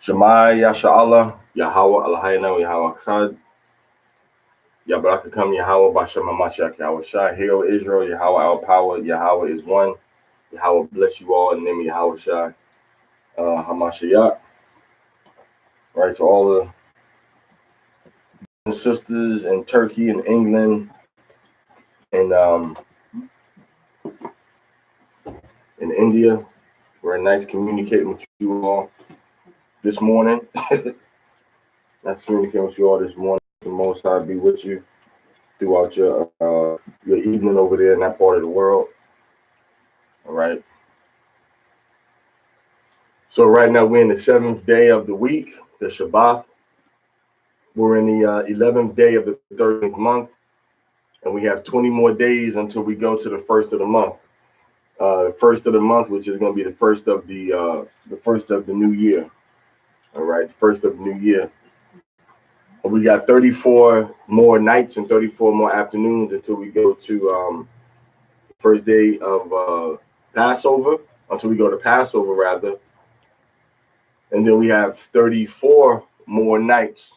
Shema Yasha'Allah, Yahweh Eloheinu, Yahweh Echad, Yahbarakakam, Yahweh Bashem HaMashiach, Yahweh Shai, Hear, O Israel, Yahweh our power, Yahweh is one. Yahweh bless you all in the name of Yahweh Shai, HaMashiach. Right, to all the sisters in Turkey and England and in India. Very nice communicating with you all this morning. Nice communicating with you all this morning. The Most High be with you throughout your evening over there in that part of the world. All right. So right now we're in the 7th day of the week, the Shabath. We're in the 11th day of the 13th month, and we have 20 more days until we go to the first of the month. The first of the month, which is going to be the first of the new year. All right, first of the new year. And we got 34 more nights and 34 more afternoons until we go to the first day of Passover, until we go to Passover rather. And then we have 34 more nights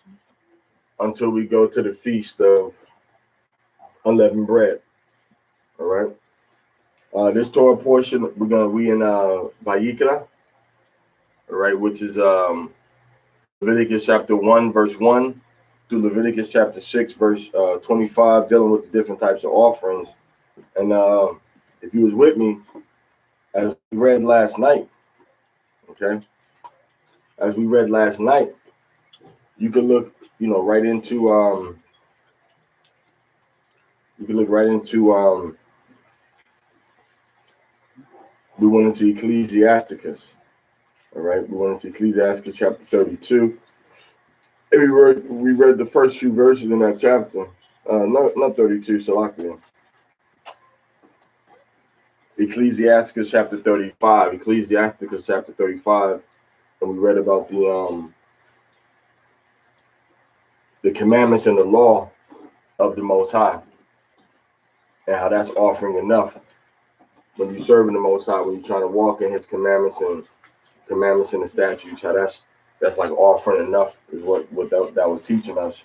until we go to the feast of unleavened bread. All right. This Torah portion we in Vayikra, all right, which is Leviticus chapter 1 verse 1 through Leviticus chapter 6 verse 25, dealing with the different types of offerings. And if you was with me, as we read last night, okay, as we read last night, you could look, right into we went into Ecclesiasticus. All right, we went into Ecclesiasticus chapter 32. And we read the first few verses in that chapter. Not 32, Salakia. Ecclesiasticus chapter 35. Ecclesiasticus chapter 35. And we read about the commandments and the law of the Most High, and how that's offering enough when you're serving the Most High, when you're trying to walk in His commandments and the statutes. How that's like offering enough is what that was teaching us.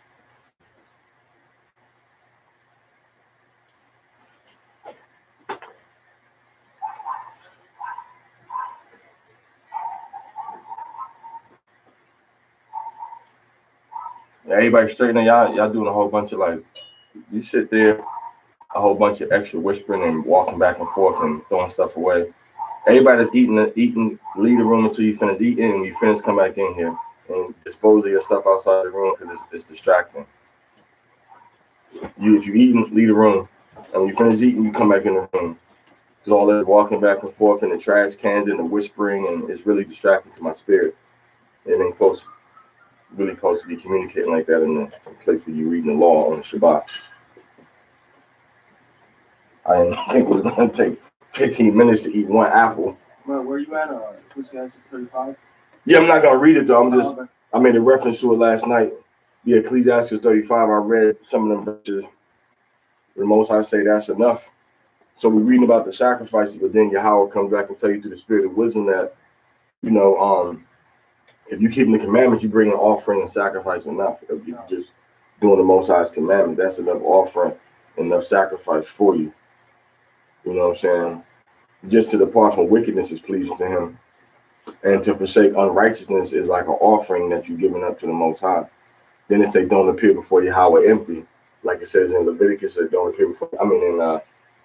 Everybody straightening, y'all doing a whole bunch of you sit there, a whole bunch of extra whispering and walking back and forth and throwing stuff away. Everybody that's eating, leave the room until you finish eating, and when you finish, come back in here and dispose of your stuff outside the room because it's distracting. If you eating, leave the room, and when you finish eating, you come back in the room. Because all that walking back and forth and the trash cans and the whispering, and it's really distracting to my spirit. It ain't really supposed to be communicating like that in the place where you're reading the law on Shabbat. I didn't think it was going to take 15 minutes to eat one apple. Well, where you at? Ecclesiastes 35? Yeah, I'm not going to read it, though. I made a reference to it last night. Yeah, Ecclesiastes 35, I read some of them verses. The Most High say that's enough. So we're reading about the sacrifices, but then Yahweh comes back and tell you through the spirit of wisdom that, if you're keeping the commandments, you bring an offering and sacrifice enough. If you're just doing the Most High's commandments, that's enough offering, enough sacrifice for you. You know what I'm saying? Just to depart from wickedness is pleasing to Him. And to forsake unrighteousness is like an offering that you're giving up to the Most High. Then it say, don't appear before Yahweh empty. Like it says in Leviticus, it don't appear before,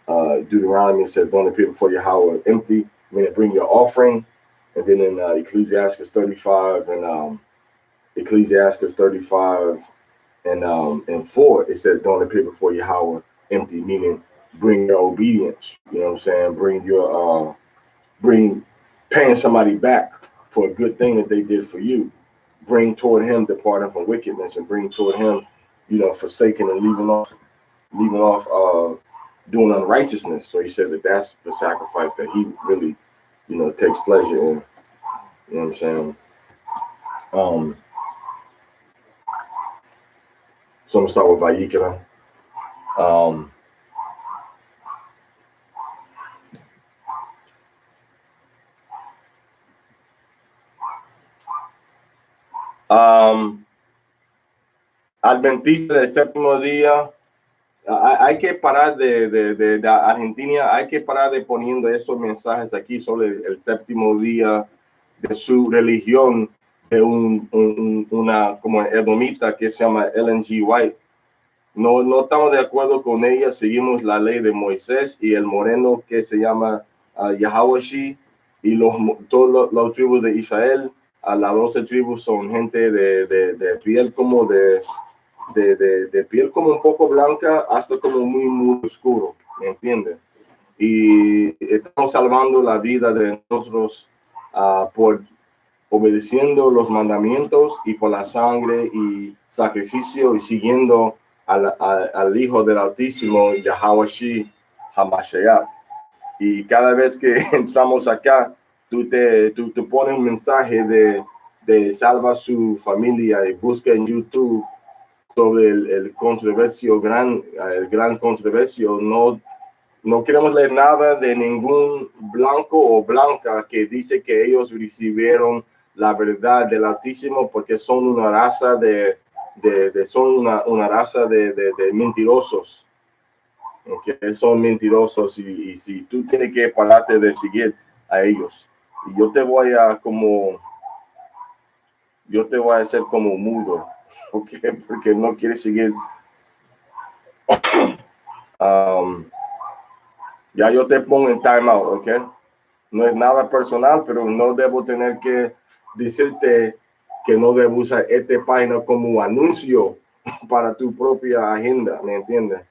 in Deuteronomy, it says, don't appear before Yahweh empty. Meaning bring your offering. And then in Ecclesiastes 35 and Ecclesiastes 35 and 4, it says, don't appear before Yahweh empty, meaning bring your obedience. You know what I'm saying? Bring paying somebody back for a good thing that they did for you. Bring toward Him departing from wickedness, and bring toward Him, forsaking and leaving off doing unrighteousness. So He said that that's the sacrifice that He really, takes pleasure in. You know what I'm saying? So I'm gonna start with Vayikra. Adventista del séptimo día. Hay que parar de Argentina, hay que parar de poniendo esos mensajes aquí sobre el séptimo día de su religión, de una como edomita que se llama Ellen G. White. No estamos de acuerdo con ella, seguimos la ley de Moisés y el moreno que se llama Yahawashi y todos los tribus de Israel. Las 12 tribus son gente de piel como de piel como un poco blanca hasta como muy oscuro, ¿me entiendes? Y estamos salvando la vida de nosotros por obedeciendo los mandamientos y por la sangre y sacrificio y siguiendo al Hijo del Altísimo, Yahawashi Hamashiach. Y cada vez que entramos acá, tú pones un mensaje de salva su familia y busca en YouTube sobre el gran controversio. No queremos leer nada de ningún blanco o blanca que dice que ellos recibieron la verdad del Altísimo porque son una raza una raza de mentirosos. Okay, son mentirosos y si tú tienes que pararte de seguir a ellos. Y yo te voy a hacer como mudo, okay, porque no quieres seguir. Ya yo te pongo en timeout, ¿ok? No es nada personal, pero no debo tener que decirte que no debo usar esta página como anuncio para tu propia agenda, ¿me entiendes?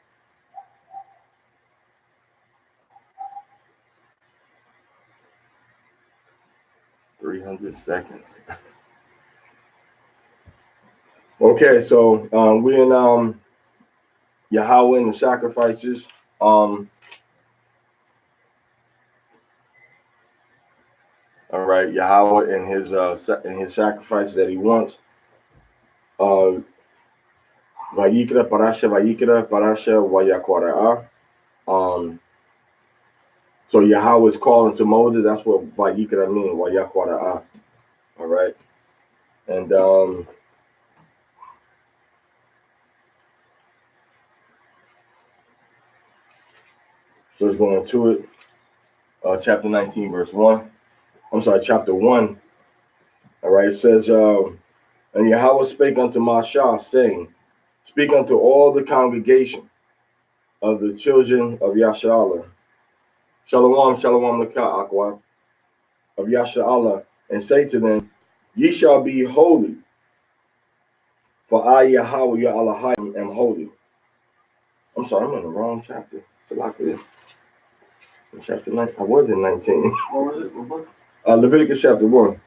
$300. Okay, so we're in Yahweh and the sacrifices. All right, Yahweh and his sacrifice that he wants. Vayikra, Parashah, Vayikra. So Yahweh is calling to Moses. That's what Vayikra means, Vayikra. All right, and so let's go into it. Chapter 19, verse 1. I'm sorry, chapter 1. All right, it says, and Yahweh spake unto Mashah, saying, speak unto all the congregation of the children of Yasharallah. Shalom, shalom, Lakah, Akwath, of Yasharallah, and say to them, ye shall be holy, for I, Yahweh, your Elohim, am holy. I'm sorry, I'm in the wrong chapter. Chapter 9. I was in 19. What was it? What book? Leviticus chapter 1.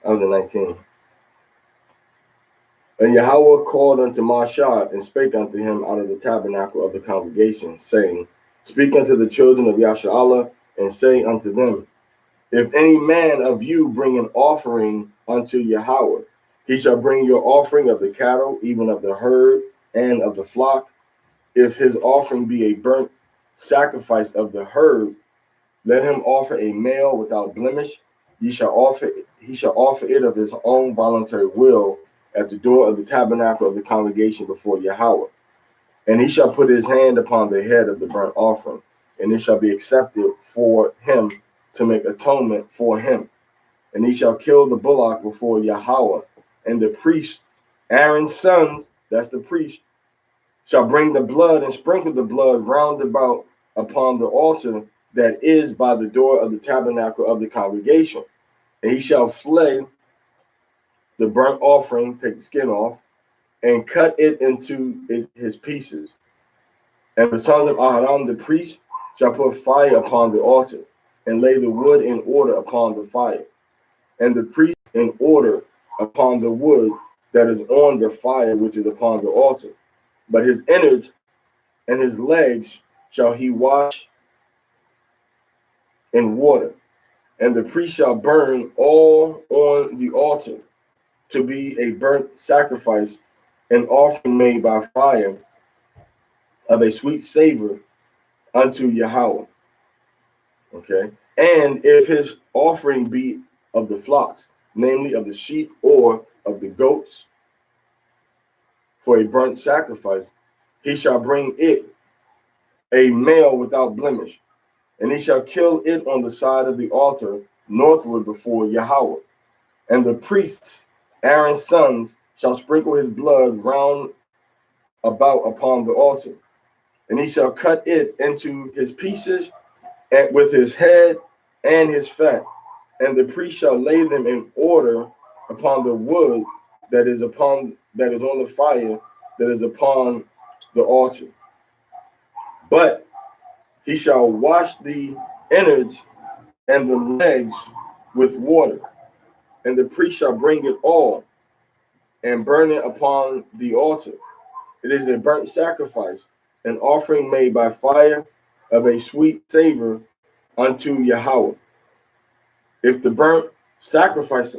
I was in 19. And Yahweh called unto Mashah and spake unto him out of the tabernacle of the congregation, saying, speak unto the children of Yasharallah, and say unto them, if any man of you bring an offering unto Yahweh, he shall bring your offering of the cattle, even of the herd, and of the flock. If his offering be a burnt sacrifice of the herd, let him offer a male without blemish. He shall offer it of his own voluntary will at the door of the tabernacle of the congregation before Yahweh. And he shall put his hand upon the head of the burnt offering, and it shall be accepted for him to make atonement for him. And he shall kill the bullock before Yahweh, and the priest, Aaron's sons, that's the priest, shall bring the blood and sprinkle the blood round about upon the altar that is by the door of the tabernacle of the congregation. And he shall flay the burnt offering, take the skin off, and cut it into his pieces. And the sons of Aharon, the priest, shall put fire upon the altar, and lay the wood in order upon the fire. And the priest in order upon the wood that is on the fire which is upon the altar. But his innards and his legs shall he wash in water. And the priest shall burn all on the altar to be a burnt sacrifice, an offering made by fire of a sweet savor unto Yahweh. Okay. And if his offering be of the flocks, namely of the sheep or of the goats, for a burnt sacrifice, he shall bring it a male without blemish, and he shall kill it on the side of the altar northward before Yahweh. And the priests, Aaron's sons, shall sprinkle his blood round about upon the altar. And he shall cut it into his pieces, and with his head and his fat. And the priest shall lay them in order upon the wood that is on the fire that is upon the altar. But he shall wash the innards and the legs with water, and the priest shall bring it all and burn it upon the altar. It is a burnt sacrifice, an offering made by fire of a sweet savor unto Yahweh. If the burnt sacrifice,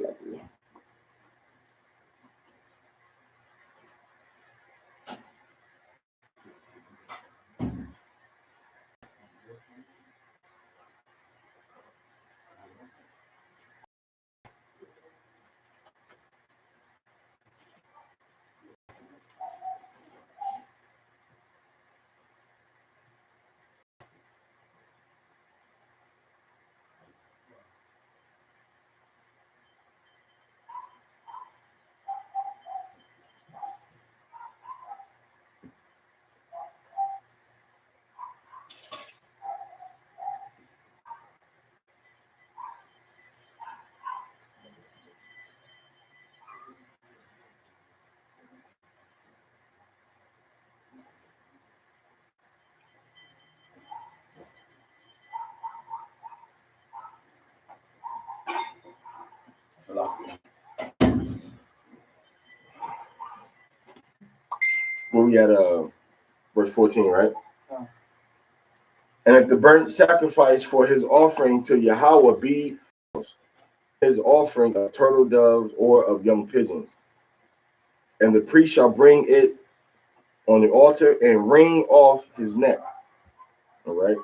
where we at verse 14, right? Yeah. And if the burnt sacrifice for his offering to Yahweh be his offering of turtle doves or of young pigeons, and the priest shall bring it on the altar and wring off his neck. All right,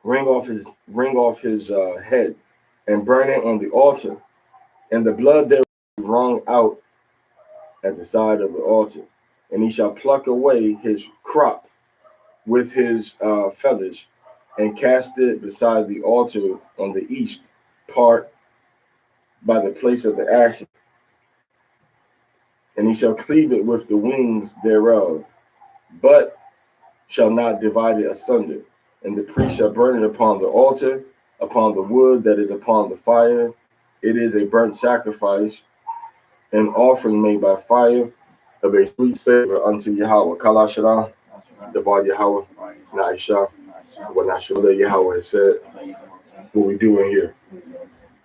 wring off his head and burn it on the altar, and the blood there will be wrung out at the side of the altar, and he shall pluck away his crop with his feathers and cast it beside the altar on the east part by the place of the ashes. And he shall cleave it with the wings thereof, but shall not divide it asunder. And the priest shall burn it upon the altar, upon the wood that is upon the fire. It is a burnt sacrifice, an offering made by fire of a sweet savor unto Yahweh. Kala Shara, Devar Yahweh, Naisha, what Nashoda Yahweh has said. What we doing here?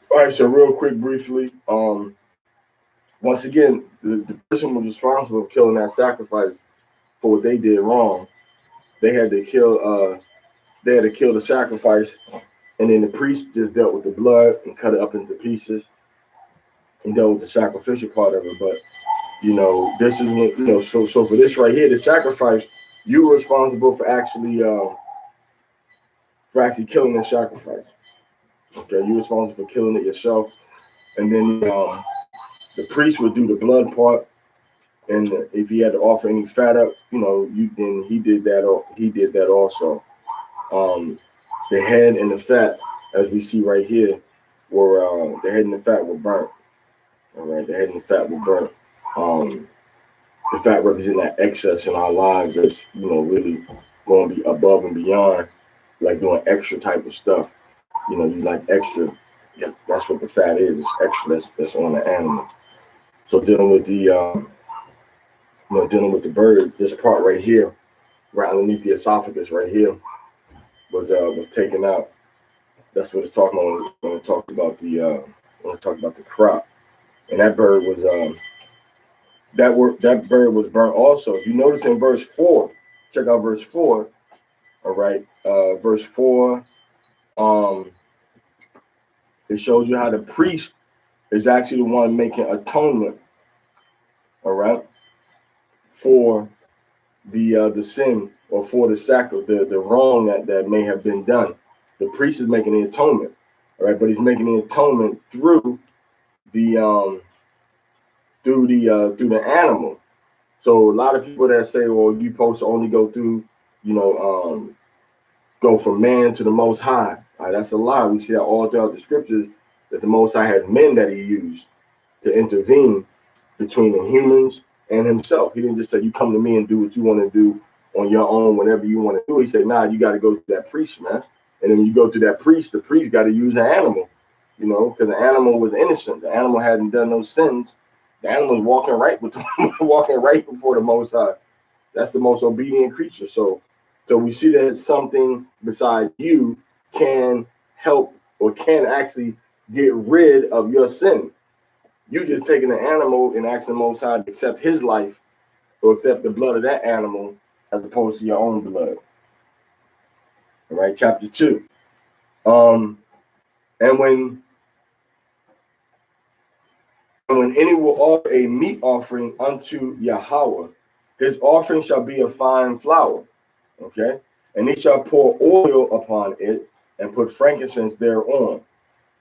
All right, so real quick, briefly, once again, the person was responsible for killing that sacrifice for what they did wrong. They had to kill the sacrifice, and then the priest just dealt with the blood and cut it up into pieces and dealt with the sacrificial part of it. But this is so for this right here, the sacrifice, you were responsible for actually killing the sacrifice. Okay, you're responsible for killing it yourself, and then the priest would do the blood part, and if he had to offer any fat up, then he did that. He did that also. The head and the fat, as we see right here, were the head and the fat were burnt. All right, the head and the fat were burnt. The fat represents that excess in our lives that's really going to be above and beyond, like doing extra type of stuff. You like extra. Yeah, that's what the fat is. It's extra that's on the animal. So dealing with the bird, this part right here, right underneath the esophagus right here, was taken out. That's what it's talking about when it talks about the crop. And that bird was that bird was burnt also. If you notice in verse 4, check out verse 4. All right, verse 4. It shows you how the priest is actually the one making atonement. All right, for the sin or for the wrong that may have been done. The priest is making the atonement. All right, but he's making the atonement through the animal. So a lot of people that say, well, you supposed to only go through, go from man to the Most High. That's a lie. We see that all throughout the scriptures that the Most High had men that he used to intervene between the humans and himself. He didn't just say, you come to me and do what you want to do on your own whenever you want to do it. He said, nah, you got to go to that priest, man. And then when you go to that priest, the priest got to use an animal, because the animal was innocent. The animal hadn't done no sins. The animal was walking right walking right before the Most High. That's the most obedient creature. So we see that something besides you can help or can actually get rid of your sin. You just taking an animal and asking the Most High to accept his life or accept the blood of that animal as opposed to your own blood. All right, chapter 2. And when any will offer a meat offering unto Yahweh, his offering shall be of fine flour. Okay, and he shall pour oil upon it and put frankincense thereon,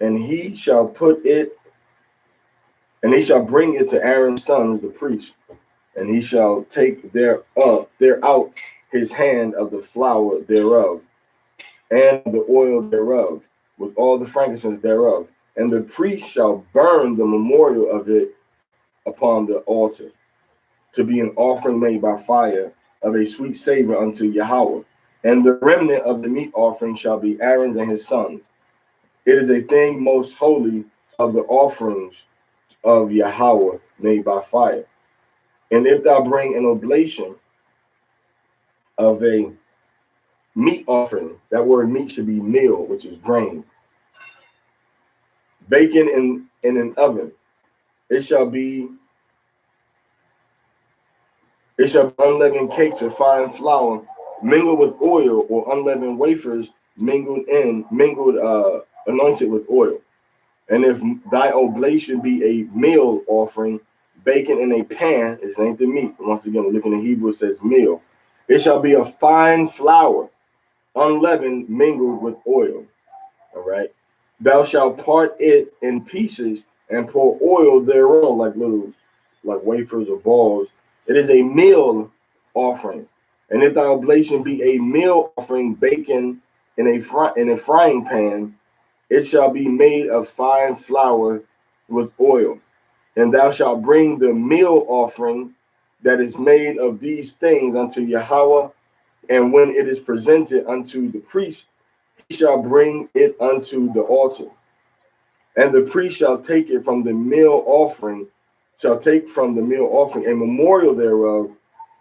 and he shall bring it to Aaron's sons, the priests, and he shall take thereout his hand of the flour thereof, and the oil thereof, with all the frankincense thereof, and the priest shall burn the memorial of it upon the altar, to be an offering made by fire of a sweet savor unto Yahweh. And the remnant of the meat offering shall be Aaron's and his sons. It is a thing most holy of the offerings of Yahweh made by fire. And if thou bring an oblation of a meat offering, that word meat should be meal, which is grain, bacon in an oven, it shall be unleavened cakes of fine flour mingled with oil, or unleavened wafers anointed with oil. And if thy oblation be a meal offering, bacon in a pan, is named the meat. Once again, looking in Hebrew, it says meal. It shall be a fine flour, unleavened, mingled with oil. All right. Thou shalt part it in pieces and pour oil thereon, like wafers or balls. It is a meal offering. And if thy oblation be a meal offering, bacon in a frying pan, it shall be made of fine flour with oil. And thou shalt bring the meal offering that is made of these things unto Yahweh. And when it is presented unto the priest, he shall bring it unto the altar. And the priest shall take it from the meal offering, a memorial thereof,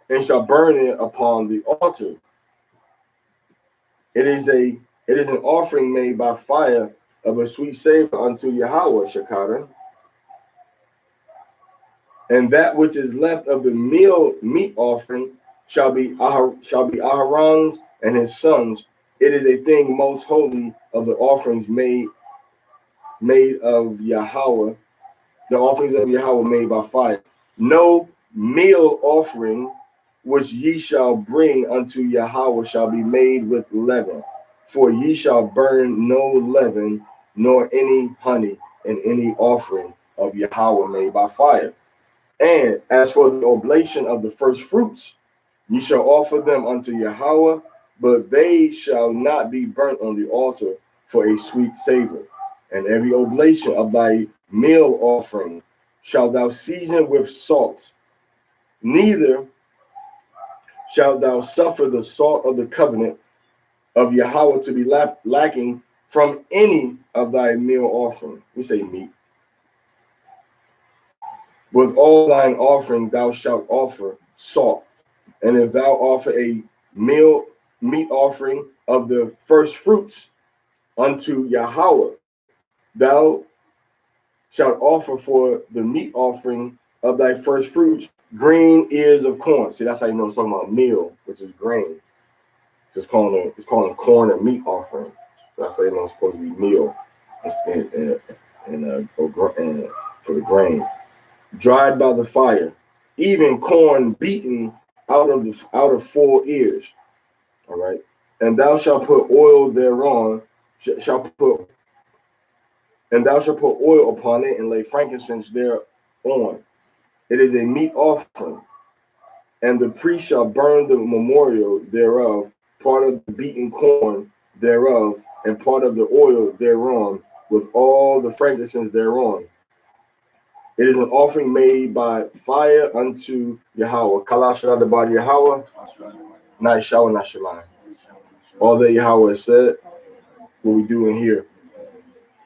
and shall burn it upon the altar. It is an offering made by fire of a sweet savor unto Yahweh, Shekharah. And that which is left of the meat offering shall be Aharon's and his sons. It is a thing most holy of the offerings made of Yahweh, the offerings of Yahweh made by fire. No meal offering which ye shall bring unto Yahweh shall be made with leaven, for ye shall burn no leaven, nor any honey in any offering of Yahweh made by fire. And as for the oblation of the first fruits, ye shall offer them unto Yahweh, but they shall not be burnt on the altar for a sweet savor. And every oblation of thy meal offering shalt thou season with salt, neither shalt thou suffer the salt of the covenant of Yahweh to be lacking from any of thy meal offering. We say meat. With all thine offerings thou shalt offer salt. And if thou offer a meat offering of the first fruits unto Yahweh, thou shalt offer for the meat offering of thy first fruits green ears of corn. See, that's how you know it's talking about meal, which is grain. It's calling corn a meat offering. That's how you know it's supposed to be meal and for the grain. Dried by the fire, even corn beaten out of 4 ears. All right. And thou shalt put oil thereon, and thou shalt put oil upon it and lay frankincense thereon. It is a meat offering. And the priest shall burn the memorial thereof, part of the beaten corn thereof, and part of the oil thereon, with all the frankincense thereon. It is an offering made by fire unto Yahweh. Kala Shara Badi Yahweh, not Yahweh, not Shemayim. All that Yahweh said, what we do in here.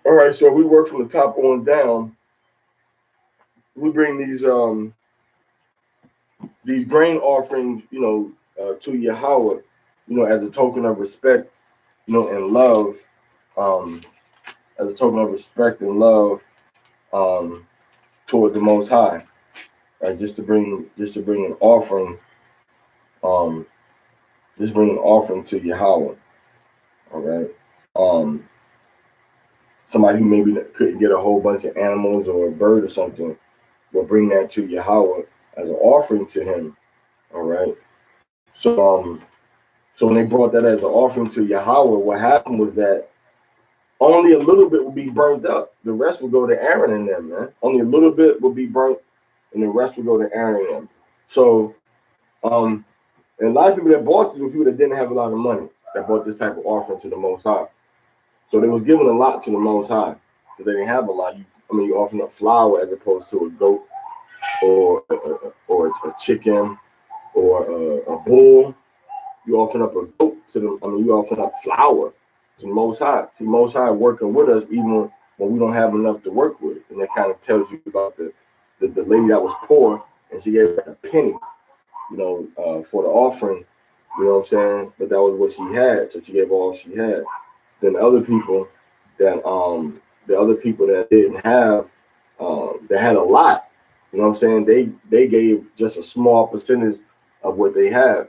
All right, so we work from the top on down. We bring these grain offerings, to Yahweh, as a token of respect, and love, as a token of respect and love, toward the Most High, right? Just to bring an offering, just bring an offering to Yahweh. All right. Somebody who maybe couldn't get a whole bunch of animals or a bird or something will bring that to Yahweh as an offering to him. All right. So when they brought that as an offering to Yahweh, what happened was that only a little bit would be burnt up. The rest would go to Aaron and them, man. Only a little bit would be burnt, and the rest would go to Aaron and them. So, and a lot of people that bought this were people that didn't have a lot of money that bought this type of offering to the Most High. So they was giving a lot to the Most High, because they didn't have a lot. You offering up flour as opposed to a goat or a chicken or a bull. You offering up a goat to them. You offering up flour to the Most High. The Most High working with us even when we don't have enough to work with. And that kind of tells you about the lady that was poor, and she gave like a penny, for the offering. You know what I'm saying? But that was what she had, so she gave all she had. Then the other people that didn't have, that had a lot, you know what I'm saying? They gave just a small percentage of what they had.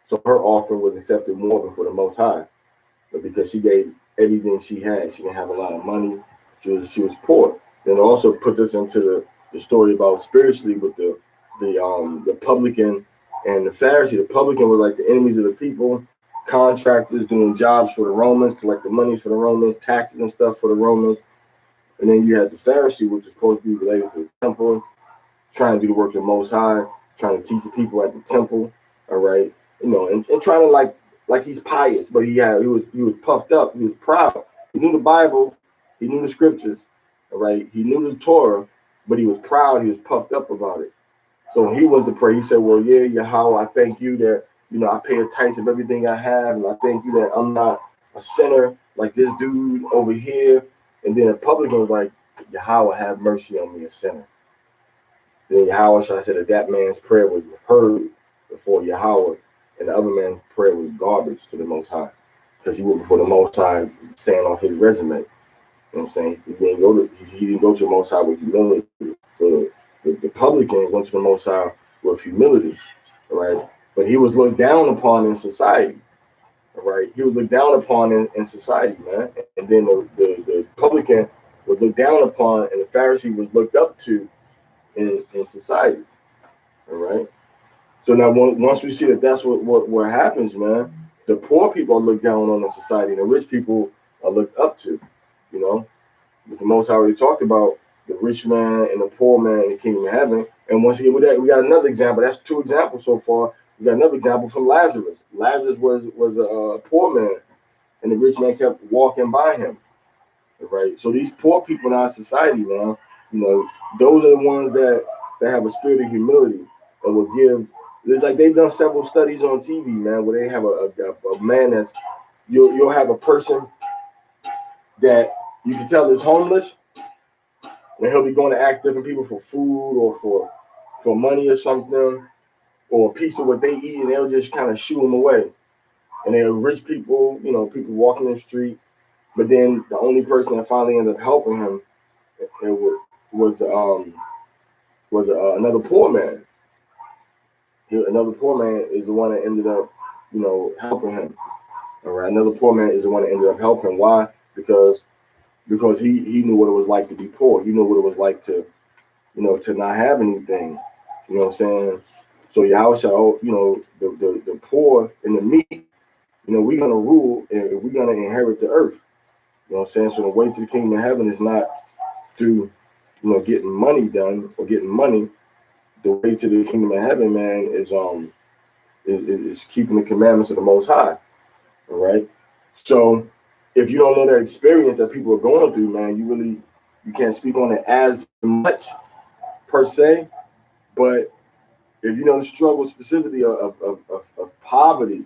So her offering was accepted more than for the Most High, but because she gave everything she had, she didn't have a lot of money. She was poor. Then it also puts us into the story about spiritually with the publican and the Pharisee. The publican was like the enemies of the people, contractors doing jobs for the Romans, collecting money for the Romans, taxes and stuff for the Romans. And then you had the Pharisee, which is supposed to be related to the temple, trying to do the work of the Most High, trying to teach the people at the temple. All right, and trying to like he's pious, but he was puffed up, he was proud. He knew the Bible, he knew the scriptures, all right, he knew the Torah, but he was proud, he was puffed up about it. So when he went to pray, he said, well, yeah, Yahweh, I thank you that, I pay a tithe of everything I have, and I thank you that I'm not a sinner like this dude over here. And then the publican was like, Yahweh, have mercy on me, a sinner. Then Yahweh said that man's prayer was heard before Yahweh, and the other man's prayer was garbage to the Most High, because he went before the Most High saying off his resume. You know what I'm saying? He didn't go to the Most High with humility. So the publican went to the Most High with humility, right? But he was looked down upon in society, right? He was looked down upon in society, man. And then the publican was looked down upon, and the Pharisee was looked up to in society, all right? So now once we see that that's what happens, man, the poor people are looked down on in society, and the rich people are looked up to, But the Most High already talked about the rich man and the poor man in the kingdom of heaven. And once again, we got another example. That's two examples so far. We got another example from Lazarus. Lazarus was a poor man, and the rich man kept walking by him, right? So these poor people in our society now, those are the ones that have a spirit of humility and will give. It's like they've done several studies on TV, man, where they have a man that's you'll have a person that you can tell is homeless, and he'll be going to ask different people for food or for money or something, or a piece of what they eat, and they'll just kind of shoo them away. And they're rich people, people walking the street, but then the only person that finally ended up helping him was another poor man. Another poor man is the one that ended up, helping him. All right, another poor man is the one that ended up helping. Why? Because he knew what it was like to be poor. He knew what it was like to, to not have anything. You know what I'm saying? So Yahweh shall, the poor and the meek, we're gonna rule and we're gonna inherit the earth. You know what I'm saying? So the way to the kingdom of heaven is not through, getting money done or getting money, the way to the kingdom of heaven, man, is keeping the commandments of the Most High. All right. So if you don't know that experience that people are going through, man, you can't speak on it as much per se. But if you know the struggle specifically of poverty,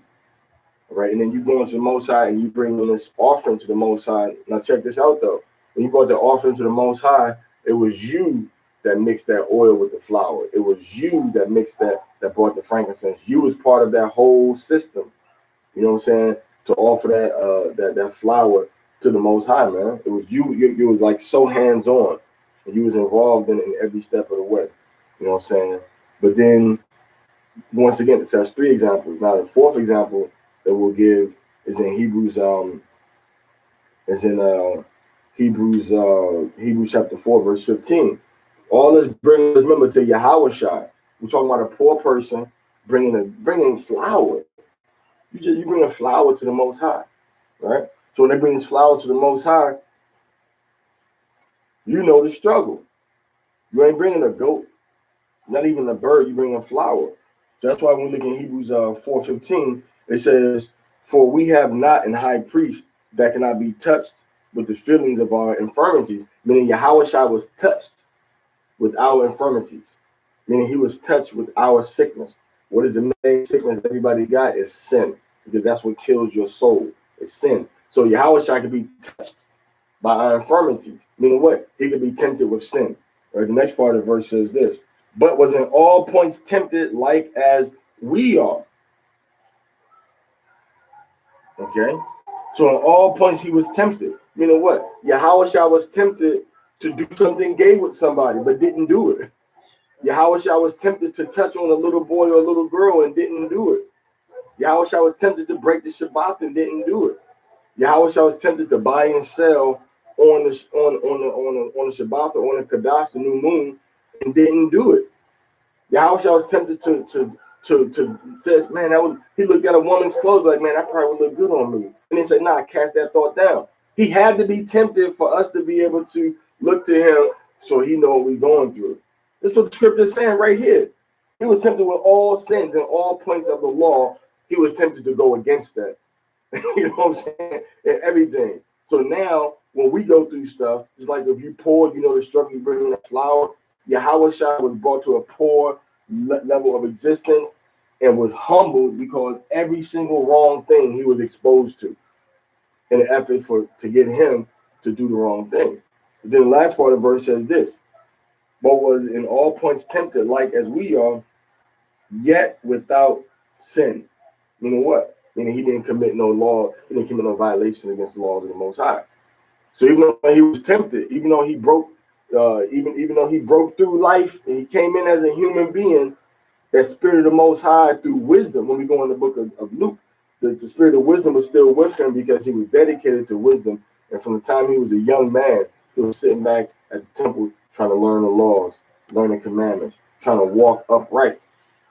right, and then you go into the Most High and you bring in this offering to the Most High. Now check this out though. When you brought the offering to the Most High, it was you that mixed that oil with the flour. It was you that mixed that brought the frankincense. You was part of that whole system. You know what I'm saying? To offer that flour to the Most High, man. It was you was like so hands-on, and you was involved in every step of the way. You know what I'm saying? But then once again, it says 3 examples. Now the 4th example that we'll give is in Hebrews chapter 4, verse 15. All this brings us, remember, to Yahushua. We're talking about a poor person bringing flour. You bring a flour to the Most High, right? So when they bring this flour to the Most High, you know the struggle. You ain't bringing a goat, not even a bird. You bring a flour. So that's why when we look in Hebrews 4:15, it says, "For we have not an high priest that cannot be touched with the feelings of our infirmities," meaning Yahushua was touched with our infirmities, meaning he was touched with our sickness. What is the main sickness everybody got? Is sin, because that's what kills your soul. It's sin. So Yahushua could be touched by our infirmities, meaning what? He could be tempted with sin. Right? The next part of the verse says this, "But was in all points tempted like as we are." Okay? So in all points he was tempted. Meaning what? Yahushua was tempted to do something gay with somebody, but didn't do it. Yahushua was tempted to touch on a little boy or a little girl and didn't do it. Yahushua was tempted to break the Shabath and didn't do it. Yahushua was tempted to buy and sell on the Shabath or on the Kadash, the new moon, and didn't do it. Yahushua was tempted to say, man, he looked at a woman's clothes like, man, that probably would look good on me. And he said, nah, cast that thought down. He had to be tempted for us to be able to look to him so he know what we're going through. This is what the scripture is saying right here. He was tempted with all sins and all points of the law. He was tempted to go against that. You know what I'm saying? And everything. So now, when we go through stuff, it's like if you poured, you know, the struggle, you bring in that flour. Yahushua was brought to a poor level of existence and was humbled because every single wrong thing he was exposed to in an effort to get him to do the wrong thing. But then the last part of the verse says this, "But was in all points tempted like as we are, yet without sin." Meaning what? Meaning he didn't commit no law, he didn't commit no violation against the laws of the Most High. So even though he was tempted, even though he broke, even though he broke through life and he came in as a human being, that spirit of the Most High through wisdom, when we go in the book of Luke, the spirit of wisdom was still with him because he was dedicated to wisdom. And from the time he was a young man, he was sitting back at the temple trying to learn the laws, learn the commandments, trying to walk upright.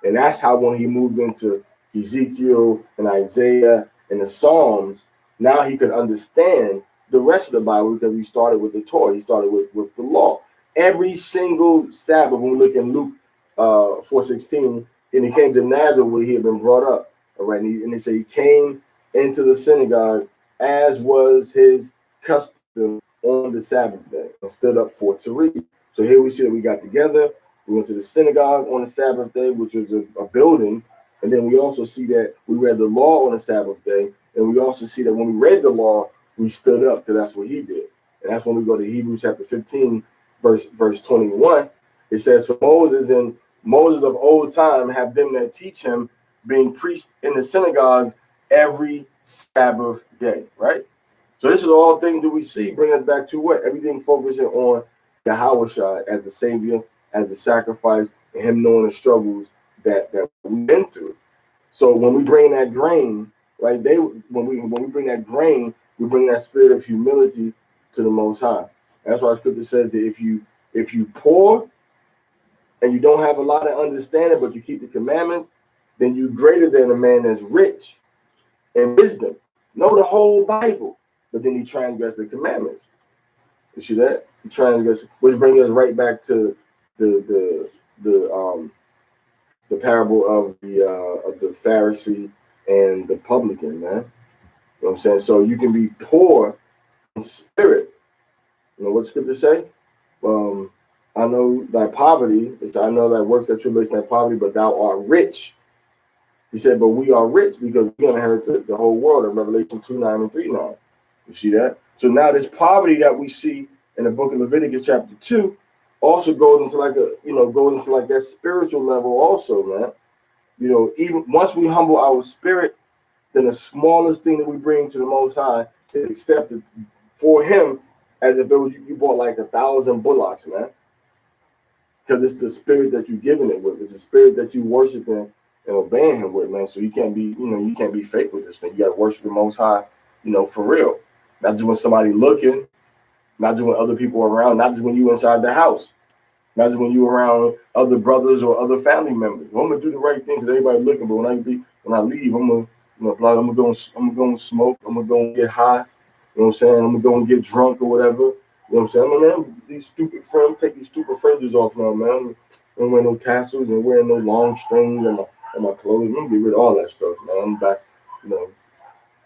And that's how when he moved into Ezekiel and Isaiah and the Psalms, now he could understand the rest of the Bible because he started with the Torah. He started with the law. Every single Sabbath, when we look in Luke 4:16, and he came to Nazareth where he had been brought up. All right, and they say he came into the synagogue as was his custom on the Sabbath day and stood up for to read. So here we see that we got together. We went to the synagogue on the Sabbath day, which was a building. And then we also see that we read the law on the Sabbath day. And we also see that when we read the law, we stood up, because that's what he did. And that's when we go to Hebrews chapter 15, verse 21. It says, "For Moses of old time have them that teach him, being priests in the synagogues every Sabbath day," right? So this is all things that we see bring us back to what? Everything focusing on Yahushua as the Savior, as the sacrifice, and him knowing the struggles that we've been through. So when we bring that grain, right? When we bring that grain, we bring that spirit of humility to the Most High. That's why Scripture says that if you pour and you don't have a lot of understanding, but you keep the commandments, then you're greater than a man that's rich in wisdom. Know the whole Bible, but then he transgressed the commandments. You see that? He transgressed, which brings us right back to the the parable of the Pharisee and the publican, man. You know what I'm saying? So you can be poor in spirit. You know what scripture say? I know thy poverty, I know thy works, that tribulation, thy poverty, but thou art rich. He said, but we are rich because we're going to inherit the whole world in Revelation 2:9 and 3:9. You see that? So now this poverty that we see in the book of Leviticus chapter 2 also goes into like that spiritual level also, man. You know, even once we humble our spirit, then the smallest thing that we bring to the Most High is accepted for Him as if it was you bought like 1,000 bullocks, man. Because it's the spirit that you're giving it with. It's the spirit that you worshiping and obeying Him with, man. So you can't be fake with this thing. You got to worship the Most High, for real. Not just when somebody looking, not just when other people are around, not just when you inside the house. Not just when you around other brothers or other family members. Well, I'm gonna do the right thing because everybody looking. But when I leave, I'm gonna go and smoke. I'm gonna go and get high. You know what I'm saying? I'm gonna go and get drunk or whatever. You know what I'm saying? Man, these stupid friends, take these stupid fringes off now, man. I don't wear no tassels and wearing no long strings on my clothes. I'm gonna get rid of all that stuff, man. I'm back.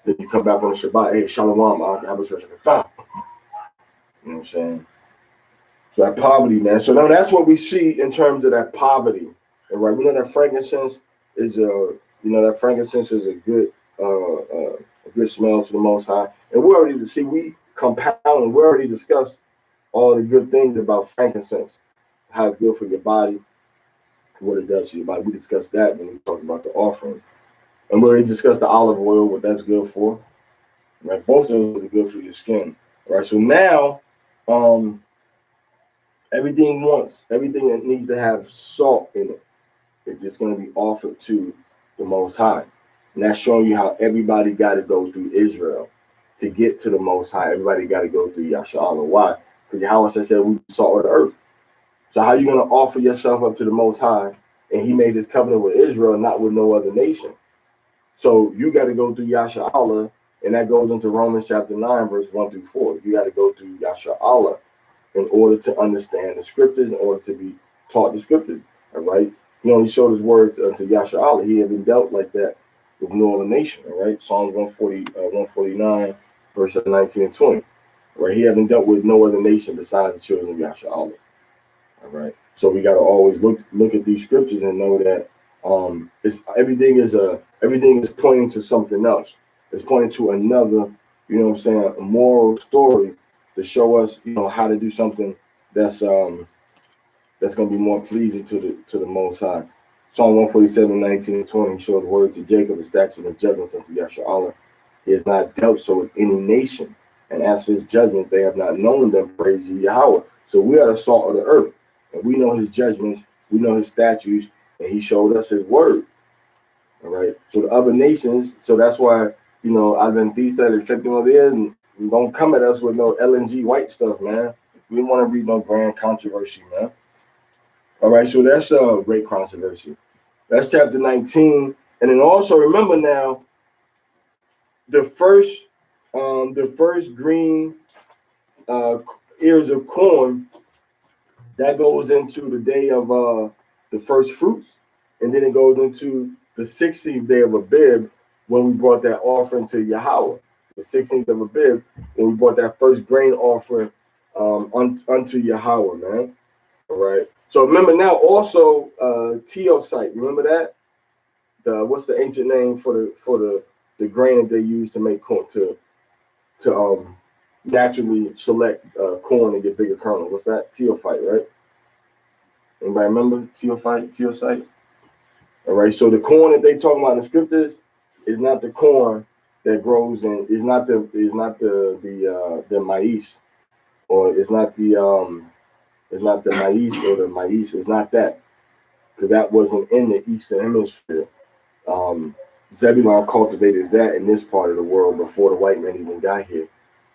Then you come back on the Shabbat. Hey, shalom, I have a special. You know what I'm saying? So that poverty, man. So now that's what we see in terms of that poverty. And right, we know that frankincense is a good smell to the Most High. And we already discussed all the good things about frankincense, how it's good for your body, what it does to your body. We discussed that when we talked about the offering. And we already discussed the olive oil, what that's good for. Right, both of those are good for your skin. Right. So now, everything that needs to have salt in it is just going to be offered to the Most High. And that's showing you how everybody got to go through Israel to get to the Most High. Everybody got to go through Yasha'Allah. Why? Because Yahweh said we salt of the earth. So how are you going to offer yourself up to the Most High? And He made this covenant with Israel, not with no other nation. So you got to go through Yasha'Allah, and that goes into Romans chapter 9, verse 1-4. You got to go through Yasha'Allah in order to understand the scriptures, in order to be taught the scriptures. All right. He only showed His word to Yasha'Allah. He had been dealt like that with no other nation. All right. Psalms 149, verses 19 and 20. All right. He hadn't dealt with no other nation besides the children of Yasha'Allah. All right. So we got to always look at these scriptures and know that everything is pointing to something else. It's pointing to another, a moral story to show us, how to do something that's going to be more pleasing to the Most High. Psalm 147, 19 and 20 shows the word to Jacob, the statutes and judgments unto Yasha'Allah. He has not dealt so with any nation. And as for His judgments, they have not known them, praise ye Yahweh. So we are the salt of the earth. And we know His judgments, we know His statutes, and He showed us His word. All right. So the other nations, so that's why, I've been accepting over there, and don't come at us with no LNG white stuff, man. We don't want to read no grand controversy, man. All right, so that's a great controversy. That's chapter 19. And then also remember now, the first green ears of corn, that goes into the day of the first fruits, and then it goes into the 16th day of Abib when we brought that offering to Yahweh. The 16th of Abib when we brought that first grain offering unto Yahweh, man. All right. So remember now also teosite. Remember that? What's the ancient name for the grain that they use to make corn to naturally select corn and get bigger kernel? What's that? Teophyte, right? Anybody remember teosite? All right. So the corn that they talk about in the scriptures is not the corn that grows in. Is not the maize, or it's not the maize or the maize. It's not that, because that wasn't in the Eastern Hemisphere. Zebulon cultivated that in this part of the world before the white man even got here,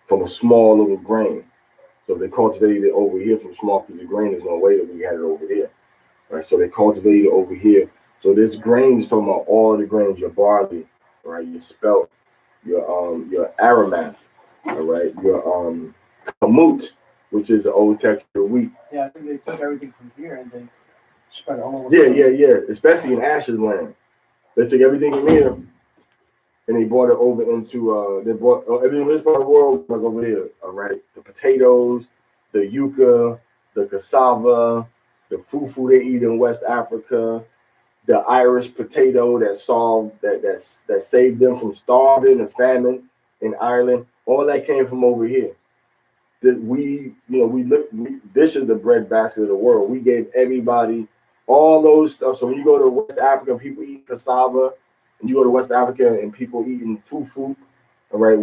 from a small little grain. So if they cultivated it over here from a small piece of grain, there's no way that we had it over there. Right? So they cultivated it over here. So this grain is talking about all the grains, your barley, right? Your spelt, your aromath, all right, your kamut, which is the old texture wheat. Yeah, I think they took everything from here and they Spent almost Yeah. Especially in Asher's land. They took everything from here and they brought it over into, they brought everything in this part of the world like over there, all right? The potatoes, the yucca, the cassava, the fufu they eat in West Africa, the Irish potato that saved them from starving and famine in Ireland. All that came from over here. This is the bread basket of the world. We gave everybody all those stuff. So when you go to West Africa, people eat cassava, and you go to West Africa and people eating fufu. All right,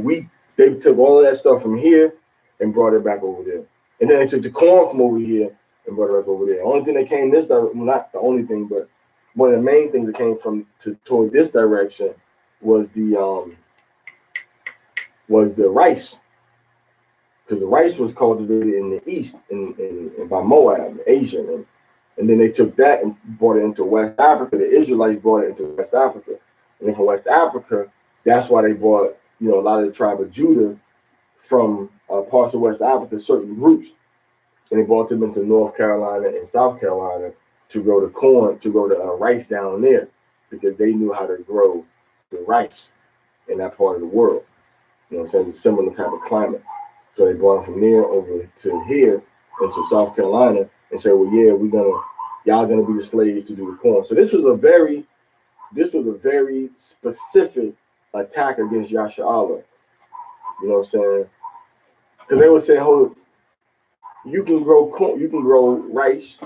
they took all of that stuff from here and brought it back over there. And then they took the corn from over here and brought it back over there. The only thing that came this direction, well, not the only thing, but one of the main things that came toward this direction was the rice. Because the rice was cultivated in the east, in by Moab, Asia, and then they took that and brought it into West Africa. The Israelites brought it into West Africa, and then from West Africa, that's why they brought a lot of the tribe of Judah from parts of West Africa, certain groups, and they brought them into North Carolina and South Carolina to grow the corn, to grow the rice down there, because they knew how to grow the rice in that part of the world. You know what I'm saying? It's a similar type of climate. So they brought them from there over to here into South Carolina and said, well, yeah, y'all gonna be the slaves to do the corn. So this was a very specific attack against Yasha'Allah. You know what I'm saying? Because they would say, hold, you can grow corn, you can grow rice,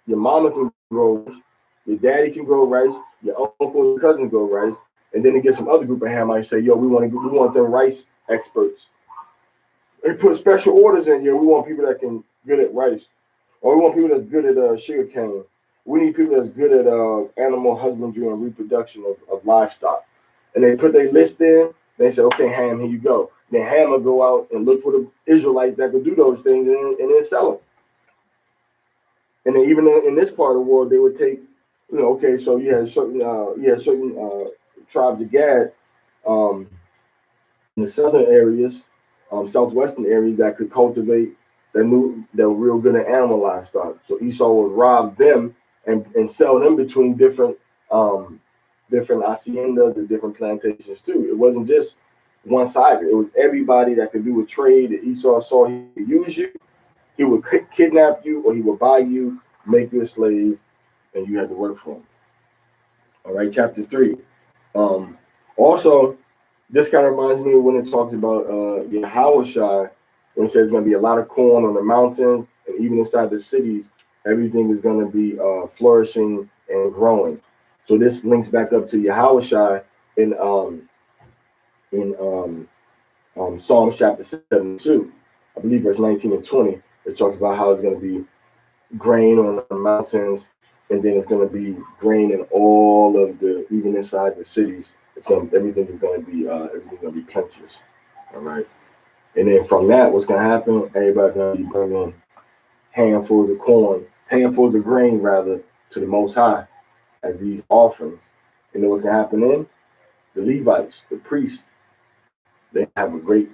your mama can grow rice, your daddy can grow rice, your uncle and cousin grow rice, and then they get some other group of Hamites say, yo, we want them rice experts. They put special orders in here. We want people that can good at rice, or we want people that's good at sugar cane. We need people that's good at animal husbandry and reproduction of livestock. And they put their list in. They say, okay, Ham, here you go. Then Ham will go out and look for the Israelites that could do those things and then sell them. And then even in this part of the world, they would take, okay, so you had certain tribes of Gad in the southern areas, southwestern areas that could cultivate that were real good at animal livestock. So Esau would rob them and sell them between different haciendas and different plantations too. It wasn't just one-sided. It was everybody that could do a trade that Esau saw he could use you. He would kidnap you, or he would buy you, make you a slave, and you had to work for him. All right, chapter 3. Also, this kind of reminds me of when it talks about Yahushua, when it says there's going to be a lot of corn on the mountains, and even inside the cities, everything is going to be flourishing and growing. So this links back up to Yahushua in Psalms chapter 72, I believe verse 19 and 20. It talks about how it's going to be grain on the mountains, and then it's going to be grain in all of even inside the cities. Everything is going to be plenteous. All right. And then from that, what's going to happen? Everybody's going to be bringing handfuls of grain rather, to the Most High as these offerings. And then what's going to happen then? The Levites, the priests, they have a great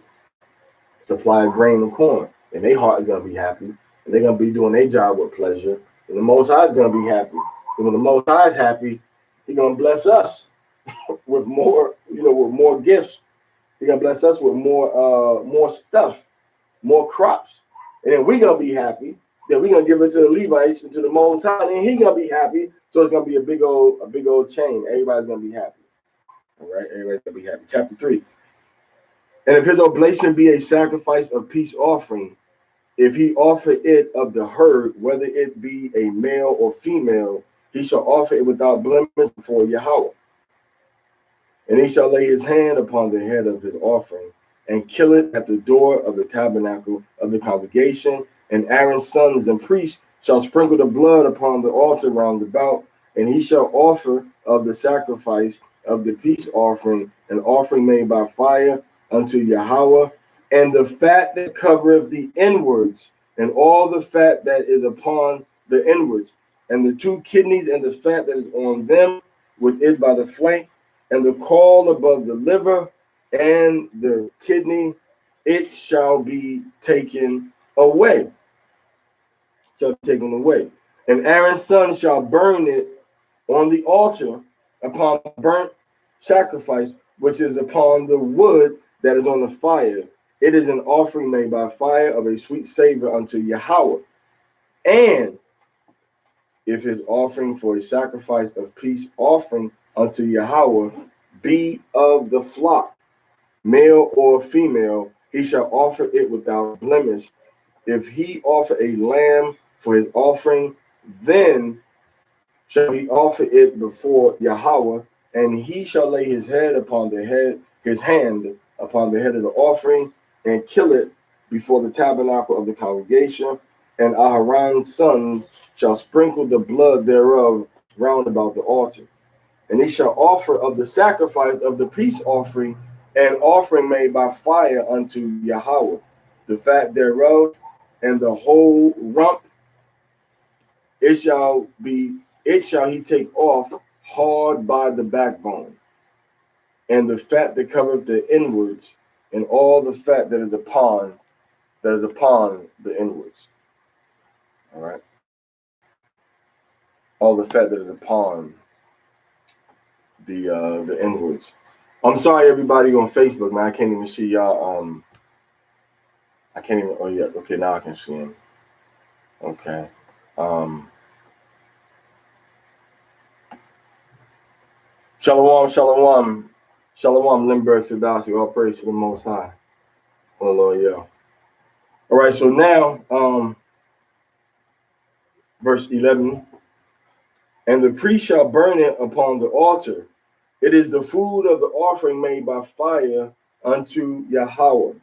supply of grain and corn, and their heart is going to be happy, and they're going to be doing their job with pleasure, and the Most High is going to be happy. And when the Most High is happy, He's going to bless us with more, with more gifts. He's going to bless us with more stuff, more crops, and then we're going to be happy. Then we're going to give it to the Levites and to the Most High, and He's going to be happy. So it's going to be a big old chain. Everybody's going to be happy. All right, everybody's going to be happy. Chapter 3. And if his oblation be a sacrifice of peace offering, if he offer it of the herd, whether it be a male or female, he shall offer it without blemish before Yahweh. And he shall lay his hand upon the head of his offering and kill it at the door of the tabernacle of the congregation. And Aaron's sons and priests shall sprinkle the blood upon the altar round about, and he shall offer of the sacrifice of the peace offering an offering made by fire unto Yahweh, and the fat that covereth the inwards, and all the fat that is upon the inwards, and the 2 kidneys, and the fat that is on them, which is by the flank, and the caul above the liver, and the kidney, it shall be taken away. Shall be taken away. And Aaron's son shall burn it on the altar upon burnt sacrifice, which is upon the wood that is on the fire. It is an offering made by fire of a sweet savor unto Yahweh. And if his offering for a sacrifice of peace offering unto Yahweh be of the flock, male or female, he shall offer it without blemish. If he offer a lamb for his offering, then shall he offer it before Yahweh, and he shall lay his hand upon the head of the offering, and kill it before the tabernacle of the congregation. And Aharon's sons shall sprinkle the blood thereof round about the altar. And he shall offer of the sacrifice of the peace offering an offering made by fire unto Yahweh, the fat thereof, and the whole rump. It shall he take off hard by the backbone, and the fat that covereth the inwards, and all the fat that is upon the inwards. All right. All the fat that is upon the inwards. I'm sorry, everybody on Facebook, man. I can't even see y'all. I can't even. Oh yeah. Okay, now I can see him. Okay. Shalom, Limburg, Sadasi. All praise to the Most High. Oh Lord, yeah. All right. So now, verse 11. And the priest shall burn it upon the altar. It is the food of the offering made by fire unto Yahweh.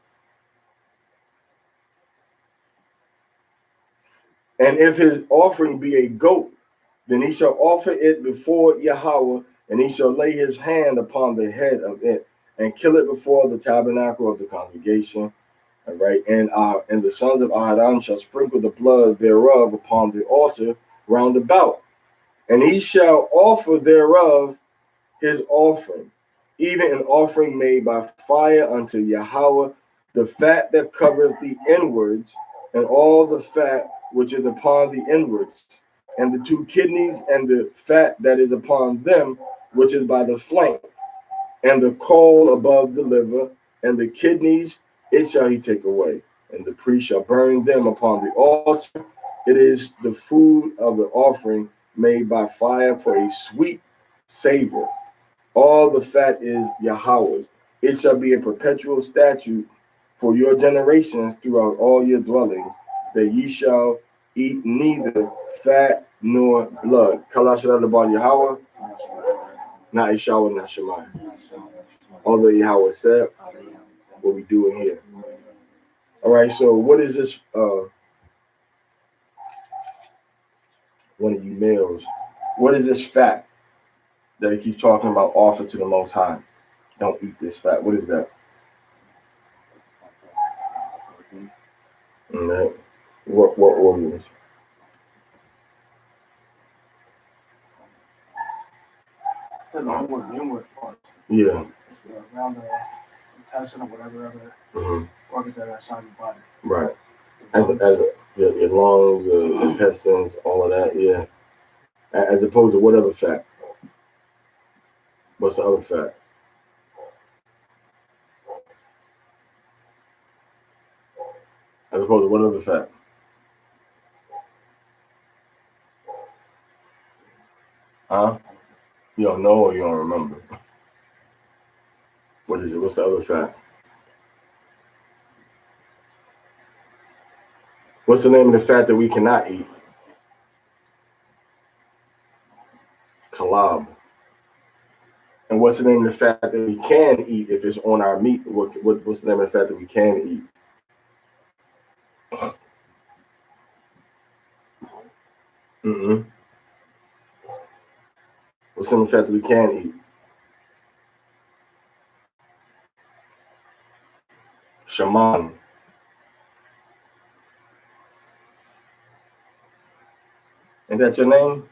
And if his offering be a goat, then he shall offer it before Yahweh, and he shall lay his hand upon the head of it, and kill it before the tabernacle of the congregation. All right. And the sons of Aharon shall sprinkle the blood thereof upon the altar round about. And he shall offer thereof his offering, even an offering made by fire unto Yahweh, the fat that covereth the inwards, and all the fat which is upon the inwards, and the two kidneys, and the fat that is upon them, which is by the flank, and the caul above the liver, and the kidneys, it shall he take away. And the priest shall burn them upon the altar. It is the food of the offering made by fire for a sweet savor. All the fat is Yahweh's. It shall be a perpetual statute for your generations throughout all your dwellings, that ye shall eat neither fat nor blood. Kalashad about Yahweh, not Ishawa, not Shemai. All that Yahweh said, what we doing here. All right, so what is this? One of you males, what is this fat that he keeps talking about, offer to the Most High? Don't eat this fat. What is that? Right. What organs? The inward part. Yeah. Around the intestine or whatever other organs that are inside your body. Right. As your lungs, the intestines, all of that, yeah. As opposed to what other fat? What's the other fat? As opposed to what other fat? Huh? You don't know or you don't remember? What is it? What's the other fat? What's the name of the fat that we cannot eat? Kalab. And what's the name of the fat that we can eat if it's on our meat? What's the name of the fat that we can eat? What's the name of the fat that we can eat? Shaman. Ain't that your name?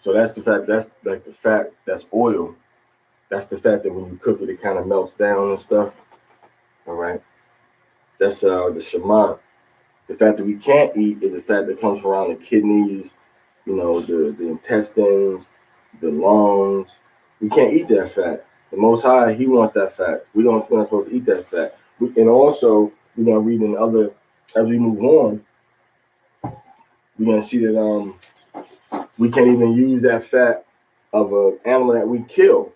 So that's the fat, that's like the fat, that's oil. That's the fat that when you cook it, it kind of melts down and stuff. All right. That's the shaman. The fat that we can't eat is the fat that comes from around the kidneys, the intestines, the lungs. We can't eat that fat. The Most High, He wants that fat. We're not supposed to eat that fat. And also, reading other, as we move on, we're going to see that we can't even use that fat of an animal that we kill,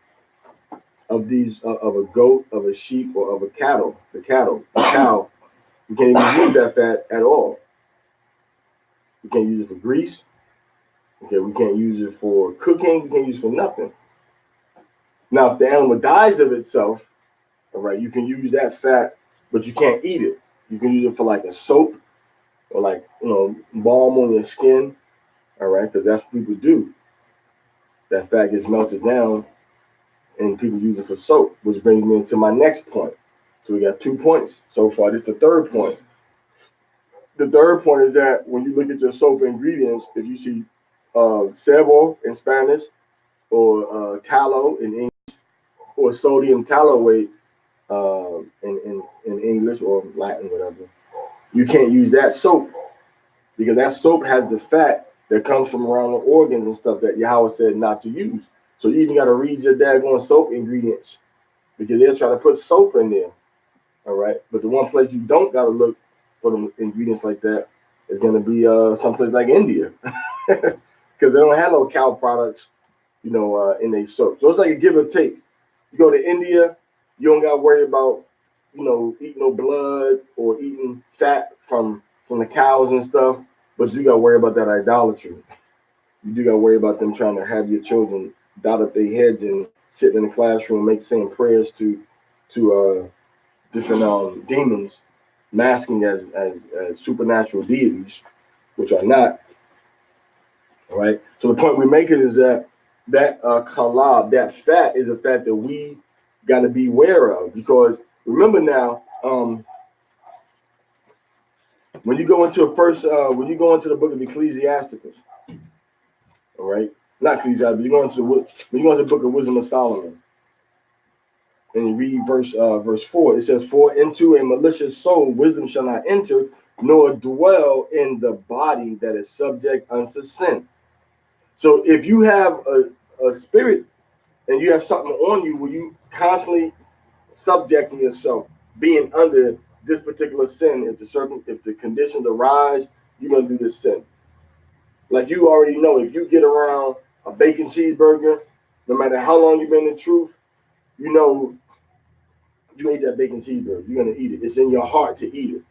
of a goat, of a sheep, or of a cow. We can't even use that fat at all. We can't use it for grease. Okay, we can't use it for cooking. We can't use it for nothing. Now, if the animal dies of itself, all right, you can use that fat, but you can't eat it. You can use it for like a soap or like, balm on your skin, all right, because that's what people do. That fat gets melted down and people use it for soap, which brings me into my next point. So we got 2 points so far. This is the third point. The third point is that when you look at your soap ingredients, if you see sebo in Spanish or tallow in English or sodium tallowate in English or Latin, whatever, you can't use that soap because that soap has the fat that comes from around the organs and stuff that Yahweh said not to use. So you even got to read your daggone soap ingredients because they'll try to put soap in there. All right. But the one place you don't got to look for the ingredients like that is going to be someplace like India because they don't have no cow products, in their soap. So it's like a give or take. You go to India, you don't got to worry about, eating no blood or eating fat from the cows and stuff, but you got to worry about that idolatry. You do got to worry about them trying to have your children dot up their heads and sit in the classroom saying prayers to different demons masking as supernatural deities, which are not. All right. So the point we're making is that kalab, that fat, is a fat that we got to be aware of, because remember now, when you go into the book of Ecclesiasticus, all right, not Ecclesiasticus, when you go into the book of Wisdom of Solomon, and you read verse 4, it says, "For into a malicious soul wisdom shall not enter, nor dwell in the body that is subject unto sin." So if you have a spirit and you have something on you where you constantly subjecting yourself, being under this particular sin, if the conditions arise, you're gonna do this sin. Like you already know, if you get around a bacon cheeseburger, no matter how long you've been in truth, you ate that bacon cheeseburger. You're gonna eat it. It's in your heart to eat it.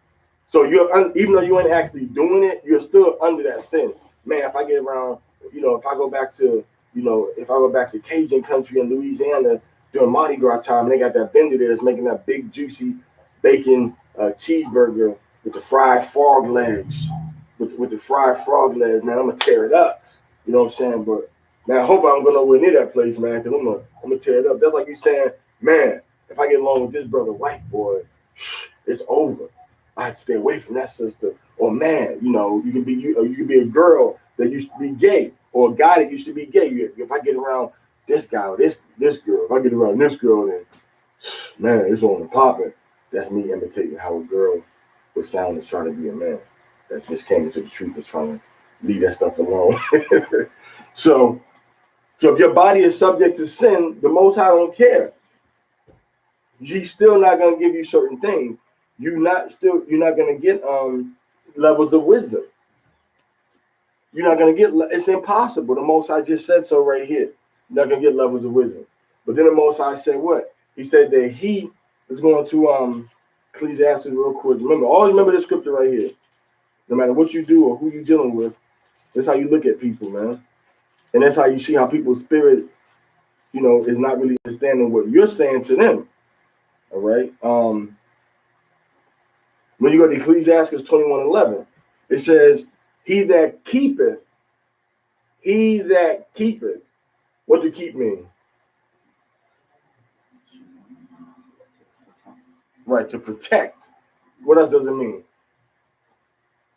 So even though you ain't actually doing it, you're still under that sin. Man, if I get around, if I go back to Cajun country in Louisiana during Mardi Gras time, and they got that vendor there that's making that big juicy bacon cheeseburger with the fried frog legs, with the fried frog legs, man, I'm gonna tear it up. You know what I'm saying? But man, I hope I don't go nowhere near that place, man, because I'm gonna tear it up. That's like you saying, man, if I get along with this brother, white boy, it's over. I had to stay away from that sister. Or man, you can be a girl that used to be gay, or a guy that used to be gay. If I get around this guy or this girl, if I get around this girl, then man, it's on the popping. That's me imitating how a girl would sound as trying to be a man that just came into the truth and trying to leave that stuff alone. So if your body is subject to sin, the Most High don't care. He's still not gonna give you certain things. You're not gonna get levels of wisdom. You're not gonna get. It's impossible. The Most High just said so right here. You're not gonna get levels of wisdom. But then the Most High said what? He said that He is going to Ecclesiastes real quick. Always remember this scripture right here. No matter what you do or who you're dealing with, that's how you look at people, man. And that's how you see how people's spirit, is not really understanding what you're saying to them. All right. When you go to Ecclesiastes 21:11, it says, He that keepeth. What do keep mean? Right, to protect. What else does it mean?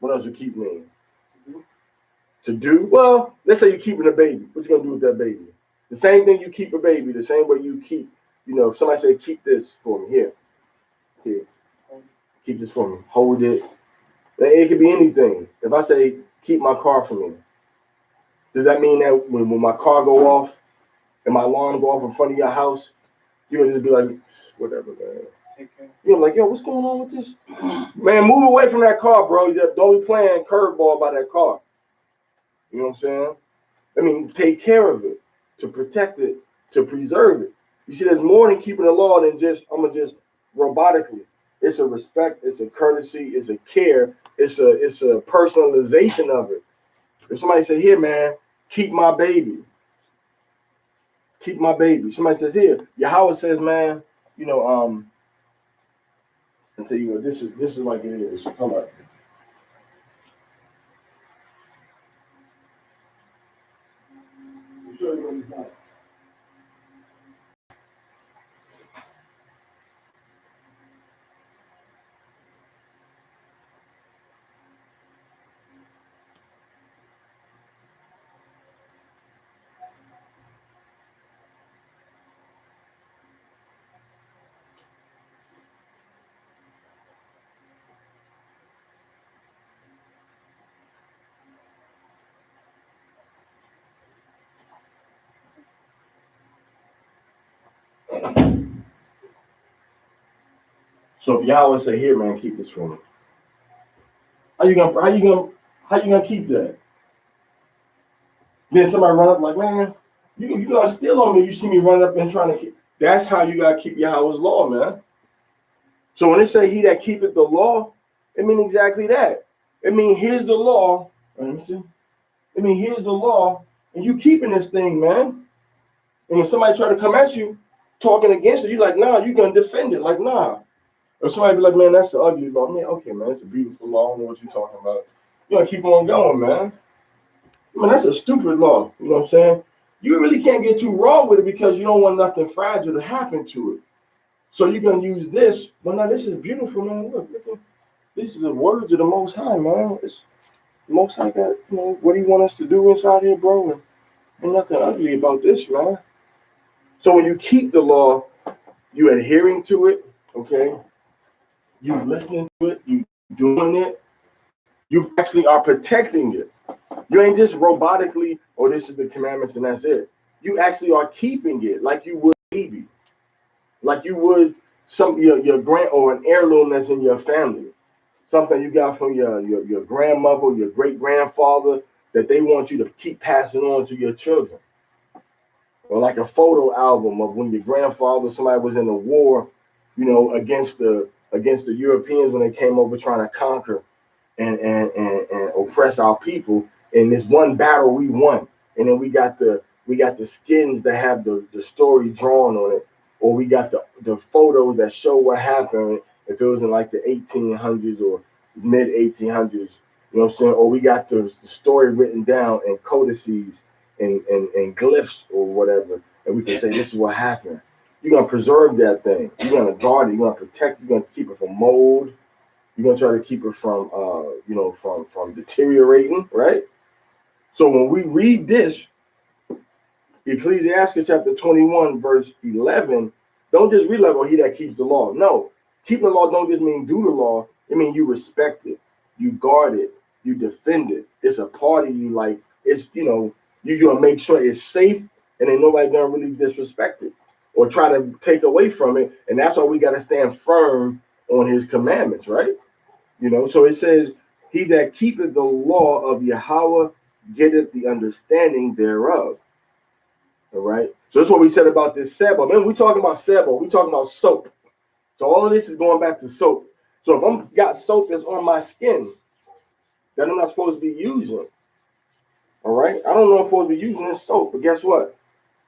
What else do keep mean? To do? Well, let's say you're keeping a baby. What you gonna do with that baby? The same thing you keep a baby, the same way you keep, if somebody say, keep this for me, here, keep this for me, hold it, It could be anything. If I say, keep my car from me, does that mean that when my car go off and my alarm go off in front of your house, you're going to just be like, whatever, man. You're like, yo, what's going on with this? Man, move away from that car, bro. Don't be playing curveball by that car. You know what I'm saying? I mean, take care of it, to protect it, to preserve it. You see, there's more than keeping the law than just, I'm going to just robotically. It's a respect, it's a courtesy, it's a care, it's a personalization of it. If somebody said, here, man, keep my baby. Keep my baby. Somebody says, here, Yahweh says, man, you know, I'll tell you what, this is like it is. Hold on. I'll show you what he's like. So if Yahweh say, here, man, keep this for me. How you gonna keep that? Then somebody run up like, man, you gonna steal on me. You see me run up and trying to keep. That's how you gotta keep Yahweh's law, man. So when they say he that keepeth the law, it means exactly that. It means here's the law. Let me see. It means here's the law, and you keeping this thing, man. And when somebody try to come at you, talking against it, you like, nah, you gonna defend it. Like, nah. Or somebody be like, man, that's an ugly law. Man, okay, man, it's a beautiful law. I don't know what you're talking about. You gotta keep on going, man. Man, that's a stupid law. You know what I'm saying? You really can't get too raw with it because you don't want nothing fragile to happen to it. So you're gonna use this. Well, now this is beautiful, man. Look, this is the words of the Most High, man. It's the Most High got, what he want us to do inside here, bro. And ain't nothing ugly about this, man. So when you keep the law, you adhering to it, okay? You listening to it, you doing it. You actually are protecting it. You ain't just robotically, oh, this is the commandments and that's it. You actually are keeping it like you would a baby, like you would your grand or an heirloom that's in your family, something you got from your grandmother, your great grandfather that they want you to keep passing on to your children, or like a photo album of when your grandfather, somebody was in a war, against the Europeans when they came over trying to conquer and oppress our people. In this one battle we won, and then we got the skins that have the story drawn on it, or we got the photos that show what happened if it was in like the 1800s or mid 1800s. You know what I'm saying? Or we got the story written down in codices and glyphs or whatever, and we can say this is what happened. You're gonna preserve that thing. You're gonna guard it. You're gonna protect it. You're gonna keep it from mold. You're gonna try to keep it from from deteriorating, right? So when we read this, Ecclesiastes chapter 21, verse 11, don't just read like, oh, he that keeps the law. No, keep the law don't just mean do the law. It means you respect it, you guard it, you defend it. It's a part of you, like it's you're gonna make sure it's safe and ain't nobody gonna really disrespect it or try to take away from it. And that's why we gotta stand firm on his commandments, right? So it says, he that keepeth the law of Yahweh getteth the understanding thereof. All right. So that's what we said about this sebo. Man, we talking about sebo. We talking about soap. So all of this is going back to soap. So if I'm got soap that's on my skin that I'm not supposed to be using, all right, I don't know if I'm supposed to be using this soap, but guess what?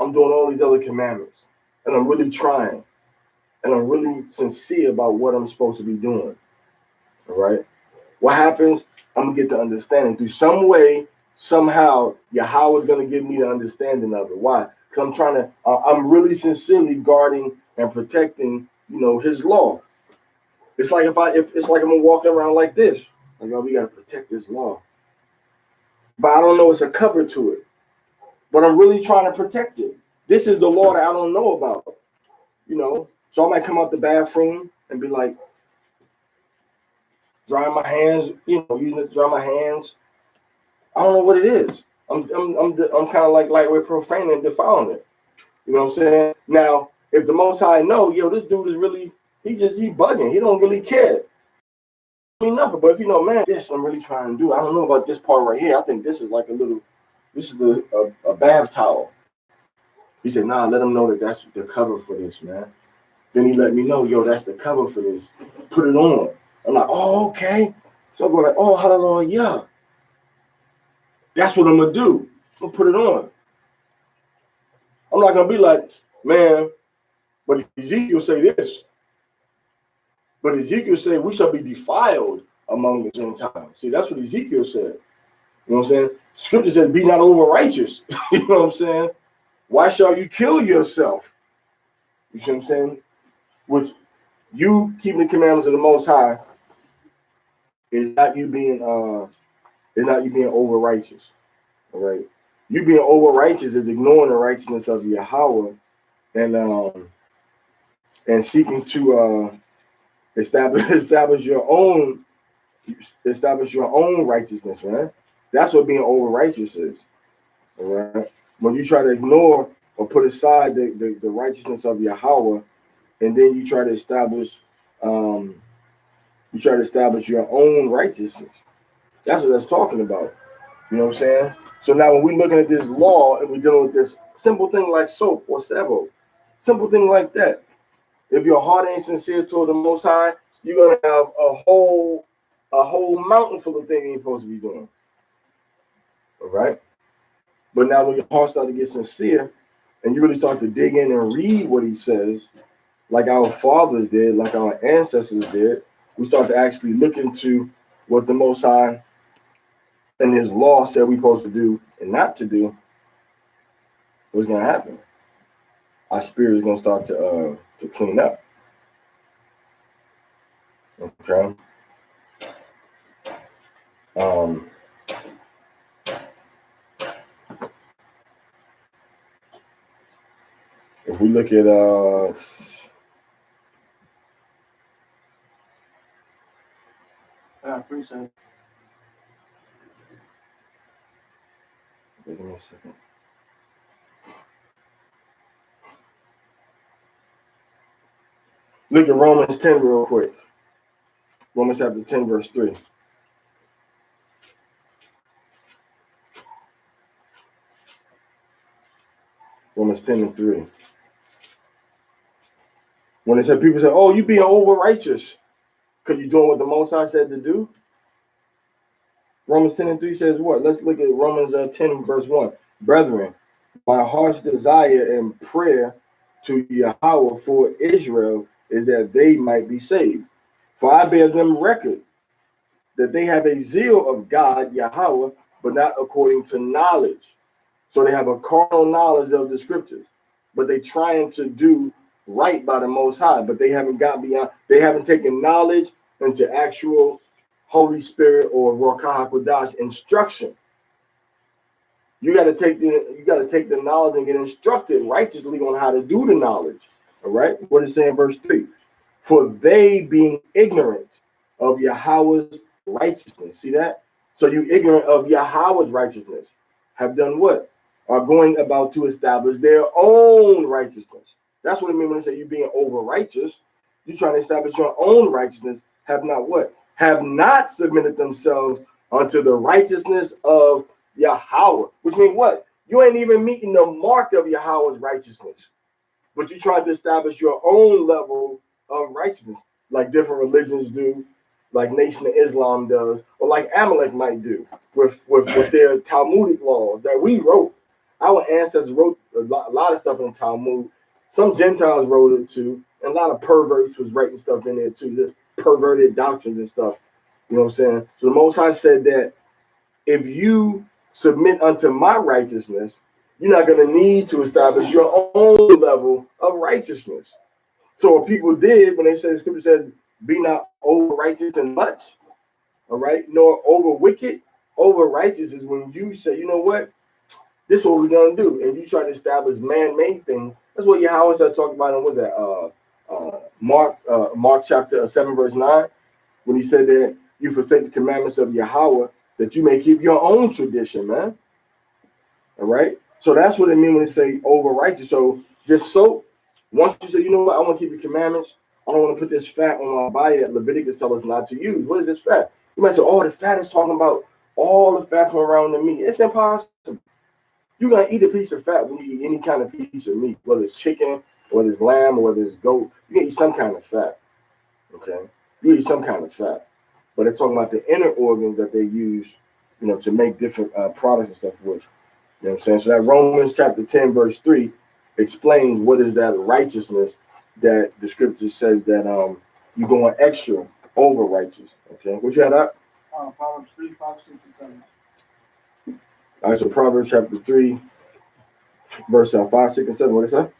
I'm doing all these other commandments, and I'm really trying, and I'm really sincere about what I'm supposed to be doing. All right. What happens? I'm gonna get the understanding through some way, somehow. Yahweh is gonna give me the understanding of it. Why? Because I'm really sincerely guarding and protecting, His law. It's like it's like I'm gonna walk around like this, like, oh, we gotta protect this law, but I don't know it's a cover to it. But I'm really trying to protect it. This is the law that I don't know about, So I might come out the bathroom and be like, drying my hands, using it to dry my hands. I don't know what it is. I'm kind of like lightweight profaning and defiling it. You know what I'm saying? Now, if the Most High know, this dude is really, he bugging. He don't really care. I mean, nothing. But if man, this I'm really trying to do. I don't know about this part right here. I think this is like this is a bath towel. He said, nah, let him know that that's the cover for this, man. Then he let me know, that's the cover for this. Put it on. I'm like, oh, okay. So I go like, oh, hallelujah. That's what I'm going to do. I'm going to put it on. I'm not going to be like, man, but Ezekiel say this. But Ezekiel said we shall be defiled among the Gentiles. See, that's what Ezekiel said. You know what I'm saying? Scripture says, be not over righteous. You know what I'm saying? Why shall you kill yourself? You see what I'm saying? Which you keeping the commandments of the Most High is not you being over righteous. All right. You being over righteous is ignoring the righteousness of Yahweh and seeking to establish your own righteousness, man. That's what being over righteous is. All right. When you try to ignore or put aside the righteousness of Yahweh, and then you try to establish your own righteousness. That's what that's talking about. You know what I'm saying? So now when we're looking at this law and we're dealing with this simple thing like soap or sebo, simple thing like that, if your heart ain't sincere toward the Most High, you're gonna have a whole mountain full of things you're supposed to be doing. All right. But now when your heart starts to get sincere and you really start to dig in and read what he says, like our fathers did, like our ancestors did, we start to actually look into what the Most High and his law said we're supposed to do and not to do. What's going to happen? Our spirit is going to start to clean up. Okay. If we look at appreciate it. Give me a second. Look at Romans 10 real quick. Romans chapter 10, verse 3. Romans 10 and 3. When they said, people say, oh, you being over righteous because you're doing what the Most High said to do. Romans 10 and 3 says what? Let's look at Romans 10 verse 1. Brethren, my heart's desire and prayer to Yahweh for Israel is that they might be saved. For I bear them record that they have a zeal of God, Yahweh, but not according to knowledge. So they have a carnal knowledge of the scriptures, but they trying to do right by the Most High, but they haven't got beyond, they haven't taken knowledge into actual Holy Spirit or Ruach HaKodesh instruction. You got to take the knowledge and get instructed righteously on how to do the knowledge. All right. What is saying in verse 3? For they being ignorant of Yahweh's righteousness. See that? So you ignorant of Yahweh's righteousness have done what? Are going about to establish their own righteousness. That's what it means when they say you being over righteous. You're trying to establish your own righteousness. Have not what? Have not submitted themselves unto the righteousness of Yahweh. Which means what? You ain't even meeting the mark of Yahweh's righteousness. But you're trying to establish your own level of righteousness, like different religions do, like Nation of Islam does, or like Amalek might do with their Talmudic laws that we wrote. Our ancestors wrote a lot of stuff in the Talmud. Some Gentiles wrote it too, and a lot of perverts was writing stuff in there too, just perverted doctrines and stuff. You know what I'm saying? So the Most High said that if you submit unto my righteousness, you're not going to need to establish your own level of righteousness. So what people did when they said the scripture says, be not over righteous in much, all right, nor over wicked. Over righteous is when you say, you know what, this is what we're going to do. And you try to establish man-made things. That's what Yahweh started talking about in, what's that, Mark chapter 7, verse 9, when he said that you forsake the commandments of Yahweh, that you may keep your own tradition, man. All right? So that's what it means when they say over righteous. So this soap, once you say, you know what, I want to keep the commandments, I don't want to put this fat on my body that Leviticus tells us not to use. What is this fat? You might say, oh, the fat is talking about all the fat from around the meat. It's impossible. You're going to eat a piece of fat when you eat any kind of piece of meat, whether it's chicken, whether it's lamb, or whether it's goat. You can eat some kind of fat. Okay? You eat some kind of fat. But it's talking about the inner organs that they use, to make different products and stuff with. You know what I'm saying? So that Romans chapter 10, verse 3 explains what is that righteousness that the scripture says that you're going extra over righteous. Okay? What you had up? Proverbs 3, 5, 6, and 7. All right, so Proverbs chapter 3, verse 5, 6, and 7. What is that?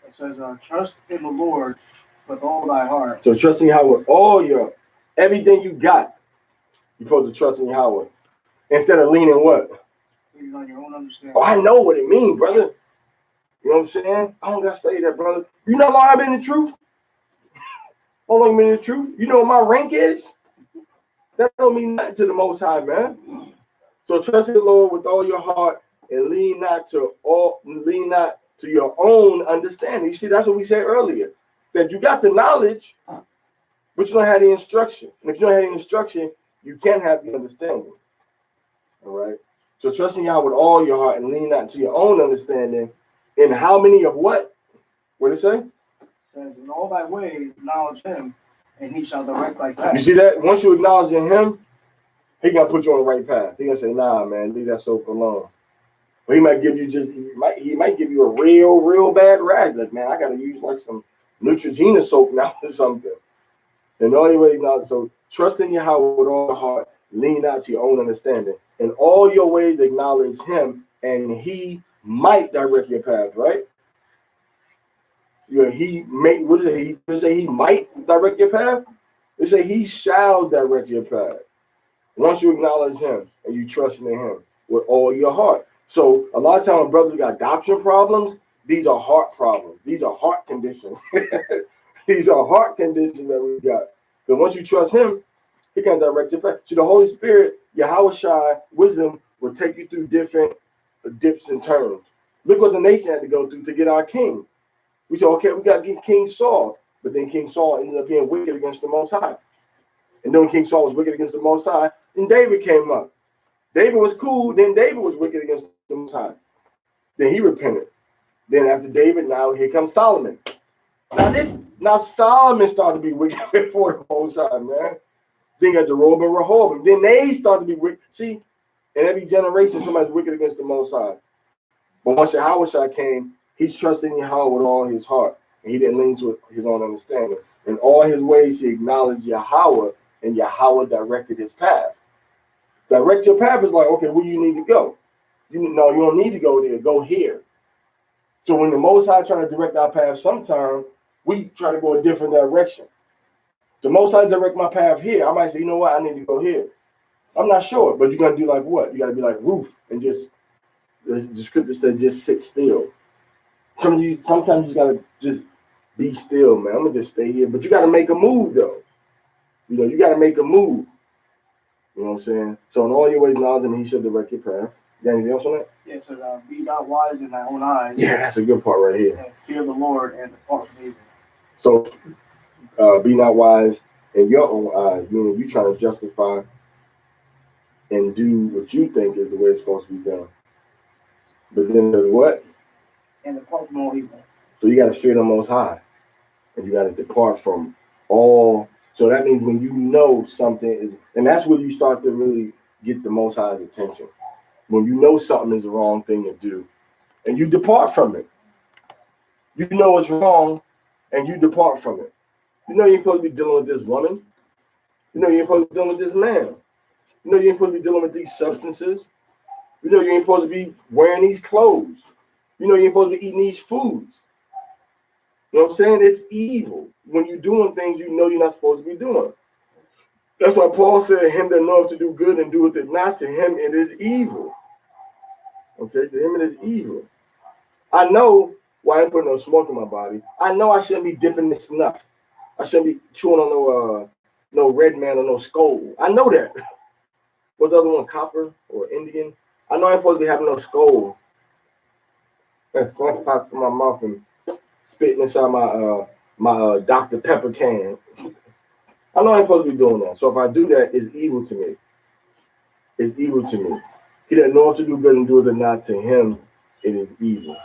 It says, trust in the Lord with all thy heart. So trusting Yahweh with all everything you got, you're supposed to trust in Yahweh. Instead of leaning what? Leaning on your own understanding. Oh, I know what it means, brother. You know what I'm saying? I don't got to study that, brother. You know how long I've been in the truth? How long I've been in the truth? You know what my rank is? That don't mean nothing to the Most High, man. So trust in the Lord with all your heart and lean not to your own understanding. You see, that's what we said earlier. That you got the knowledge, but you don't have the instruction. And if you don't have the instruction, you can't have the understanding. All right? So trust in Yahweh with all your heart and lean not to your own understanding. In how many of what? What did it say? It says, in all thy ways acknowledge him, and he shall direct thy path. You see that? Once you acknowledge him, he gonna put you on the right path. He gonna say, nah, man, leave that soap alone. But he might give you he might give you a real bad rag. Like, man, I gotta use like some Neutrogena soap now or something. And all your ways acknowledge. So trust in Yahweh with all your heart, lean not to your own understanding. In all your ways acknowledge him, and he might direct your path, right? He may, what is it? He say he might direct your path. They say he shall direct your path. Once you acknowledge him and you trust in him with all your heart. So a lot of times when brothers got doctrine problems, these are heart problems. These are heart conditions. These are heart conditions that we got. But once you trust him, he can direct your path. So the Holy Spirit, Yahweh Shai, wisdom, will take you through different dips and turns. Look what the nation had to go through to get our king. We said, okay, we got to get King Saul. But then King Saul ended up being wicked against the Most High. And then King Saul was wicked against the Most High, then David came up. David was cool, then David was wicked against the Most High. Then he repented. Then after David, now here comes Solomon. Now Solomon started to be wicked before the Most High, man. Then you got Jeroboam and Rehoboam. Then they started to be wicked. See, in every generation, somebody's wicked against the Most High. But once Yahweh came, he's trusting Yahweh with all his heart. And he didn't lean to his own understanding. In all his ways, he acknowledged Yahweh, and Yahweh directed his path. Direct your path is like, okay, where you need to go? You don't need to go there. Go here. So when the Most High trying to direct our path, sometimes we try to go a different direction. The Most High direct my path here. I might say, you know what? I need to go here. I'm not sure, but you're going to do like what? You got to be like Ruth and just, the scripture said, just sit still. Sometimes you just got to just be still, man. I'm going to just stay here. But you got to make a move, though. You got to make a move. You know what I'm saying? So in all your ways, acknowledge him, he should direct your path. You got anything else on that? Yeah, it says, be not wise in thy own eyes. Yeah, that's a good part right here. And fear the Lord and depart from evil. So be not wise in your own eyes, meaning you trying to justify and do what you think is the way it's supposed to be done. But then there's what? And depart from all evil. So you got to fear the Most High. And you got to depart from all. So that means when you know something is, and that's where you start to really get the Most High's attention. When you know something is the wrong thing to do, and you depart from it. You know it's wrong, and you depart from it. You know you're supposed to be dealing with this woman. You know you're supposed to be dealing with this man. You know you ain't supposed to be dealing with these substances. You know you ain't supposed to be wearing these clothes. You know you ain't supposed to be eating these foods. You know what I'm saying? It's evil when you're doing things you know you're not supposed to be doing. That's why Paul said, him that knoweth to do good and doeth it not, to him it is evil. Okay, to him it is evil. I know why I ain't putting no smoke in my body. I know I shouldn't be dipping in snuff. I shouldn't be chewing on no red man or no skull. I know that. What's the other one? Copper or Indian? I know I ain't supposed to be having no skull. Going pop in my mouth and spitting inside my Dr. Pepper can. I know I ain't supposed to be doing that. So if I do that, it's evil to me. It's evil to me. He doesn't know if to do good and do it or not. To him, it is evil.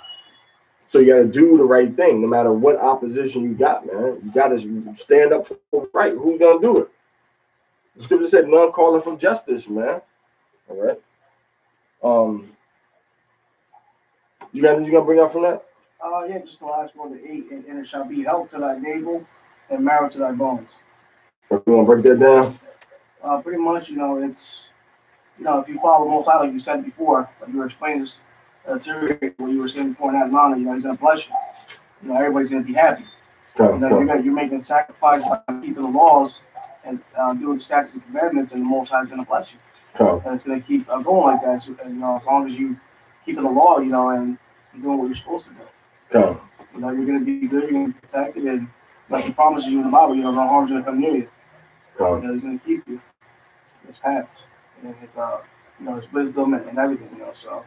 So you got to do the right thing, no matter what opposition you got, man. You got to stand up for right. Who's gonna do it? The scripture said, "None calling for justice, man." All right. You got anything you gonna bring up from that? Yeah, just the last one, the 8, and it shall be health to thy navel and marrow to thy bones. You want to break that down? Pretty much, it's, if you follow the Most High, like you said before, like you were explaining this to what you were saying before in that manner, he's gonna bless you. Everybody's gonna be happy. You're making sacrifice by keeping the laws and doing the statutes and commandments, and the Most High is gonna bless you. And it's gonna keep going like that. So, and, as long as you keeping the law, and you're doing what you're supposed to do. You're gonna be good, you're gonna be protected, and like he promises you in the Bible, no harm's gonna come near you. He's gonna keep you his paths and his wisdom and everything, So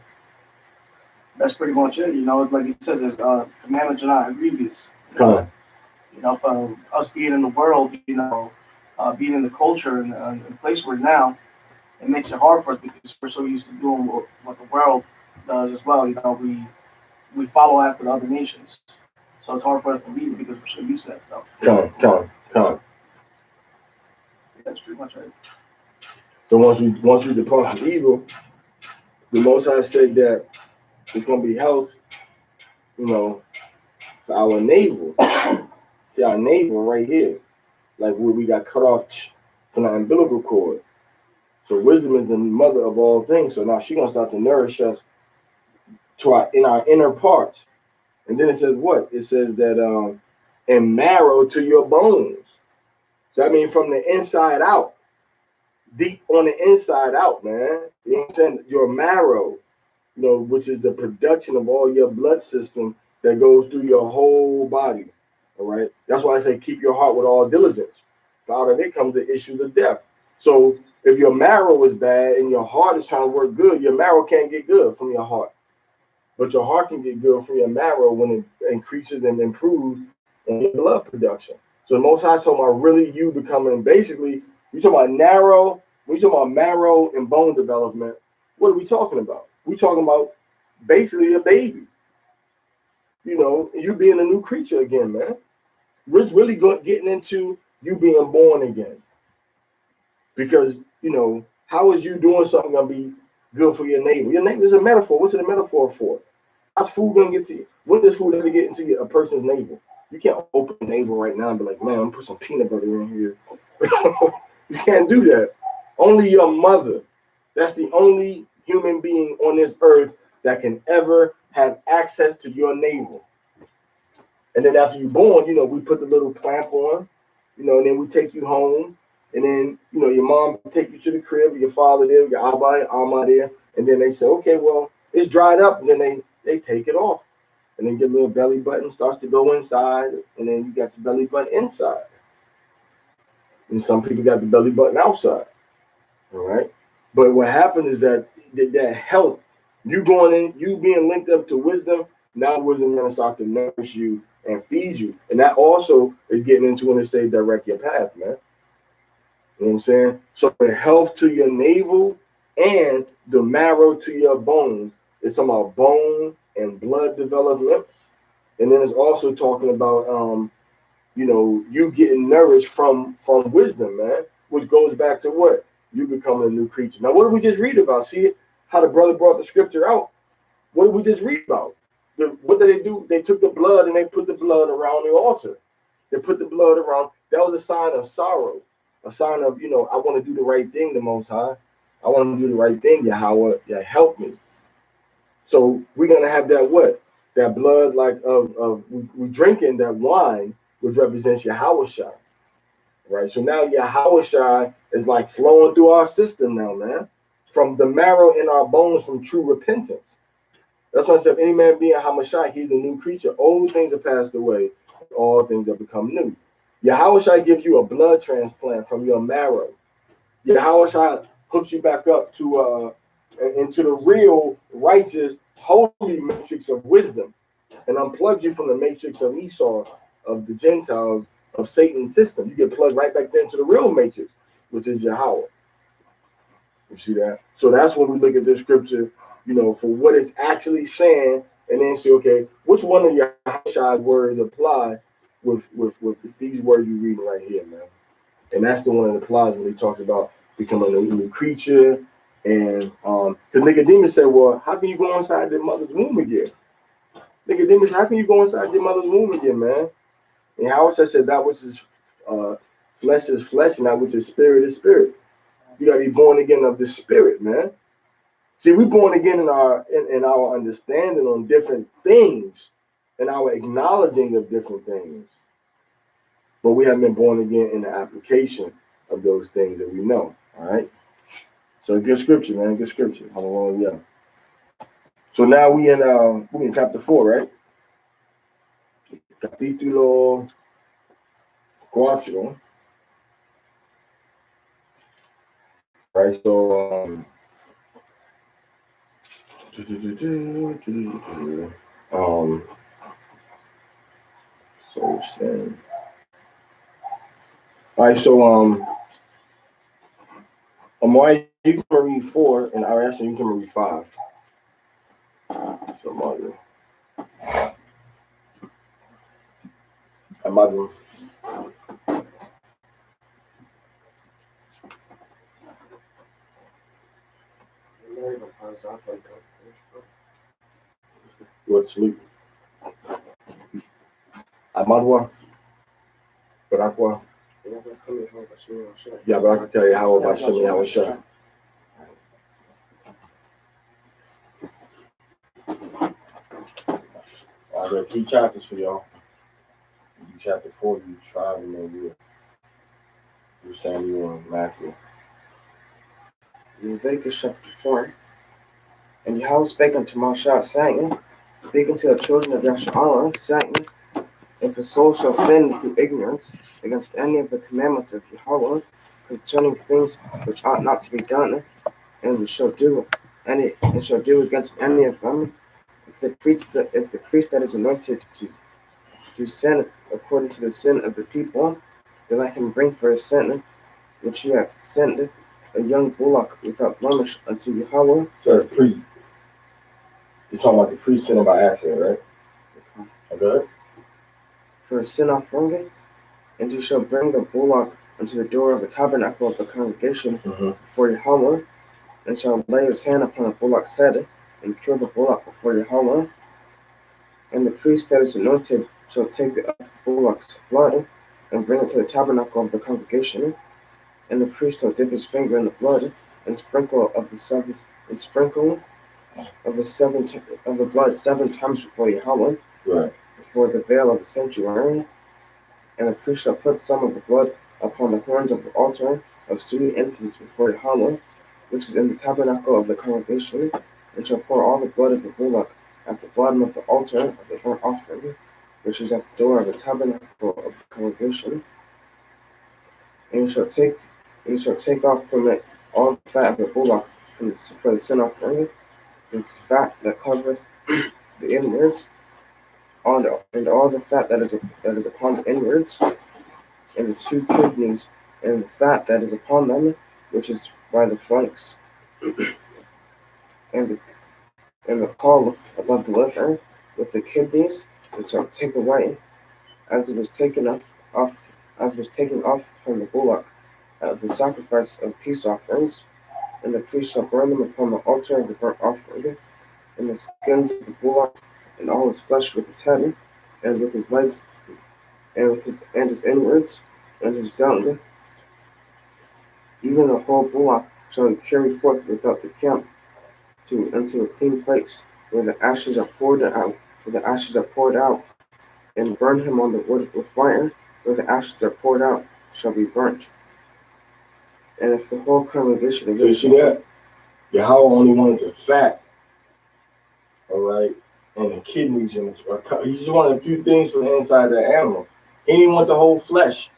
that's pretty much it. Like he says, his commandments are not grievous. Us being in the world, being in the culture and the place we're now, it makes it hard for us because we're so used to doing what the world does as well. We follow after the other nations, so it's hard for us to leave because we're so used to that stuff. That's pretty much it. So once we depart from evil, the Most High said that it's gonna be health, for our navel. See our navel right here, like where we got cut off from the umbilical cord. So wisdom is the mother of all things. So now she's gonna start to nourish us in our inner parts. And then it says what? It says that and marrow to your bones. So I mean from the inside out. Deep on the inside out, man. You know what I'm saying? Your marrow, which is the production of all your blood system that goes through your whole body. All right. That's why I say keep your heart with all diligence. For out of it comes the issues of death. So if your marrow is bad and your heart is trying to work good, your marrow can't get good from your heart. But your heart can get good from your marrow when it increases and improves in your blood production. So the Most High talking about really you becoming basically, we talking about marrow and bone development. What are we talking about? We talking about basically a baby. You being a new creature again, man. We're really getting into you being born again. Because, how is you doing something gonna be good for your neighbor? Your neighbor is a metaphor. What's it a metaphor for? How's food gonna get to you? When does food ever get into a person's navel? You can't open a navel right now and be like, man, I'm gonna put some peanut butter in here. You can't do that. Only your mother. That's the only human being on this earth that can ever have access to your navel. And then after you're born, we put the little clamp on, and then we take you home. And then, your mom take you to the crib, your father there, your Alma there. And then they say, okay, well, it's dried up. And then they take it off. And then your little belly button starts to go inside. And then you got your belly button inside. And some people got the belly button outside. All right. But what happened is that health, you going in, you being linked up to wisdom, now wisdom is going to start to nourish you and feed you. And that also is getting into when it says direct your path, man. You know what I'm saying? So the health to your navel and the marrow to your bones. It's talking about bone and blood development. And then it's also talking about, you getting nourished from wisdom, man, which goes back to what? You becoming a new creature. Now, what did we just read about? See how the brother brought the scripture out? What did we just read about? What did they do? They took the blood and they put the blood around the altar. They put the blood around. That was a sign of sorrow. A sign of, I want to do the right thing, the Most High. I want to do the right thing, Yahweh. Yeah, help me. So we're going to have that what? That blood we're drinking that wine, which represents Yahushua. Right? So now Yahushua is like flowing through our system now, man. From the marrow in our bones from true repentance. That's why I said, if any man be in Hamashiach, he's a new creature. Old things are passed away. All things have become new. Yahushua gives you a blood transplant from your marrow. Yahushua hooks you back up to into the real, righteous, holy matrix of wisdom, and unplugs you from the matrix of Esau, of the Gentiles, of Satan's system. You get plugged right back into the real matrix, which is Yahweh. You see that? So that's when we look at this scripture, for what it's actually saying, and then say, okay, which one of Yahushua's words apply with these words you're reading right here, man? And that's the one that applies when he talks about becoming a new creature. And because Nicodemus said, well, how can you go inside their mother's womb again? Nicodemus, how can you go inside your mother's womb again, man? And Yahushua said that which is flesh is flesh, and that which is spirit. You gotta be born again of the spirit, man. See, we're born again in our understanding on different things, and our acknowledging of different things. But we haven't been born again in the application of those things that we know. All right. So good scripture, man. Good scripture. Hallelujah. So now we in chapter 4, right? Capítulo 4. Right. So so sin. All right, so Amari, you can read 4, and Ariana, you can read 5. So Mario. Amadu. You want to sleep? Amadwa. Barakwa. Yeah, but I can tell you how about Shimmy Yahushua. I read 3 chapters for y'all. You chapter 4, you tried, and then you saying you were Matthew. Leviticus chapter 4. And Yahweh spake unto Moshe, saying, Speak unto the children of Yashar'Allah, saying, If a soul shall sin through ignorance against any of the commandments of Yahweh concerning things which ought not to be done, and shall do against any of them, if the priest that is anointed to sin according to the sin of the people, then let him bring for his sin which he hath sinned a young bullock without blemish unto Yahweh. So it's priest. You're talking about the priest sinning by accident, right? Okay. For a sin offering, and he shall bring the bullock unto the door of the tabernacle of the congregation before Yahweh, and shall lay his hand upon the bullock's head, and kill the bullock before Yahweh. And the priest that is anointed shall take of the bullock's blood, and bring it to the tabernacle of the congregation. And the priest shall dip his finger in the blood, and sprinkle of the blood 7 times before Yahweh, right, before the veil of the sanctuary. And the priest shall put some of the blood upon the horns of the altar of sweet incense before Yahweh, which is in the tabernacle of the congregation, and shall pour all the blood of the bullock at the bottom of the altar of the burnt offering, which is at the door of the tabernacle of the congregation. And he shall take off from it all the fat of the bullock for the sin offering, the fat that covereth the inwards, and all the fat that is upon the inwards, and the 2 kidneys, and the fat that is upon them, which is by the flanks, and the caul above the liver, with the kidneys, which shall take away, as was taken off from the bullock of the sacrifice of peace offerings. And the priest shall burn them upon the altar of the burnt offering, and the skins of the bullock, and all his flesh with his head, and with his legs, and his inwards, and his dung. Even the whole bullock shall he carry forth without the camp into a clean place, where the ashes are poured out, and burn him on the wood with fire, where the ashes are poured out shall be burnt. And if the whole congregation so you see that? Yahweh only wanted the fat, all right, and the kidneys, and he just wanted a few things from the inside of the animal. He didn't want the whole flesh.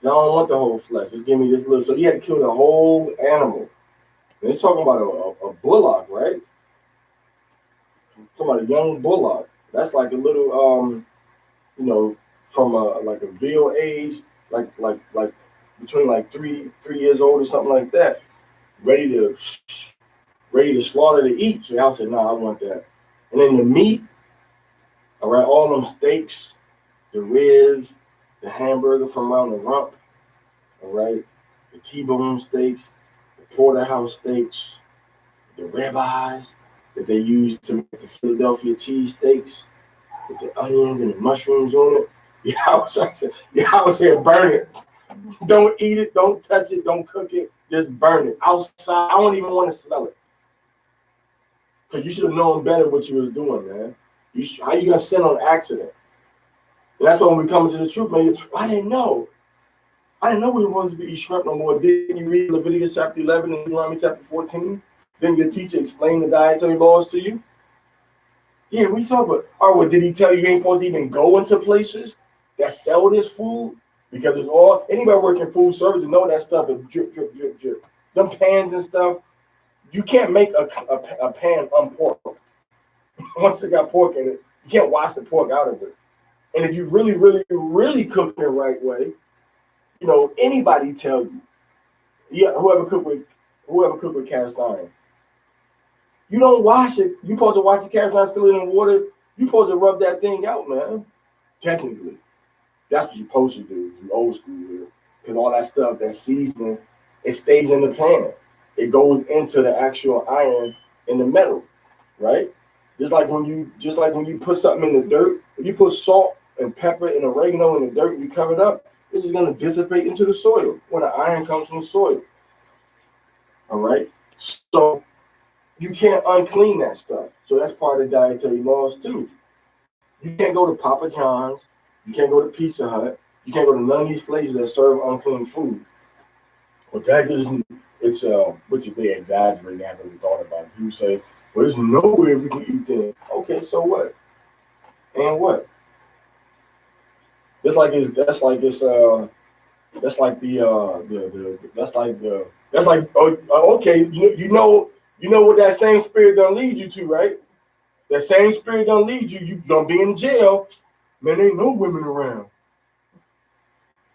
I don't want the whole flesh. Just give me this little. So he had to kill the whole animal. And it's talking about a bullock, right? Talking about a young bullock. That's like a little, from like a veal age, like between like three years old or something like that, ready to slaughter to eat. So y'all said, no, I want that. And then the meat, all right, all them steaks, the ribs, the hamburger from around the rump, all right, the T-bone steaks, the porterhouse steaks, the ribeyes that they use to make the Philadelphia cheese steaks with the onions and the mushrooms on it. Yahweh said, burn it. Don't eat it, don't touch it, don't cook it, just burn it. Outside, I don't even want to smell it. Because you should have known better what you was doing, man. How you going to sin on accident? And that's why when we come into the truth, man, I didn't know. I didn't know we were supposed to be eat shrimp no more. Didn't you read Leviticus chapter 11 and Deuteronomy chapter 14? Didn't your teacher explain the dietary laws to you? Yeah, we talk about, well, did he tell you ain't supposed to even go into places that sell this food? Because it's all, anybody working food service know that stuff is drip, drip, drip, drip. Them pans and stuff, you can't make a pan unpork. Once it got pork in it, you can't wash the pork out of it. And if you really, really, really cook the right way, anybody tell you, whoever cook with cast iron, you don't wash it. You supposed to wash the cast iron still in the water. You supposed to rub that thing out, man. Technically, that's what you're supposed to do. You old school here, because all that stuff, that seasoning, it stays in the pan. It goes into the actual iron in the metal, right? Just like when you put something in the dirt, if you put salt and pepper and oregano in the dirt and you cover it up, this is going to dissipate into the soil when the iron comes from the soil. All right? So you can't unclean that stuff. So that's part of the dietary laws too. You can't go to Papa John's. You can't go to Pizza Hut. You can't go to none of these places that serve unclean food. But that isn't, it's which if they exaggerate, they haven't really thought about it. You say, well, there's nowhere we can eat there. Okay, so what? And what? That's like okay, you know what that same spirit gonna lead you to, right? That same spirit gonna lead you. You gonna be in jail, man. Ain't no women around.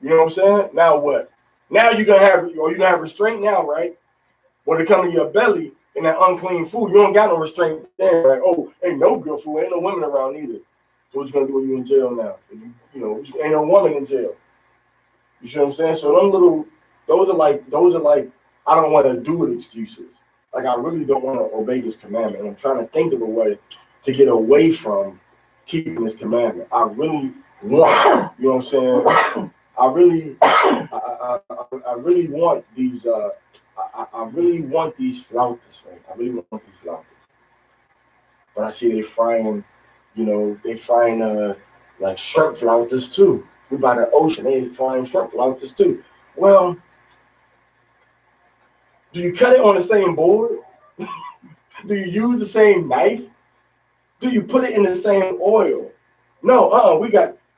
You know what I'm saying? Now what? Now you're gonna have restraint now, right? When it comes to your belly and that unclean food, you don't got no restraint there, right? Oh, ain't no good food, ain't no women around either. So what you gonna do when you in jail now? Ain't no woman in jail. You see what I'm saying? So those are like I don't want to do it excuses. Like I really don't want to obey this commandment. I'm trying to think of a way to get away from keeping this commandment. I really want, you know what I'm saying? I really want these I really want these flautas, right? I really want these flautas. But I see they frying like shrimp flautas too. We by the ocean, they frying shrimp flautas too. Well, do you cut it on the same board? Do you use the same knife? Do you put it in the same oil? No,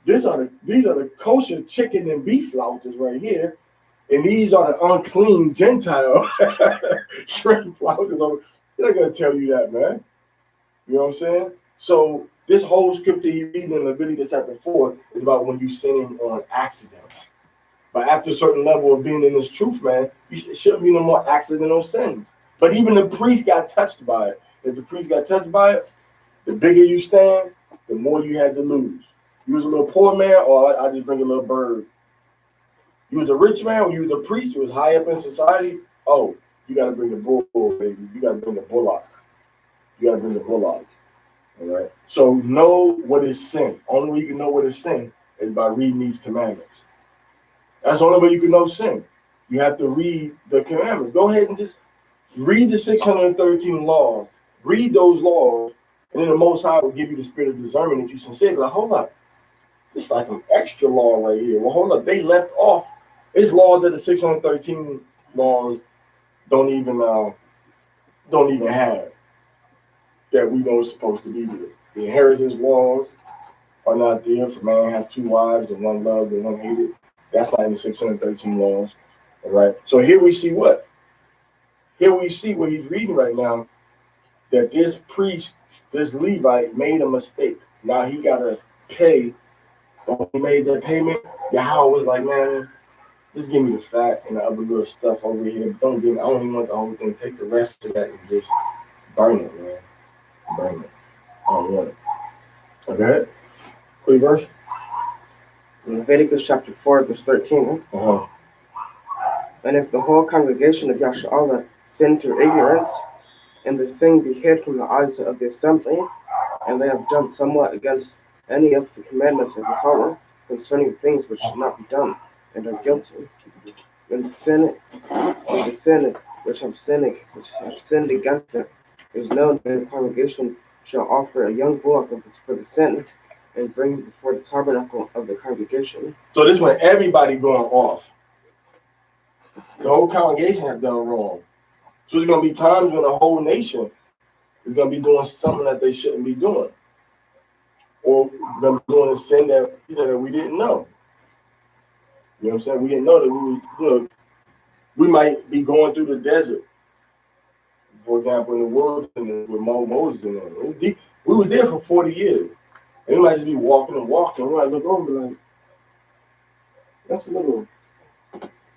these are the kosher chicken and beef flautas right here. And these are the unclean Gentile shrimp flautas. They're not gonna tell you that, man. You know what I'm saying? So this whole scripture you read in Leviticus chapter 4 is about when you sinning on accident. But after a certain level of being in this truth, man, it shouldn't be no more accidental sins. But even the priest got touched by it. If the priest got touched by it, the bigger you stand, the more you had to lose. You was a little poor man, or I just bring a little bird. You was a rich man, or you was a priest, you was high up in society. Oh, you got to bring the bull, baby. You got to bring the bullock. You got to bring the bullock. All right. So know what is sin. Only way you can know what is sin is by reading these commandments. That's the only way you can know sin. You have to read the commandments. Go ahead and just read the 613 laws. Read those laws, and then the Most High will give you the spirit of discernment if you sincere. Like, hold up, this is like an extra law right here. Well, hold up, they left off. It's laws that the 613 laws don't even have that we know is supposed to be here. The inheritance laws, are not there. For man have two wives, and one loved and one hated. That's not in the 613 laws. All right. So here we see what? Here we see what he's reading right now, that this priest, this Levite, made a mistake. Now he got to pay. When he made that payment, Yahweh was like, man, just give me the fat and the other little stuff over here. Don't give me, I don't even want the whole thing. Take the rest of that and just burn it, man. Burn it. I don't want it. Okay? Quick verse. Leviticus chapter 4, verse 13. Uh-huh. And if the whole congregation of Yasharallah sin through ignorance, and the thing be hid from the eyes of the assembly, and they have done somewhat against any of the commandments of Yahweh concerning things which should not be done, and are guilty, and the sin which have sinned against it is known, then the congregation shall offer a young bullock for the sin, and bring it before the tabernacle of the congregation. So this one, everybody going off. The whole congregation have done wrong. So there's going to be times when the whole nation is going to be doing something that they shouldn't be doing, or going to be doing a sin that that we didn't know. You know what I'm saying? We didn't know that we might be going through the desert. For example, in the wilderness with Moses and them. We was there for 40 years. And we might just be walking and walking. We might look over and be like, that's a little,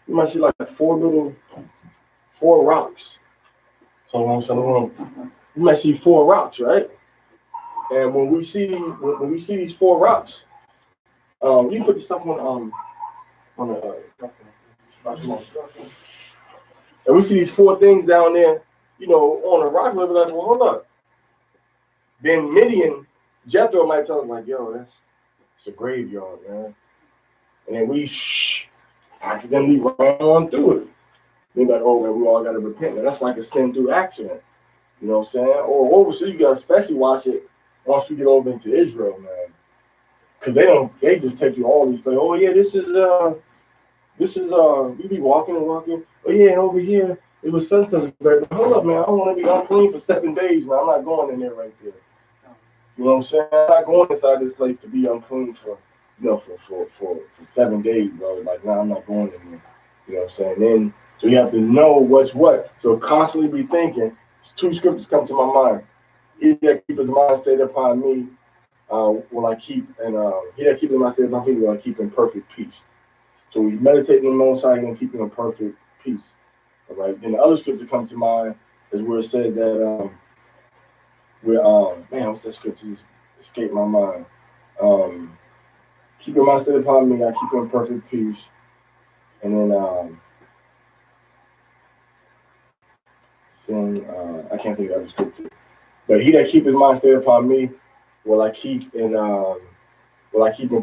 you might see like four rocks. So you might see 4 rocks, right? And when we see these 4 rocks, you can put the stuff on and we see these 4 things down there, on a rock. We'll be like, well, hold up. Then Midian, Jethro might tell us like, yo, it's a graveyard, man. And then we accidentally ran on through it. They're like, oh, man, we all got to repent. Now, that's like a sin through accident. You know what I'm saying? Or overseas, you got to especially watch it once we get over into Israel, man. Because they just take you all these places. Oh, yeah, this is, we be walking and walking. Oh, yeah, and over here, it was such a very, hold up, man, I don't want to be unclean for 7 days, man. I'm not going in there right there. You know what I'm saying? I'm not going inside this place to be unclean for 7 days, bro. Like, nah, I'm not going in there. You know what I'm saying? Then, so you have to know what's what. So constantly be thinking. 2 scriptures come to my mind. He that keep his mind stayed upon me, will I keep, and he that keep his mind stayed upon me will I keep in perfect peace. So we meditate in the Most High and keep in perfect peace. All right. Then the other scripture comes to mind is where it said that what's that scripture? Just escaped my mind. Keep your mind stayed upon me, I keep you in perfect peace. And then I can't think of the scripture. But he that keep his mind stayed upon me will I keep in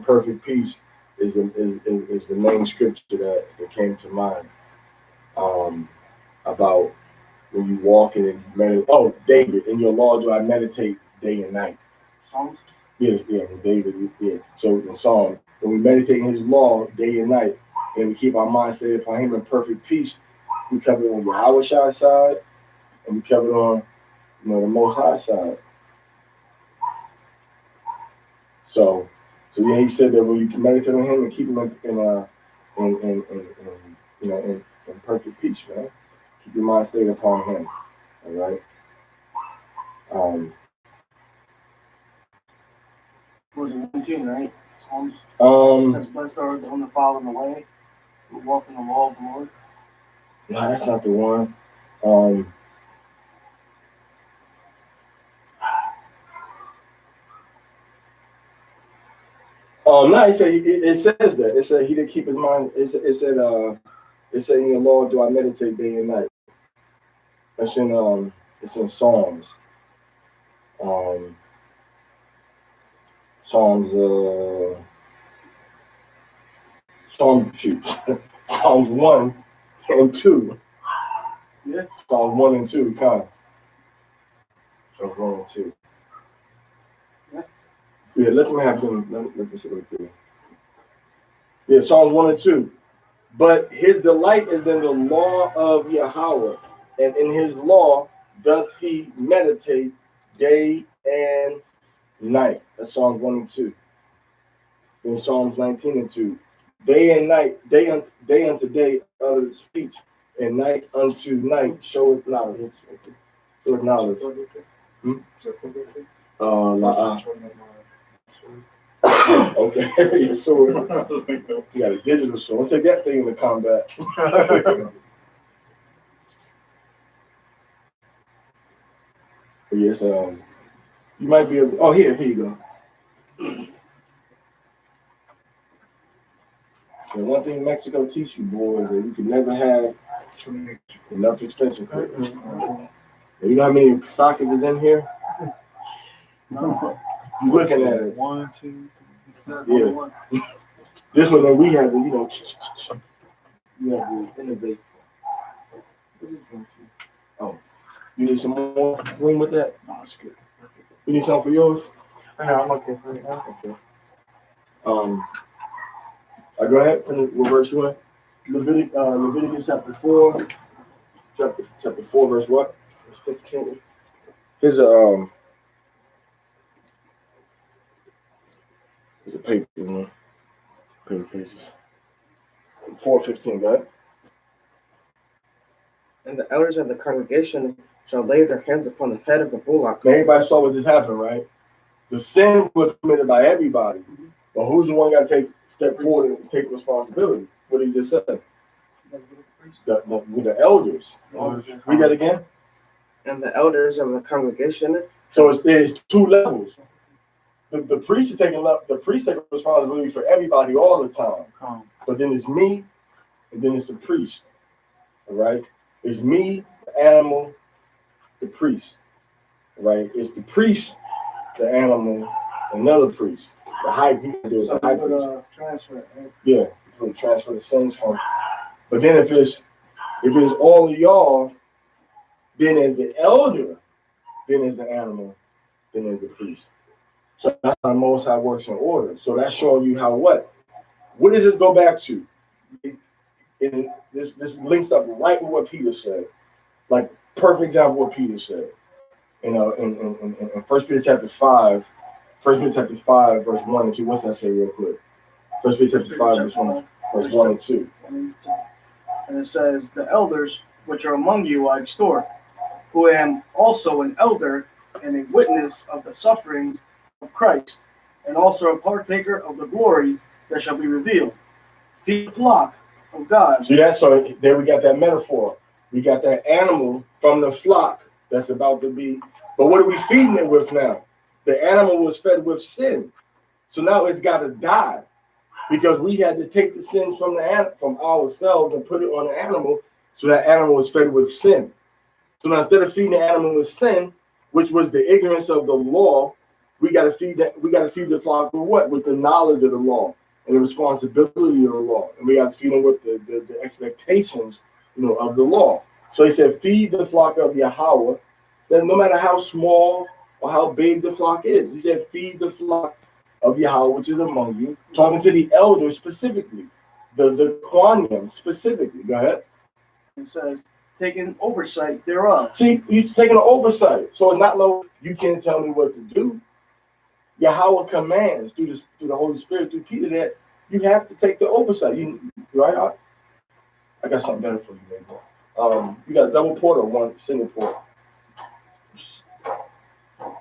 perfect peace is the main scripture that came to mind. About when you walk in and you meditate. Oh, David, in your law do I meditate day and night. Psalms? Yes, yeah, David, yeah. So in Psalm, when we meditate in his law day and night, and we keep our mind stayed upon him in perfect peace, we cover it on Yahweh's side, and we cover it on the Most High side. So yeah, he said that when you can meditate on him and keep him in perfect peace, man. Keep your mind stayed upon him. All right. Was it 19, right? Psalms. Says, blessed are them that follow in the way, who walk in the law of the Lord. No, that's not the one. No, it says that. It said he that keep his mind. It said in your law do I meditate day and night. It's in Psalms. Psalms 1 and 2. Yeah. Psalms 1 and 2, kind of. Psalms 1 and 2. Yeah, let me have them. Let me see right there. Yeah, Psalms 1 and 2. But his delight is in the law of Yahweh, and in his law doth he meditate day and night. That's Psalms 1 and 2. In Psalms 19:2. Day and night, day unto day uttereth speech, and night unto night showeth knowledge. Showeth knowledge. Okay, your sword. You got a digital sword. Take that thing into combat. Yes, you might be able. Oh, here you go. And one thing Mexico teach you, boy, is that you can never have enough extension cords. You know how many sockets is in here? No. You looking at it. 1, 2, 3. Yeah. This one, we have to, you know, you have to innovate. Oh, you need some more room with that? No, it's good. You need something for yours? No, I'm okay for it. Okay. Go ahead. Finish what verse you in? Leviticus chapter 4. Chapter 4, verse what? Verse 15. Here's a paper, you know. Paper pieces. 4:15, go ahead. And the elders of the congregation shall lay their hands upon the head of the bullock. Now, everybody saw what just happened, right? The sin was committed by everybody, but who's the one got to step forward and take responsibility? What he just said. With the elders. Read that again. And the elders of the congregation. So there's two levels. The priest is taking responsibility for everybody all the time. But then it's me, and then it's the priest. All right? It's me, the animal, the priest. All right? It's the priest, the animal, another priest. The high priest. So the high priest. Transfer, right? Yeah, you transfer the sins from. But then if it's all of y'all, then as the elder, then as the animal, then as the priest. So that's how Most High works in order. So that's showing you how what? What does this go back to? This links up right with what Peter said. Like perfect example of what Peter said. In 1 Peter chapter 5, 1 Peter chapter 5, verse 1 and 2. What's that say real quick? 1 Peter chapter 5, verse 1 and 2. And it says, the elders which are among you I extort, who am also an elder and a witness of the sufferings of Christ, and also a partaker of the glory that shall be revealed. Feed the flock of God. See that? So there we got that metaphor. We got that animal from the flock that's about to be. But what are we feeding it with now? The animal was fed with sin. So now it's got to die. Because we had to take the sin from ourselves and put it on the animal, so that animal was fed with sin. So now instead of feeding the animal with sin, which was the ignorance of the law, we got to feed the flock with what? With the knowledge of the law and the responsibility of the law, and we got to feed them with the expectations, of the law. So he said, feed the flock of Yahweh. Then no matter how small or how big the flock is, he said, feed the flock of Yahweh, which is among you, talking to the elders specifically, the Zequanium specifically. Go ahead. It says, taking oversight thereof. See, you're taking an oversight. So it's not like you can't tell me what to do. Yahweh commands through the Holy Spirit, through Peter, that you have to take the oversight. Right? I got something better for you, man. You got a double port or one single port?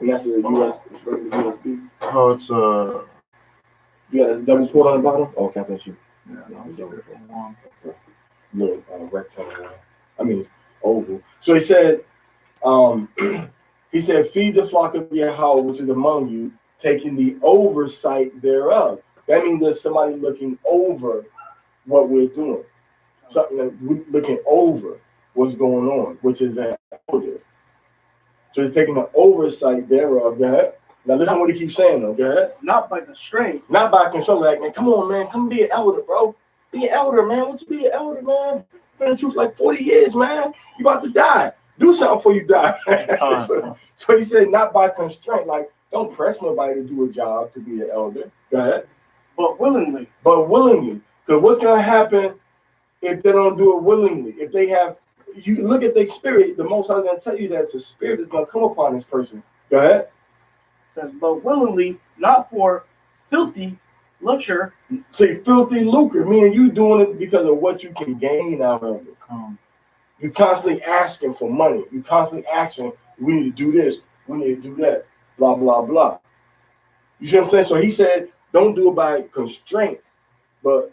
And that's a USB. Oh, it's You got a double port on the bottom? Oh, okay, I thought you. one. Little rectangle. I mean, oval. So he said, feed the flock of Yahweh, which is among you, taking the oversight thereof. That means there's somebody looking over what we're doing. Something that we're looking over what's going on, which is that elder. So he's taking the oversight thereof. Go ahead. Now listen to what he keeps saying, though. Go ahead. Not by constraint. Not by control. Like, man, come on, man. Come be an elder, bro. Be an elder, man. Won't you be an elder, man? Been in the truth like 40 years, man. You about to die. Do something before you die. So he said, not by constraint. Like, don't press nobody to do a job to be an elder. Go ahead. But willingly. But willingly. Because what's going to happen if they don't do it willingly? If they have, you look at their spirit, the Most High is going to tell you that it's a spirit that's going to come upon this person. Go ahead. It says, but willingly, not for filthy Luxury. Say filthy lucre, meaning you doing it because of what you can gain out of it. You constantly asking for money. You constantly asking, we need to do this, we need to do that, blah, blah, blah. You see what I'm saying? So he said, don't do it by constraint, but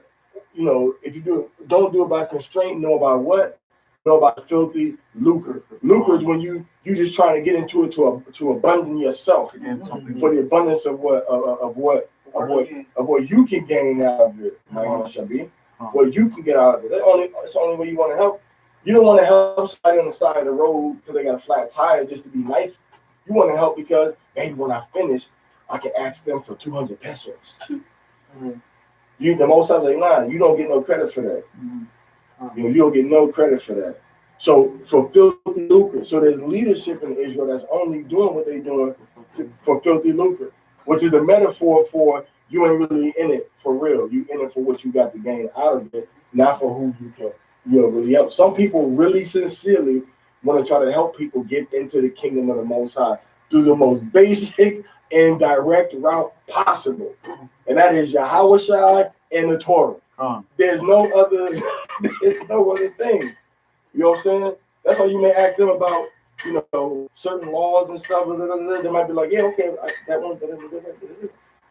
if you do it, don't do it by constraint, know about what? Know about filthy lucre. Lucre is when you just trying to get into it to abundance yourself for the abundance of what you can gain out of it, Shabath. What you can get out of it. That's the only way you want to help. You don't want to help somebody on the side of the road because they got a flat tire just to be nice. You want to help because maybe when I finish, I can ask them for 200 pesos. The Most High say, nah, you don't get no credit for that. You don't get no credit for that. So for filthy lucre, so there's leadership in Israel that's only doing what they're doing for filthy lucre, which is the metaphor for you ain't really in it for real. You in it for what you got to gain out of it, not for who you can really help. Some people really sincerely want to try to help people get into the kingdom of the Most High through the most basic and direct route possible, and that is Yahushua and the Torah. There's no other thing. You know what I'm saying? That's why you may ask them about, certain laws and stuff. They might be like, yeah, okay, that one.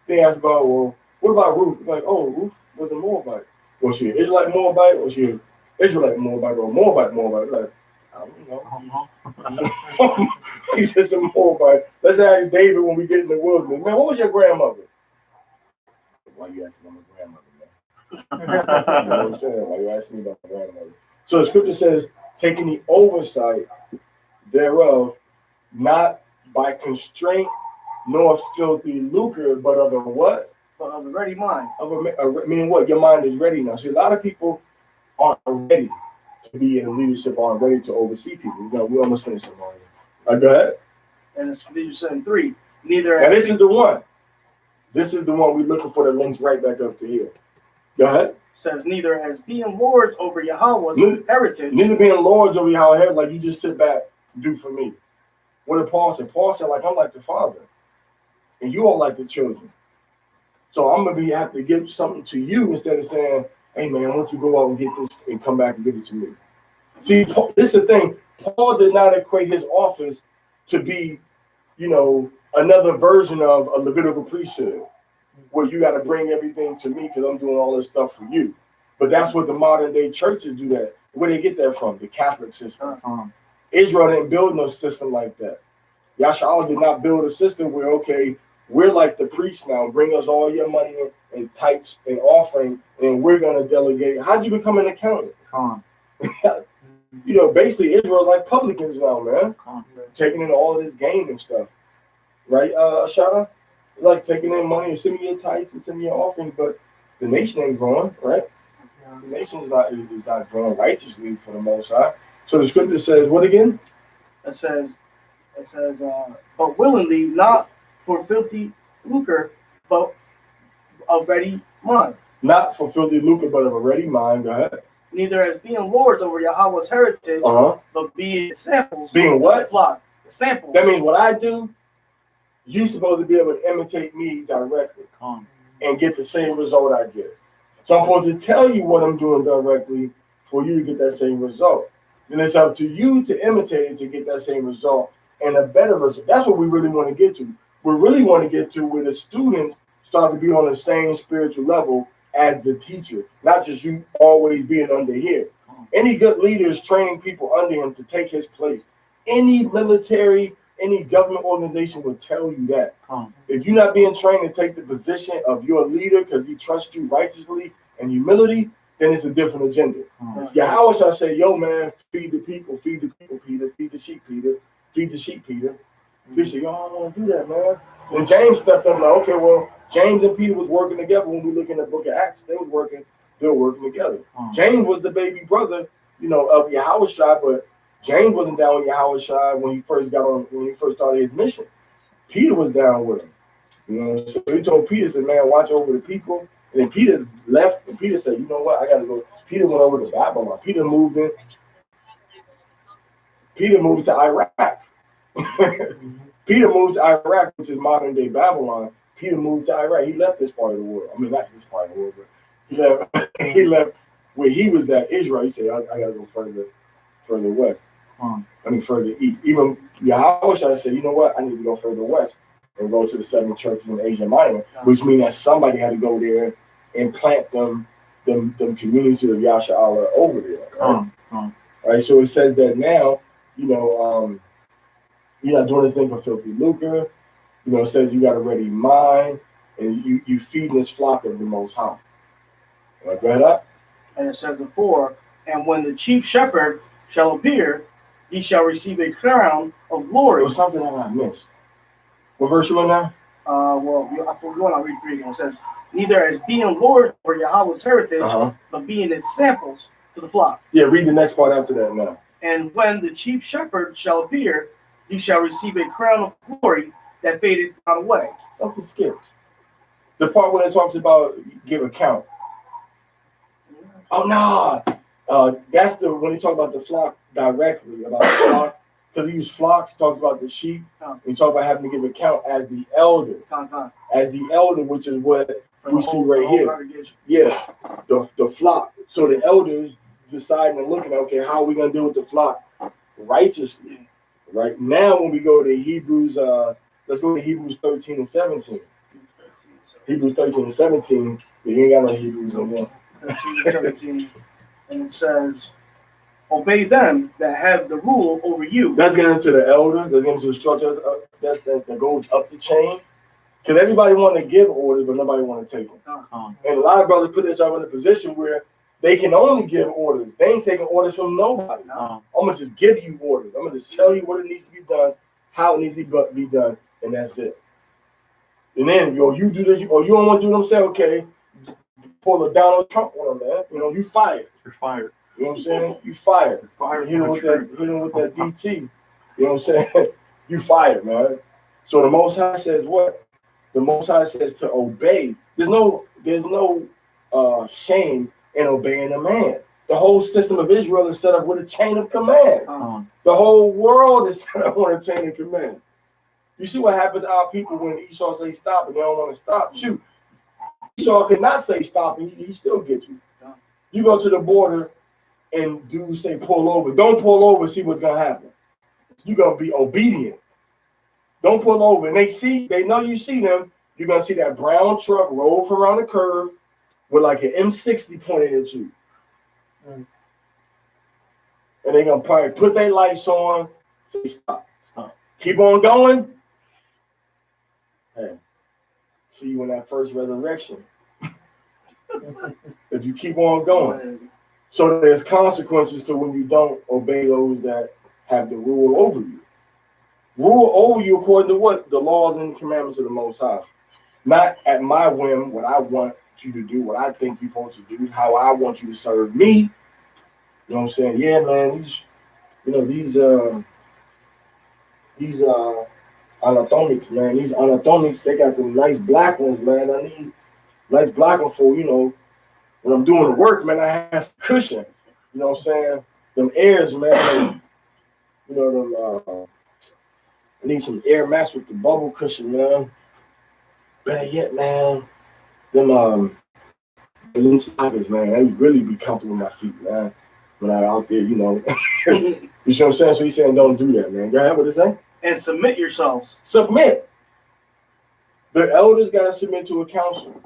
They ask about, well, what about Ruth? Like, oh, Ruth was a Moabite. Was she an Israelite Moabite? Was she an Israelite Moabite or Moabite? Like, I don't know. He's just a Moabite. Let's ask David when we get in the wilderness. Man, what was your grandmother? Why you asking my grandmother, man? You know what I'm saying? Why you asking me about my grandmother? So the scripture says, taking the oversight thereof, not by constraint nor filthy lucre, but of a what? But of a ready mind. Meaning what? Your mind is ready now. See, a lot of people aren't ready to be in leadership, aren't ready to oversee people. We almost finished it, Mario. Go ahead. And it's Ephesians 7:3. Neither. And this is the one. This is the one we're looking for that links right back up to here. Go ahead. Says neither as being lords over Yahweh's heritage. Neither being lords over Yahweh's heritage, like you just sit back, do for me. What did Paul say? Paul said, like, I'm like the father, and you are like the children. So I'm going to have to give something to you instead of saying, hey, man, why don't you go out and get this and come back and give it to me? See, this is the thing. Paul did not equate his office to be, another version of a Levitical priesthood, where you got to bring everything to me because I'm doing all this stuff for you. But that's what the modern day churches do that. Where they get that from? The Catholic system. Israel didn't build no system like that. Yahshua did not build a system where, okay, we're like the priest now. Bring us all your money and tithes and offering, and we're going to delegate. How'd you become an accountant? Basically Israel like publicans now, man. Taking in all of this gain and stuff. Right, Shabath? Like taking in money and sending your tithes and sending your offerings, but the nation ain't growing, right? The nation is not growing righteously for the Most High. So the scripture says, what again? It says, but willingly, not for filthy lucre, but of ready mind. Not for filthy lucre, but of a ready mind. Go ahead. Neither as being lords over Yahweh's heritage, but being samples. Being what? Flock. Samples. That means what I do, you're supposed to be able to imitate me directly and get the same result I get. So I'm supposed to tell you what I'm doing directly for you to get that same result. Then it's up to you to imitate it to get that same result and a better result. That's what we really want to get to. We really want to get to where the students start to be on the same spiritual level as the teacher, not just you always being under here. Any good leader is training people under him to take his place. Any military, any government organization will tell you that. If you're not being trained to take the position of your leader because he trusts you righteously and humility, then it's a different agenda. Yahweh shall say, yo, man, feed the people, Peter, feed the sheep, Peter, feed the sheep, Peter. He said, yo, I don't want to do that, man. And James stepped up like, okay, well, James and Peter was working together. When we look in the book of Acts, they were working together. James was the baby brother, of Yahushua, but James wasn't down with Yahushua when he first started his mission. Peter was down with him. So he told Peter, said, man, watch over the people. And then Peter left, and Peter said, you know what, I got to go. Peter went over to Babylon. Peter moved to Iraq. Peter moved to Iraq, which is modern day Babylon. Peter moved to Iraq. He left this part of the world. I mean, not this part of the world, but he left. He left where he was at, Israel. He said, I gotta go further west. I mean, further east. Even Yahweh said, you know what? I need to go further west and go to the 7 churches in Asia Minor, which means that somebody had to go there and plant them communities of Yahshua over there. Right? So it says that now, you're not doing this thing for filthy lucre. It says you got a ready mind, and you feeding this flock of the Most High. Right, go ahead up. And it says in 4, and when the chief shepherd shall appear, he shall receive a crown of glory. There was something that I missed. What verse you in now? Well, I forgot. I'll read 3 again. It says, neither as being Lord over Yahweh's heritage, but being its samples to the flock. Yeah, read the next part after that now. And when the chief shepherd shall appear, he shall receive a crown of glory that fadeth not away. Something skipped. The part when it talks about give account. Oh no, that's when he talks about the flock directly, about the flock. Because he used flocks, talks about the sheep. He talks about having to give account as the elder. As the elder, which is what we see right here. Yeah, the flock. So the elders deciding and looking at, okay, how are we going to deal with the flock righteously? Right now, when we go to Hebrews, let's go to Hebrews 13 and 17. Hebrews 13 and 17. You ain't got no Hebrews on there. 13 and 17. And it says, obey them that have the rule over you. That's getting into the elders. That's getting into the structures that goes up the chain. Because everybody want to give orders, but nobody want to take them. And a lot of brothers put themselves in a position where they can only give orders. They ain't taking orders from nobody. I'm going to just give you orders. I'm going to just tell you what it needs to be done, how it needs to be done, and that's it. And then, you do this, or you don't want to do them, say, okay, pull a Donald Trump on them, man. You fired. You're fired. You know what I'm saying? You fired. Hit him with that DT. You know what I'm saying? You fired, man. So the Most High says what? The Most High says to obey. There's no shame in obeying a man. The whole system of Israel is set up with a chain of command. The whole world is set up on a chain of command. You see what happens to our people when Esau say stop and they don't want to stop? Shoot. Esau could not say stop and he still gets you. You go to the border and dudes say pull over. Don't pull over, see what's gonna happen. You're gonna be obedient. Don't pull over. And they know you see them. You're gonna see that brown truck roll from around the curve with like an M60 pointed at you. And they're gonna probably put their lights on, say stop. Keep on going. Hey, see you in that first resurrection. If you keep on going. So there's consequences to when you don't obey those that have the rule over you. Rule over you according to what? The laws and commandments of the Most High. Not at my whim, what I want you to do, what I think you're supposed to do, how I want you to serve me. You know what I'm saying? Yeah, man, these anatomics, man. These anatomics, they got them nice black ones, man. I need nice black ones for, when I'm doing the work, man, I have some cushion. You know what I'm saying? Them airs, man. I need some Air Max with the bubble cushion, man. Better yet, man, them Balenciagas, man, they really be comfortable with my feet, man. When I'm out there, You see what I'm saying? So he's saying don't do that, man. Go ahead, what it say? And submit yourselves. Submit. The elders got to submit to a council.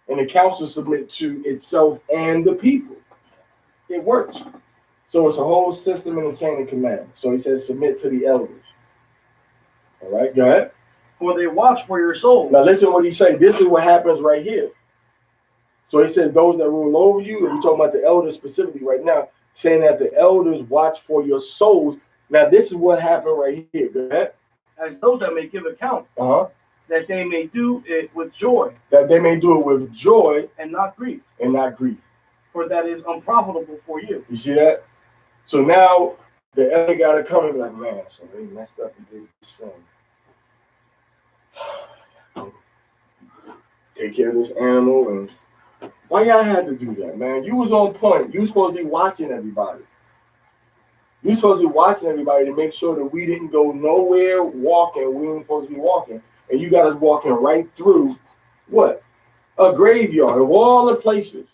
And the council submit to itself and the people. It works. So it's a whole system and a chain of command. So he says submit to the elders. All right, go ahead. For they watch for your souls. Now listen what he's saying. This is what happens right here. So he says those that rule over you, and we're talking about the elders specifically right now, saying that the elders watch for your souls. Now this is what happened right here. Go ahead. As those that may give account. That they may do it with joy. That they may do it with joy. And not grief. For that is unprofitable for you. You see that? So now the elder got to come and be like, man, so they messed up and did this thing. Take care of this animal. And why y'all had to do that, man? You was on point. You was supposed to be watching everybody. You supposed to be watching everybody to make sure that we didn't go nowhere walking. We weren't supposed to be walking. And you got us walking right through what? A graveyard of all the places.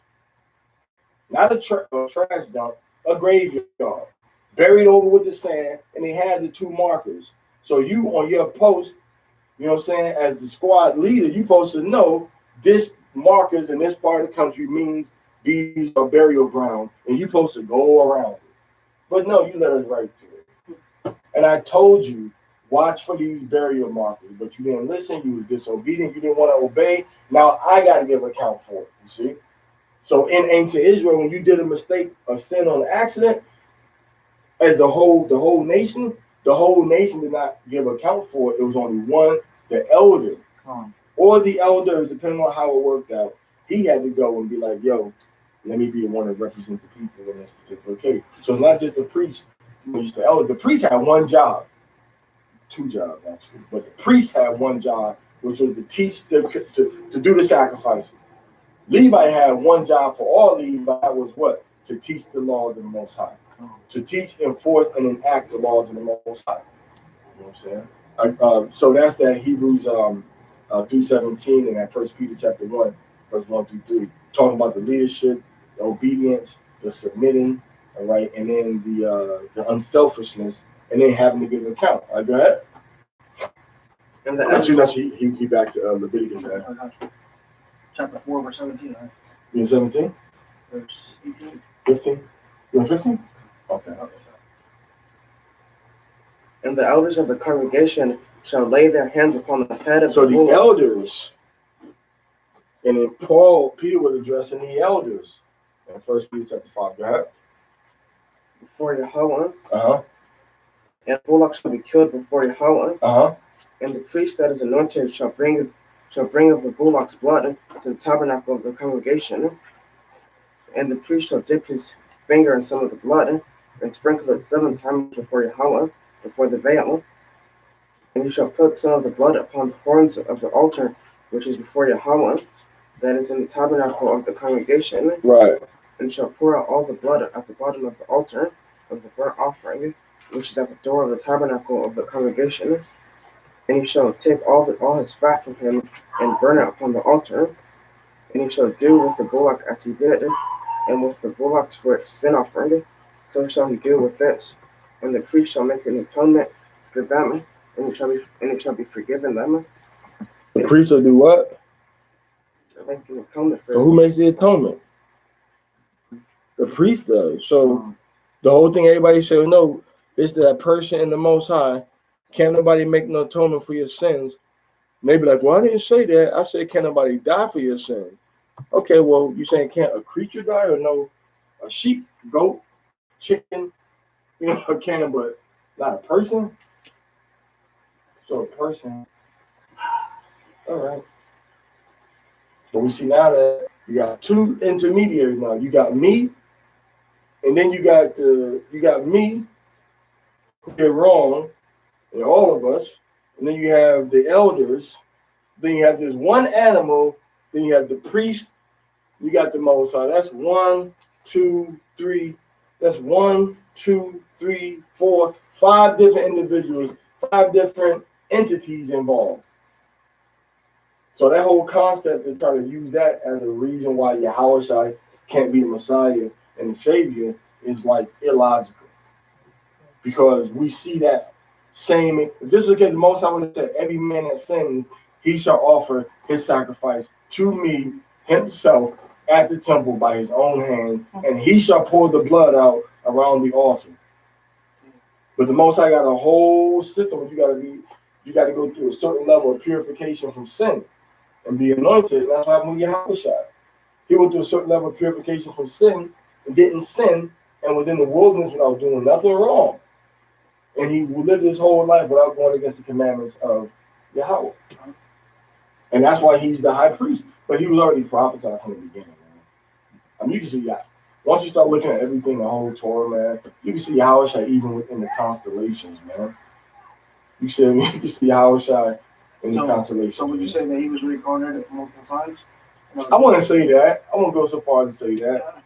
Not a trash dump, a graveyard. Buried over with the sand, and they had the two markers. So you on your post, you know what I'm saying, as the squad leader, you supposed to know this markers in this part of the country means these are burial ground, and you supposed to go around it. But no, you let us right through it. And I told you, watch for these burial markers, but you didn't listen, you was disobedient, you didn't want to obey. Now I got to give account for it, you see? So in ancient Israel, when you did a mistake, a sin on accident, as the whole nation did not give account for it. It was only one, the elder, or the elders, depending on how it worked out. He had to go and be like, yo, let me be the one to represent the people in this particular case. So it's not just the priest, it's the elder. The priest had one job, two jobs actually, but the priest had one job, which was to teach to do the sacrifices. Levi had one job for all Levi, was what? To teach the laws of the Most High. To teach, enforce, and enact the laws of the Most High. You know what I'm saying? So that's that Hebrews 3:17 and that 1 Peter chapter 1, verse 1 through 3. Talking about the leadership, the obedience, the submitting, all right, and then the unselfishness, and then having to give an account. All right, go ahead. And he back to Leviticus. Chapter 4, verse 17, right? You in 17? Verse 18. 15? You in 15? Okay. And the elders of the congregation shall lay their hands upon the head of so the the elders, and then Peter was addressing the elders in 1 Peter chapter 5. Go ahead. Before Yahweh. Uh-huh. And bullock shall be killed before Yahweh. Uh-huh. And the priest that is anointed shall bring of the bullock's blood to the tabernacle of the congregation. And the priest shall dip his finger in some of the blood, and sprinkle it 7 times before Yahweh, before the veil. And he shall put some of the blood upon the horns of the altar, which is before Yahweh, that is in the tabernacle of the congregation. Right. And shall pour out all the blood at the bottom of the altar of the burnt offering, which is at the door of the tabernacle of the congregation. And he shall take all his fat from him, and burn it upon the altar. And he shall do with the bullock as he did, and with the bullocks for sin offering, so shall he do with this. And the priest shall make an atonement for them, and it shall be forgiven them. The priest will do what? Make an atonement for so who makes the atonement? The priest does. So the whole thing everybody should know is that person in the Most High, can't nobody make no atonement for your sins. Maybe like, well, I didn't say that. I said, can't nobody die for your sins. Okay, well, you saying can't a creature die or no? A sheep, goat, chicken, a can, but not a person. So a person. All right. But we see now that you got two intermediaries now. You got me, and then you got me who did wrong, and all of us, and then you have the elders, then you have this one animal, then you have the priest, you got the Most High. That's 1, 2, 3. That's 1, 2, 3, 4, 5 different individuals, 5 different entities involved. So that whole concept to try to use that as a reason why Yahushua can't be the Messiah and the Savior is like illogical. Because we see that same, if this was the Most High would have said, every man that sins, he shall offer his sacrifice to me himself at the temple by his own hand, and he shall pour the blood out around the altar. But the Most High got a whole system where you got to go through a certain level of purification from sin and be anointed. And that's what happened with Yahushua. He went through a certain level of purification from sin and didn't sin and was in the wilderness without doing nothing wrong. And he lived his whole life without going against the commandments of Yahweh. And that's why he's the high priest. But he was already prophesied from the beginning, man. I mean, you can see that. Once you start looking at everything, the whole Torah, man, you can see Yahushua even within the constellations, man. You can see Yahushua in the constellations. So would you say that he was reincarnated multiple times? I want to say that. I won't go so far as to say that.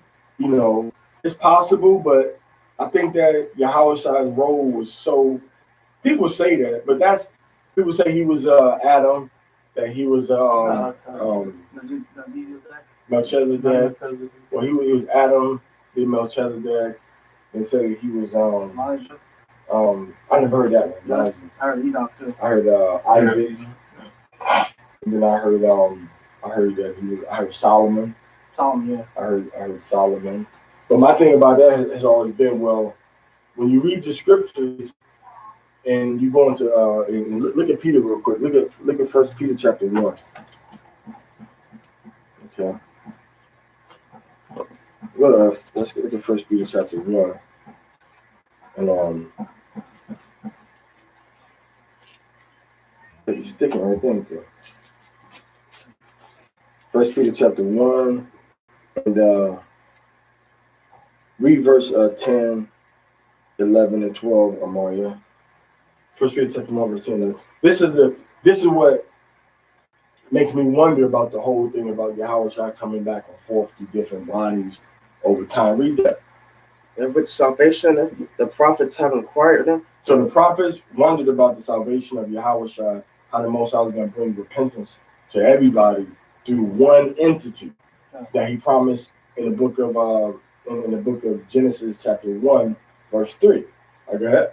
It's possible, but I think that Yahushua's role was so. People say that, but People say he was Adam, that he was Melchizedek. Well, he was Adam, then Melchizedek. They say he was Elijah. I never heard that one. Elijah. I heard Enoch too. I heard Isaac, and then I heard that I heard Solomon. Solomon, yeah. I heard Solomon. But my thing about that has always been, well, when you read the scriptures and you go into and look at Peter real quick. Look at 1 Peter chapter 1. Okay. Well, let's look at 1 Peter chapter 1. And it's sticking right there. 1 Peter chapter 1 and read verse 10, 11, and 12, Amaria. 1 Peter chapter 1, verse 10, 11. This is what makes me wonder about the whole thing about Yahweh coming back and forth to different bodies over time. Read that. In which salvation the prophets have inquired them. So the prophets wondered about the salvation of Yahweh, how the Most High was going to bring repentance to everybody through one entity that He promised in the book of Genesis chapter 1, verse 3. Go ahead.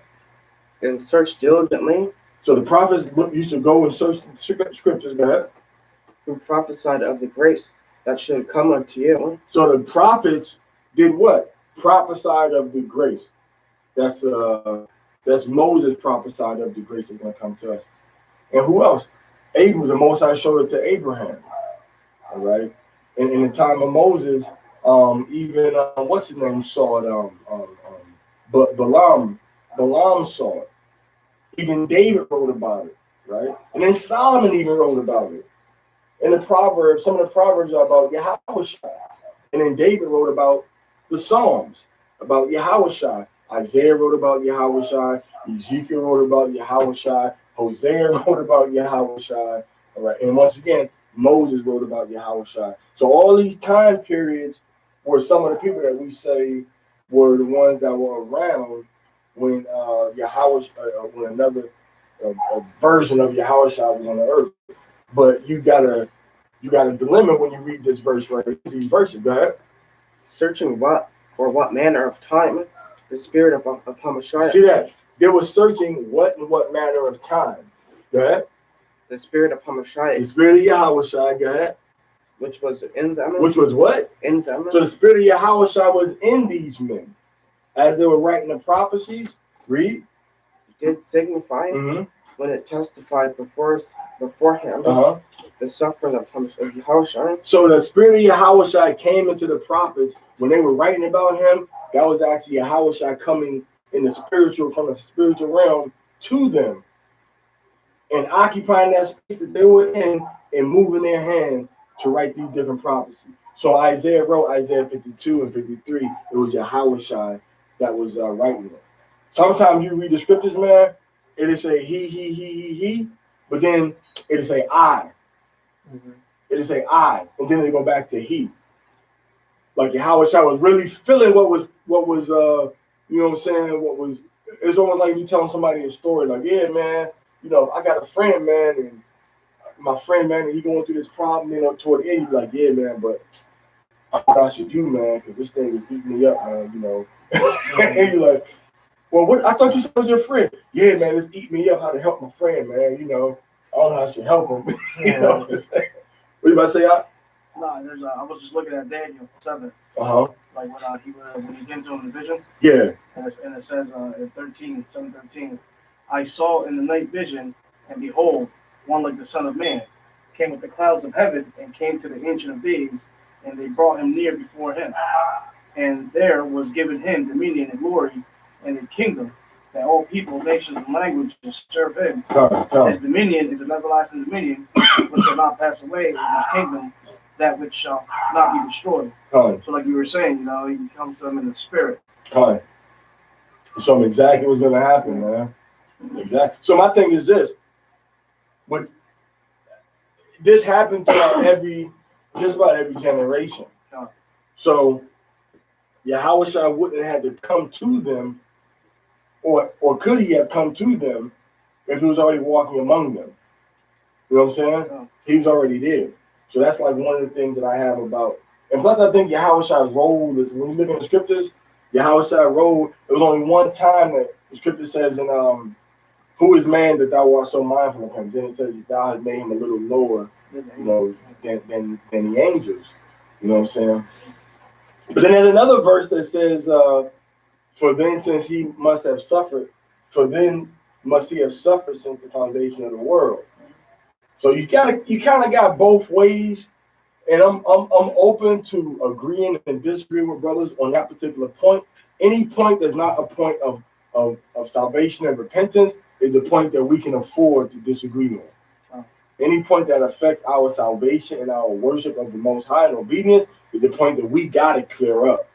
And search diligently. So the prophets used to go and search the scriptures. Go ahead. Who prophesied of the grace that should come unto you. So the prophets did what? Prophesied of the grace. That's Moses prophesied of the grace that's going to come to us. And who else? Abraham, the Most High showed it to Abraham. All right. And in the time of Moses, even what's his name saw it. But Balaam saw it. Even David wrote about it, right? And then Solomon even wrote about it. And the Proverbs, some of the Proverbs are about Yahweh. And then David wrote about the Psalms, about Yahweh. Isaiah wrote about Yahweh. Ezekiel wrote about Yahweh. Hosea wrote about Yahweh. All right. And once again, Moses wrote about Yahweh. So all these time periods were some of the people that we say were the ones that were around when Yahweh, when another a version of Yahweh was on the earth. But you got a dilemma when you read this verse right here. These verses, go ahead. Searching what manner of time the spirit of Hamashiach. See that? They were searching what manner of time. Go ahead. The spirit of Hamashiach. The spirit of Yahweh, go ahead. Which was in them. Which was what? In them. So the spirit of Yahweh was in these men. As they were writing the prophecies, read. Did signify when it testified beforehand the suffering of Yahweh. So the spirit of Yahweh came into the prophets when they were writing about him. That was actually Yahweh coming in the spiritual, from the spiritual realm to them and occupying that space that they were in and moving their hand to write these different prophecies. So Isaiah wrote Isaiah 52 and 53. It was Yahweh that was writing it. Sometimes you read the scriptures, man, it'll say he, but then it'll say I. It'll say I, and then it'll go back to he. Like Yahweh was really feeling what was you know what I'm saying, it's almost like you telling somebody a story, like, yeah, man, you know, I got a friend, man, and my friend, man, he going through this problem, you know, toward the end, you're like, yeah, man, but what I should do, man, because this thing is eating me up, man, you know. And you're like, well, what? I thought you said it was your friend. Yeah, man, it's eating me up how to help my friend, man, you know. I don't know how I should help him. You know what I'm saying? What you about to say, Al? No, I was just looking at Daniel 7. Like when he came to him in the vision. Yeah. And it says in 7:13, I saw in the night vision, and behold, one like the Son of Man came with the clouds of heaven and came to the Ancient of Days, and they brought him near before him. And there was given him dominion and glory and a kingdom, that all people, nations, and languages serve him. His dominion is an everlasting dominion, which shall not pass away, and his kingdom that which shall not be destroyed. So like you were saying, you know, he comes to them in the spirit. Show them exactly what's going to happen, man. Exactly. So my thing is this. But this happened throughout just about every generation. So Yahweh wouldn't have had to come to them, or could he have come to them if he was already walking among them. You know what I'm saying? Yeah. He was already there. So that's like one of the things that I have about. And plus, I think Yahushua's role is, when you look in the scriptures, Yahushua's role, there was only one time that the scripture says in who is man that thou art so mindful of him? Then it says that thou hast made him a little lower, than the angels. You know what I'm saying? But then there's another verse that says, for then since he must have suffered, for then must he have suffered since the foundation of the world. So you kind of got both ways, and I'm open to agreeing and disagreeing with brothers on that particular point. Any point that's not a point of salvation and repentance is a point that we can afford to disagree on. Any point that affects our salvation and our worship of the Most High and obedience is the point that we gotta clear up.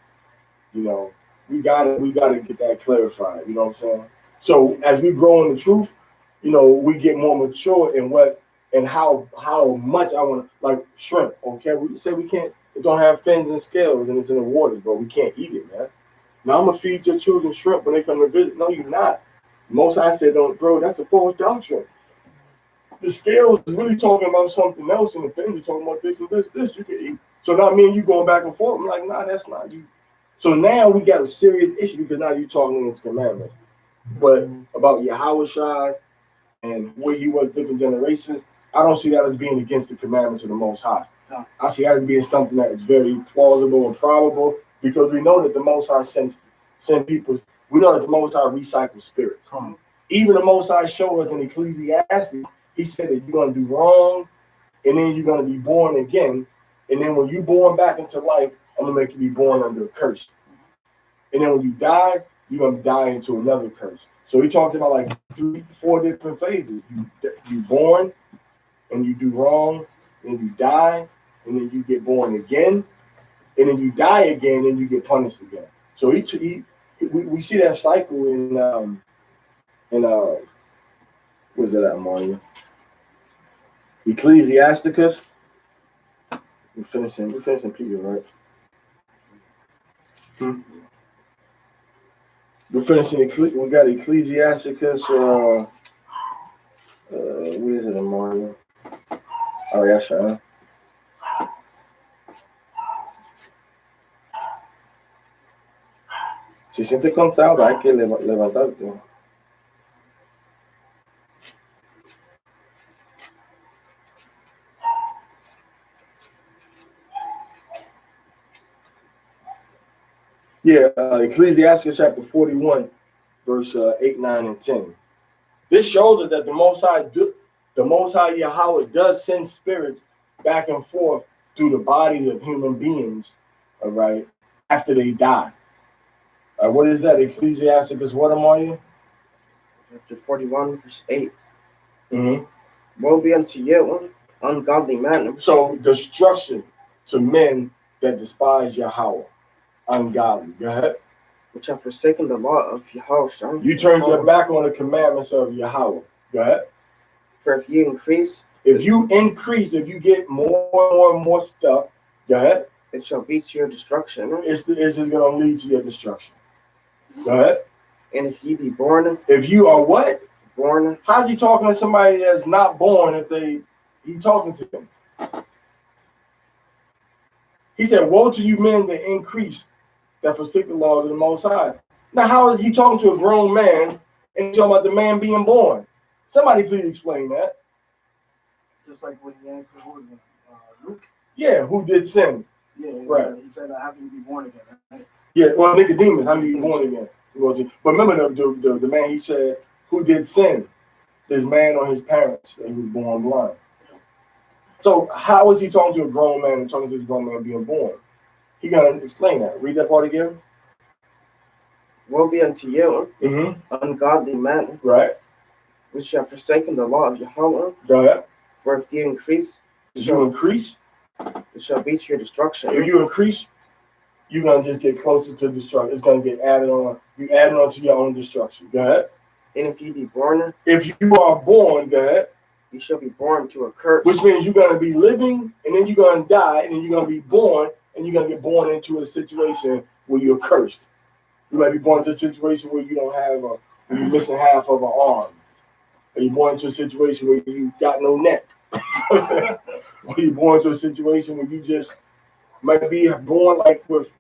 You know, we gotta get that clarified. You know what I'm saying? So as we grow in the truth, you know, we get more mature in what and how much I want to, like shrimp. Okay, we say we can't. It don't have fins and scales and it's in the water, bro. We can't eat it, man. Now I'm gonna feed your children shrimp when they come to visit. No, you're not. Most I said, don't, bro. That's a false doctrine. The scales is really talking about something else, and the fins are talking about this and this. You can eat. So now me and you going back and forth. I'm like, nah, that's not you. So now we got a serious issue because now you're talking against commandments. But about Yahushua and where he was different generations, I don't see that as being against the commandments of the Most High. No. I see that as being something that is very plausible and probable because we know that the Most High send people. We know that the Most High recycles spirits. Even the Most High show us in Ecclesiastes, he said that you're going to do wrong and then you're going to be born again. And then when you're born back into life, I'm going to make you be born under a curse. And then when you die, you're going to die into another curse. So he talks about like 3-4 different phases. You born and you do wrong, then you die, and then you get born again, and then you die again, and you get punished again. So we see that cycle in where's that at, Mario? Ecclesiasticus. We're finishing Peter, right? We're finishing. We got Ecclesiasticus. Where is it, Mario? Oh, yeah, sure. Si sientes cansado, hay que levantarte. Yeah, Ecclesiastes chapter 41, verse 8, 9, and 10. This shows us that the Most High Yahweh does send spirits back and forth through the bodies of human beings, all right, after they die. What is that? Ecclesiasticus, what am I? Chapter 41, verse 8. Mm-hmm. Woe be unto you, ungodly man. So destruction to men that despise Yahweh. Ungodly. Go ahead. Which have forsaken the law of Yahweh. You turned your back on the commandments of Yahweh. Go ahead. For if you increase, if you get more and more stuff, go ahead. It shall be to your destruction. This is going to lead to your destruction. Go ahead. And if ye be born, if you are what? Born. How's he talking to somebody that's not born if he talking to them? He said, woe to you men that increase, that forsake the laws of the Most High. Now, how is he talking to a grown man and talking about the man being born? Somebody please explain that. Just like when he answered, Luke? Yeah, who did sin? Yeah, right. He said, how can you be born again? Right? Yeah, well, Nicodemus, how can you be born again? But remember the man, he said, who did sin? This man or his parents, and he was born blind. So how is he talking to a grown man and talking to this grown man being born? He got to explain that. Read that part again. Woe be unto you, ungodly men, right? Which have forsaken the law of Yahweh. Go ahead. For if you increase, it shall be to your destruction. If you increase, you're gonna just get closer to destruction. It's gonna get added on. You add on to your own destruction. Go ahead. And if you be born, if you are born, go ahead. You shall be born to a curse. Which means you're gonna be living, and then you're gonna die, and then you're gonna be born, and you're gonna get born into a situation where you're cursed. You might be born into a situation where you don't have where you're missing half of an arm, or you born into a situation where you got no neck? Or you born into a situation where you just might be born like with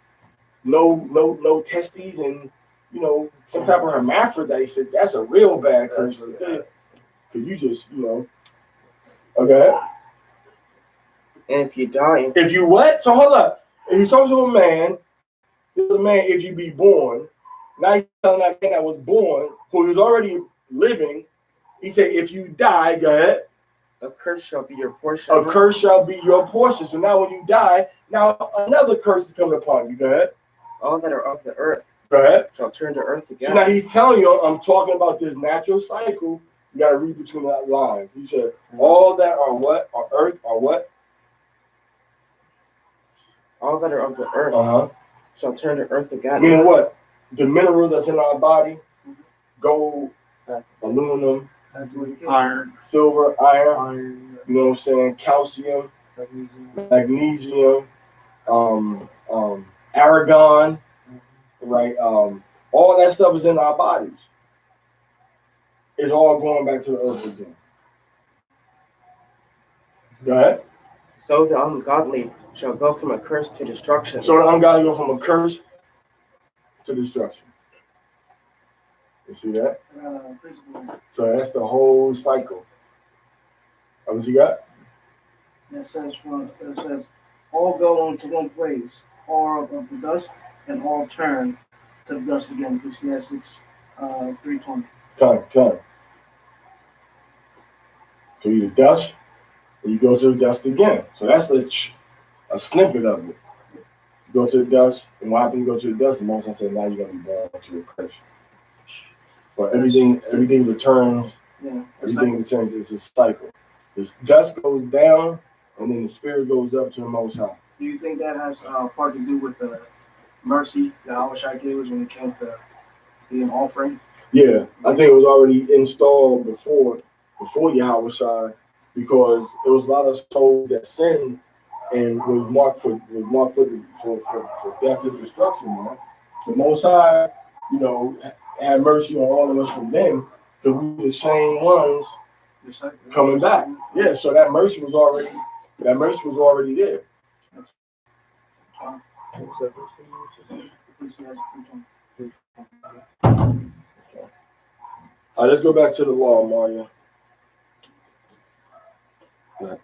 no testes and some type of hermaphrodite? Said that's a real bad curse. Cause you just okay. And if you die, If you what? So hold up. If you talk to a man, if you be born, now he's telling that man that was born, who was already living, he said, if you die, go ahead. a curse shall be your portion. A curse shall be your portion. So now when you die, now another curse is coming upon you. Go ahead. All that are of the earth Go ahead. shall turn to earth again. So now he's telling you, I'm talking about this natural cycle. You got to read between the lines. He said, all that are what? Are earth, are what? All that are of the earth shall turn to earth again. Meaning what? The minerals that's in our body, gold, aluminum, Iron. silver, iron, Iron. you know what I'm saying? Calcium, magnesium, argon, right? All that stuff is in our bodies. It's all going back to the earth again. Go ahead. So the ungodly shall go from a curse to destruction. So the ungodly go from a curse to destruction. You see that? So that's the whole cycle. What you got? It says, all go on to one place, all of the dust, and all turn to the dust again. Ecclesiastes 3:20. Come. So you the dust, and you go to the dust again. So that's a snippet of it. You go to the dust, and what happens? You go to the dust, and Moses said, now you're gonna be born to a curse. But everything returns. Yeah. Everything returns. It's a cycle. The dust goes down, and then the spirit goes up to the Most High. Do you think that has part to do with the mercy that Abishai gave us when it came to being offering? Yeah, I think it was already installed before Yahushua, because there was a lot of souls that sinned and was marked for death and destruction. Man. The Most High, had mercy on all of us from them, because we the same ones coming back. Yeah, so that mercy was already there. All right, let's go back to the law, Mario. Right.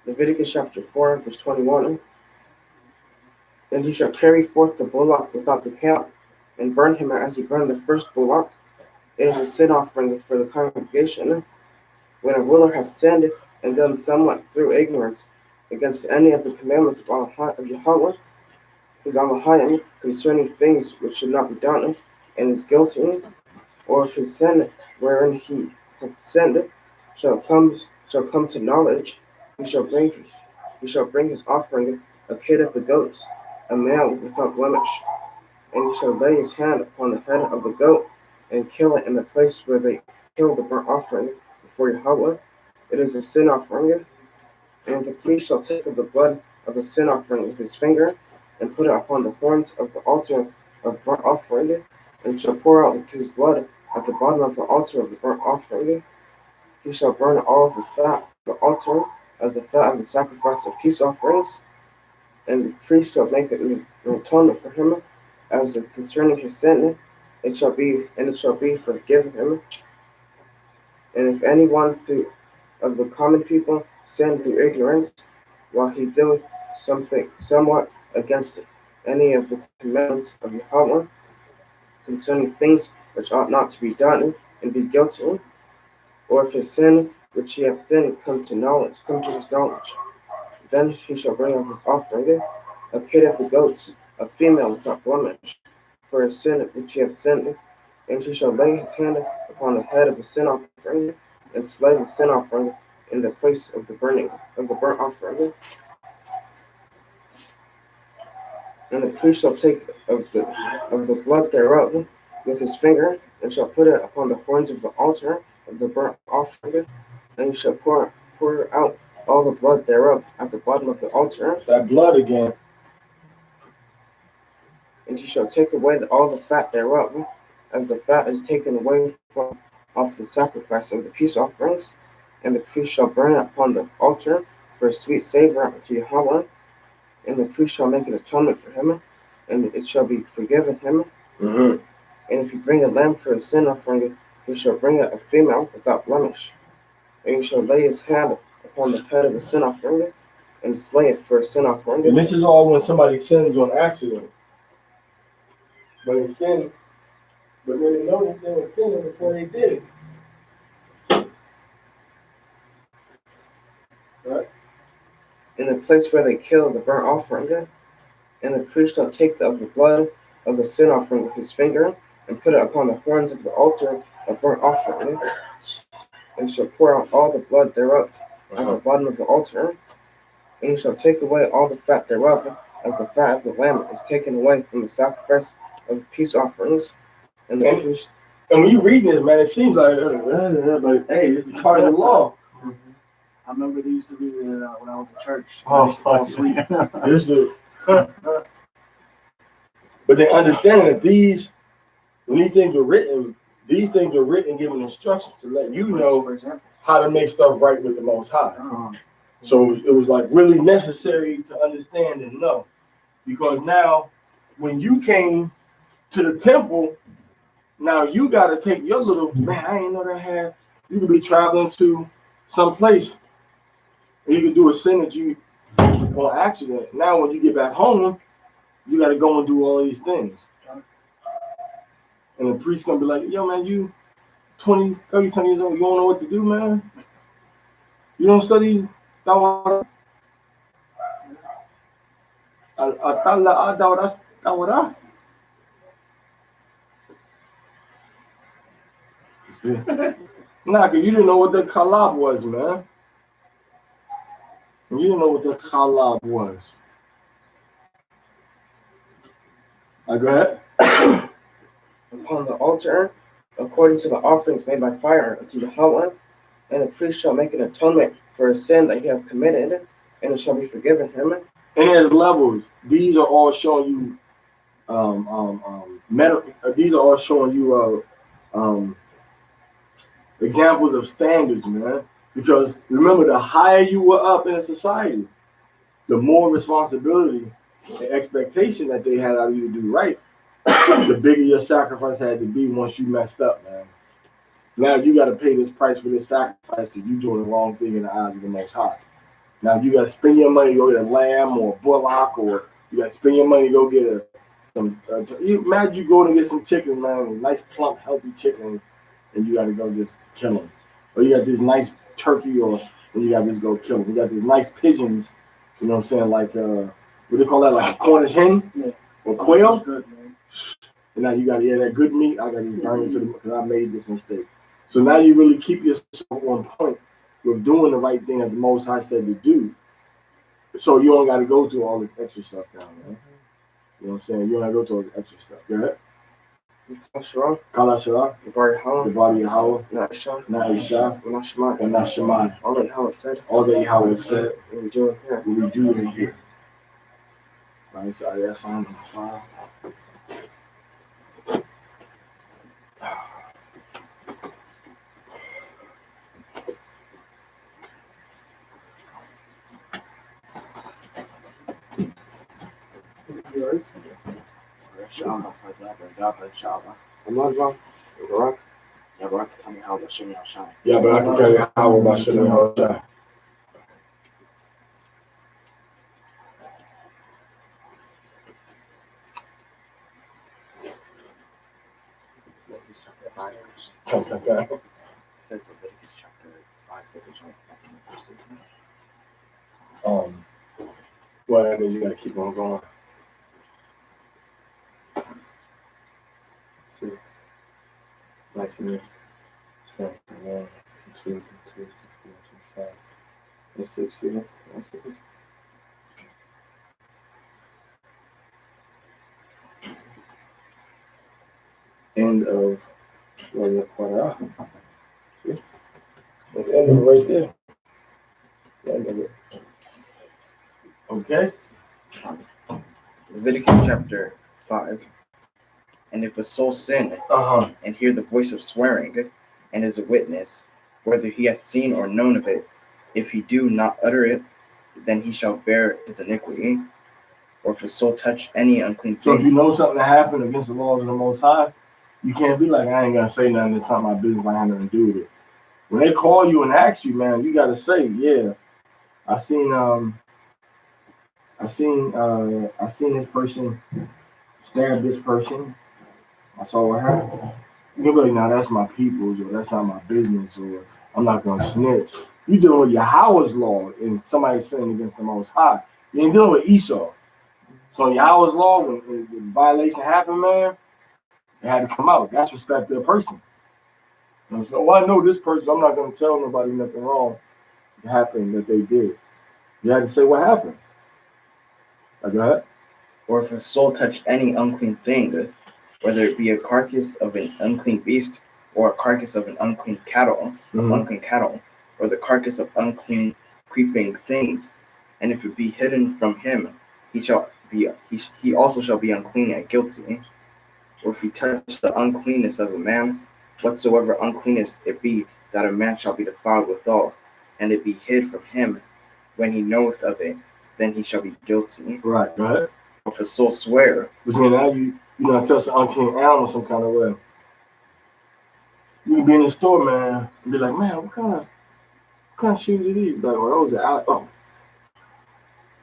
Leviticus chapter 4, verse 21. And he shall carry forth the bullock without the camp, and burn him as he burned the first bullock. It is a sin offering for the congregation. When a ruler hath sinned and done somewhat through ignorance against any of the commandments of Yahweh, his Elohim, concerning things which should not be done, and is guilty, or if his sin wherein he hath sinned shall come to knowledge, he shall bring his offering, a kid of the goats, a male without blemish, and he shall lay his hand upon the head of the goat, and kill it in the place where they kill the burnt offering before Yahweh. It is a sin offering, and the priest shall take of the blood of the sin offering with his finger, and put it upon the horns of the altar of burnt offering, and shall pour out his blood at the bottom of the altar of the burnt offering. He shall burn all of the fat of the altar as the fat of the sacrifice of peace offerings, and the priest shall make an atonement for him as concerning his sin. It shall be forgiven him. And if anyone of the common people sin through ignorance, while he doeth somewhat against any of the commandments of Yahweh, concerning things which ought not to be done, and be guilty, or if his sin which he hath sinned come to his knowledge, then he shall bring of his offering a kid of the goats, a female without blemish, for his sin which he hath sinned, and he shall lay his hand upon the head of the sin offering, and slay the sin offering in the place of the burnt offering. And the priest shall take of the blood thereof with his finger, and shall put it upon the horns of the altar of the burnt offering, and you shall pour out all the blood thereof at the bottom of the altar. It's that blood again. And you shall take away all the fat thereof, as the fat is taken away from off the sacrifice of the peace offerings. And the priest shall burn it upon the altar for a sweet savor unto Yahweh. And the priest shall make an atonement for him, and it shall be forgiven him. Mm-hmm. And if you bring a lamb for a sin offering, you shall bring it a female without blemish. And you shall lay his hand upon the head of the sin offering, and slay it for a sin offering. And this is all when somebody sins on accident. But they sin, but they didn't know that they were sinning before they did it. Right? In the place where they kill the burnt offering, and the priest shall take of the blood of the sin offering with his finger, and put it upon the horns of the altar of burnt offering, and shall pour out all the blood thereof at the bottom of the altar. And you shall take away all the fat thereof, as the fat of the lamb is taken away from the sacrifice of peace offerings. And the priest. And when you read this, man, it seems like, but hey, this is part of the law. I remember they used to do that when I was in church. I used to fall asleep. This is, but they understand that when these things were written, giving instructions to let you know how to make stuff right with the Most High. So it was like really necessary to understand and know, because now when you came to the temple, now you got to take your little, man, I didn't know that had, you could be traveling to some place and you could do a sin that you on accident. Now when you get back home, you got to go and do all these things. And the priest's going to be like, yo, man, you 20, 30, 20 years old, you don't know what to do, man? You don't study Torah? See? Nah, because you didn't know what the kalab was, man. You didn't know what the kalab was. Go ahead. Upon the altar, according to the offerings made by fire unto Yahweh, and the priest shall make an atonement for a sin that he hath committed, and it shall be forgiven him. And there's levels. These are all showing you these are all showing you examples of standards, man. Because remember, the higher you were up in a society, the more responsibility and expectation that they had out of you to do right, the bigger your sacrifice had to be once you messed up, man. Now you got to pay this price for this sacrifice because you're doing the wrong thing in the eyes of the Most High. Now you got to spend your money to go get a lamb or a bullock, or you got to spend your money to go get imagine you go to get some chicken, man, a nice plump healthy chicken, and you got to go just kill them. Or you got this nice turkey, or you got to just go kill them. You got these nice pigeons, you know what I'm saying, like what do they call that, like a Cornish hen or quail? Good, And now you got that good meat. I got to just burn it because I made this mistake. So now you really keep yourself on point with doing the right thing that the Most High said to do. So you don't got to go through all this extra stuff now, man. You know what I'm saying? You don't got to go through all this extra stuff. Go ahead. Kala Shara, the body of Yahweh, not Isha, not Shemad. All that Yahweh said. All that Yahweh said. What we do it here. What we do in here. Right, so that's on the file. Yeah, but I can tell you how about Shimon Hoshai. It says Leviticus chapter 5, verses. Well, I mean, you gotta keep on going. See, 19, 1, 2, 3, 4, 5, 6, 7, 8. End of Parashah. See? end of it right there. That's the end of it. Okay. Leviticus chapter 5. And if a soul sin and hear the voice of swearing, and is a witness, whether he hath seen or known of it, if he do not utter it, then he shall bear his iniquity. Or if a soul touch any unclean thing. So if you know something that happened against the laws of the Most High, you can't be like, I ain't gonna say nothing. It's not my business. I have nothing to do with it. When they call you and ask you, man, you gotta say, yeah, I seen this person stab this person. I saw what happened. You can be like, now that's my people's, or that's not my business, or I'm not gonna snitch. You dealing with Yahweh's law and somebody sinning against the Most High. You ain't dealing with Esau. So in Yahweh's law, when the violation happened, man, it had to come out. That's respect to the person. You know, so, I know this person. I'm not gonna tell nobody nothing wrong happened that they did. You had to say what happened. Like that. Or if a soul touch any unclean thing, whether it be a carcass of an unclean beast, or a carcass of an unclean cattle, or the carcass of unclean creeping things, and if it be hidden from him, he also shall be unclean and guilty. Or if he touch the uncleanness of a man, whatsoever uncleanness it be, that a man shall be defiled withal, and it be hid from him, when he knoweth of it, then he shall be guilty. Right. Or if a soul swear, which means now you touch an unclean animal some kind of way. You can be in the store, man, and be like, man, what kind of shoes are these? Like, well, those are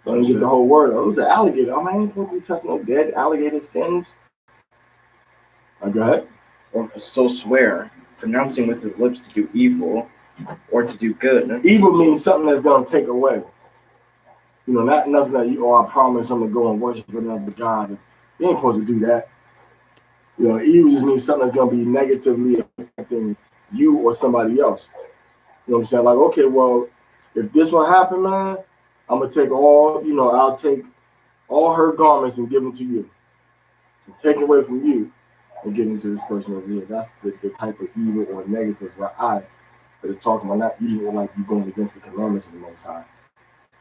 don't get the whole word. Those are alligator. Oh man, I ain't supposed to be touching no dead alligator skins. I got it. Or if a soul swear, pronouncing with his lips to do evil or to do good. Evil means something that's gonna take away. You know, not nothing that I promise I'm gonna go and worship another God. You ain't supposed to do that. You know, evil just means something that's gonna be negatively affecting you or somebody else. You know what I'm saying? Like, okay, well, if this will happen, man, I'm gonna take I'll take all her garments and give them to you. And take it away from you and give them to this person over here. That's the type of evil or negative but it's talking about not evil like you going against the commandments of the Most High.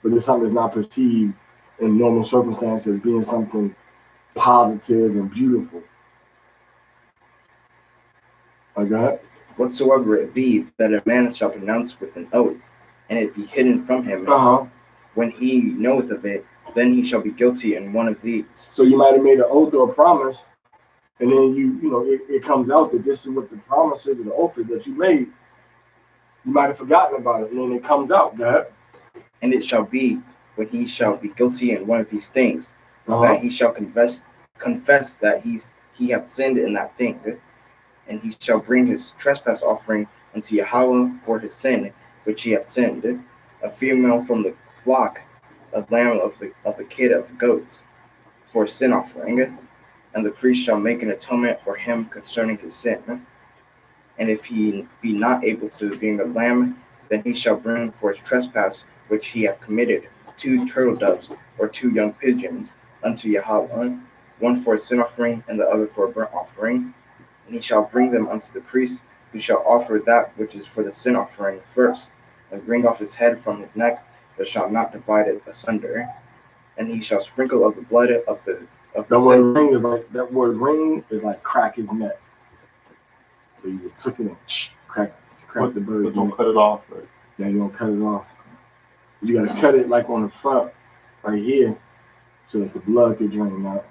But it's something that's not perceived in normal circumstances as being something positive and beautiful. Like that? Whatsoever it be that a man shall pronounce with an oath, and it be hidden from him, when he knoweth of it, then he shall be guilty in one of these. So you might have made an oath or a promise, and then it comes out that this is what the promise is or the oath is that you made. You might have forgotten about it, and then it comes out, that. And it shall be when he shall be guilty in one of these things, that he shall confess that he hath sinned in that thing, and he shall bring his trespass offering unto Yahweh for his sin which he hath sinned, a female from the flock, a lamb of the kid of goats, for a sin offering, and the priest shall make an atonement for him concerning his sin. And if he be not able to bring the lamb, then he shall bring for his trespass which he hath committed 2 turtle doves or 2 young pigeons unto Yahweh, one for a sin offering and the other for a burnt offering. And he shall bring them unto the priest, who shall offer that which is for the sin offering first, and bring off his head from his neck, but shall not divide it asunder. And he shall sprinkle of the blood of the that word ring is like crack his neck. So you just took it and crack the bird. But don't cut it off, right? Yeah, you don't cut it off. You gotta cut it like on the front, right here, so that the blood could drain out.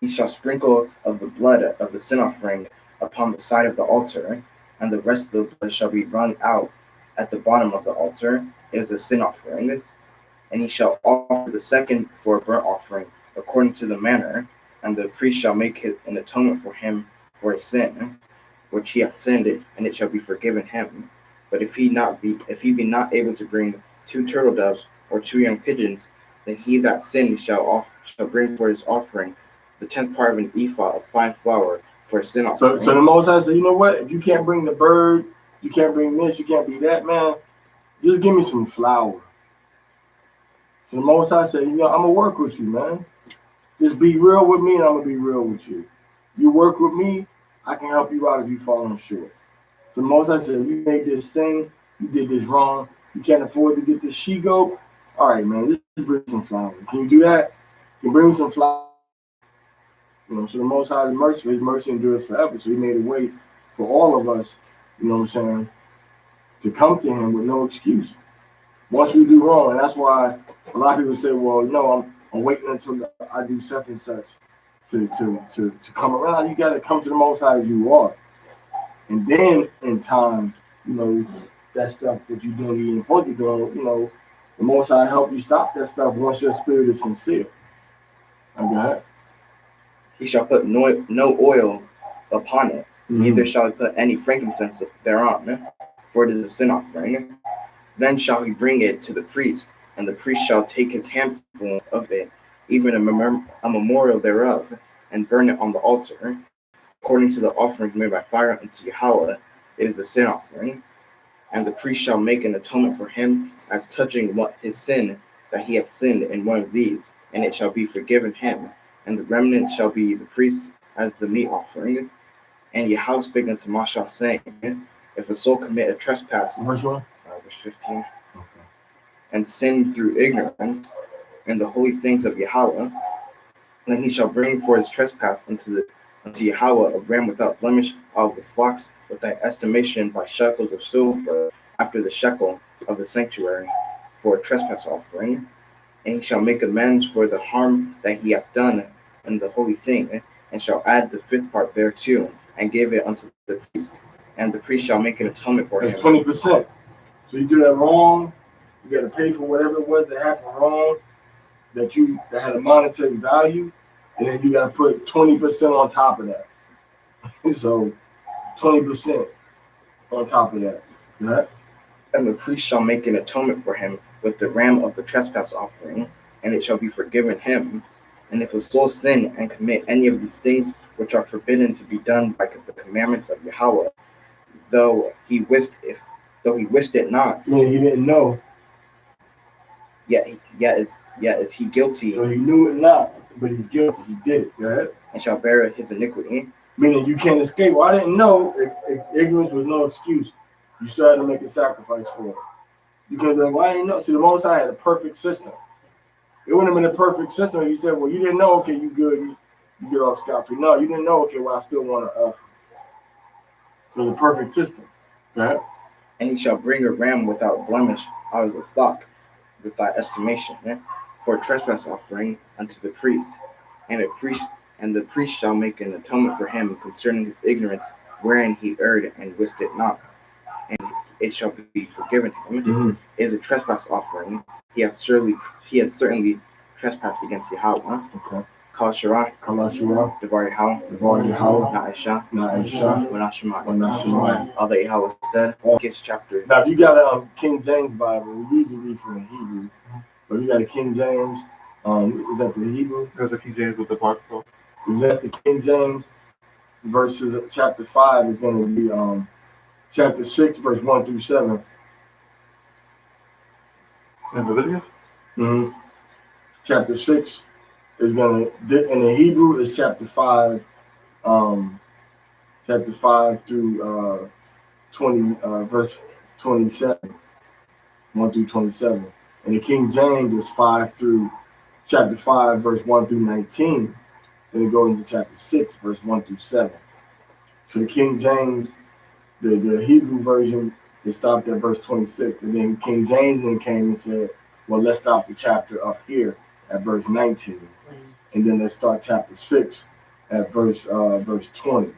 He shall sprinkle of the blood of the sin offering upon the side of the altar, and the rest of the blood shall be run out at the bottom of the altar. It is a sin offering. And he shall offer the second for a burnt offering, according to the manner, and the priest shall make an atonement for him for his sin, which he hath sinned, and it shall be forgiven him. But if he be not able to bring 2 turtle doves or 2 young pigeons, then he that sinned shall bring for his offering the 10th part of an ephah of fine flour for a sin offering. So the Most High said, you know what? If you can't bring the bird, you can't bring this, you can't be that, man, just give me some flour. So the Most High said, I'm going to work with you, man. Just be real with me, and I'm going to be real with you. You work with me, I can help you out if you falling short. So Most High said, you made this thing, you did this wrong, you can't afford to get this she-goat. All right, man, just bring some flour. Can you do that? You can bring me some flour. You know, so the Most High is merciful. His mercy endures forever. So he made a way for all of us, you know what I'm saying, to come to him with no excuse. Once we do wrong, and that's why a lot of people say, well, no, I'm waiting until I do such and such to come around. You got to come to the Most High as you are. And then in time, you know, that stuff that you're doing, you ain't supposed to do, you know, the Most High help you stop that stuff once your spirit is sincere. Okay. He shall put no oil upon it, neither shall he put any frankincense thereon, for it is a sin offering. Then shall he bring it to the priest, and the priest shall take his handful of it, even a memorial thereof, and burn it on the altar. According to the offering made by fire unto Yahweh, it is a sin offering. And the priest shall make an atonement for him as touching what his sin that he hath sinned in one of these, and it shall be forgiven him. And the remnant shall be the priest as the meat offering. And Yahweh spake unto Moshe, saying, if a soul commit a trespass, Verse 1? verse 15, and sin through ignorance in the holy things of Yahweh, then he shall bring for his trespass unto Yahweh a ram without blemish of the flocks, with thy estimation by shekels of silver, after the shekel of the sanctuary, for a trespass offering. And he shall make amends for the harm that he hath done in the holy thing, and shall add the fifth part thereto, and give it unto the priest. And the priest shall make an atonement for him. That's 20%. So you do that wrong, you got to pay for whatever it was that happened wrong, that had a monetary value, and then you got to put 20% on top of that. So 20% on top of that. Yeah. And the priest shall make an atonement for him with the ram of the trespass offering, and it shall be forgiven him. And if a soul sin and commit any of these things which are forbidden to be done by the commandments of Yahweh, though he wist it not, I mean, he didn't know. Yet is he guilty. So he knew it not, but he's guilty. He did it. Yeah. And shall bear his iniquity. Meaning you can't escape. Well, I didn't know. Ignorance was no excuse. You still had to make a sacrifice for it. You can't be like, well, I didn't know. See, the Most High had a perfect system. It wouldn't have been a perfect system if you said, well, you didn't know, okay, you good, you get off scot-free. No, you didn't know, okay, well, I still want to offer. It was a perfect system. Right? And he shall bring a ram without blemish out of the flock, with thy estimation, for a trespass offering unto the priest. And the priest shall make an atonement for him concerning his ignorance, wherein he erred and wist it not. And it shall be forgiven him. Mm-hmm. It is a trespass offering. He has certainly trespassed against Yahweh. Okay. Kal Shirah, Devar Yahweh, Na'isha, Wanashemai. All that Yahweh said. Leviticus chapter. Now, if you got a King James Bible, we usually read from the Hebrew, but you got a King James. Is that the Hebrew? There's a King James with the Parashah. Is that the King James? Verses chapter 5 is going to be chapter 6, verse 1 through 7. In Leviticus? Mm-hmm. Chapter 6 is going to, in the Hebrew, is chapter 5 through 20, verse 27, 1 through 27. And the King James is chapter 5, verse 1 through 19. Then it goes into chapter 6, verse 1 through 7. So the King James, the Hebrew version, they stopped at verse 26. And then King James then came and said, well, let's stop the chapter up here at verse 19. And then let's start chapter 6 at verse 20.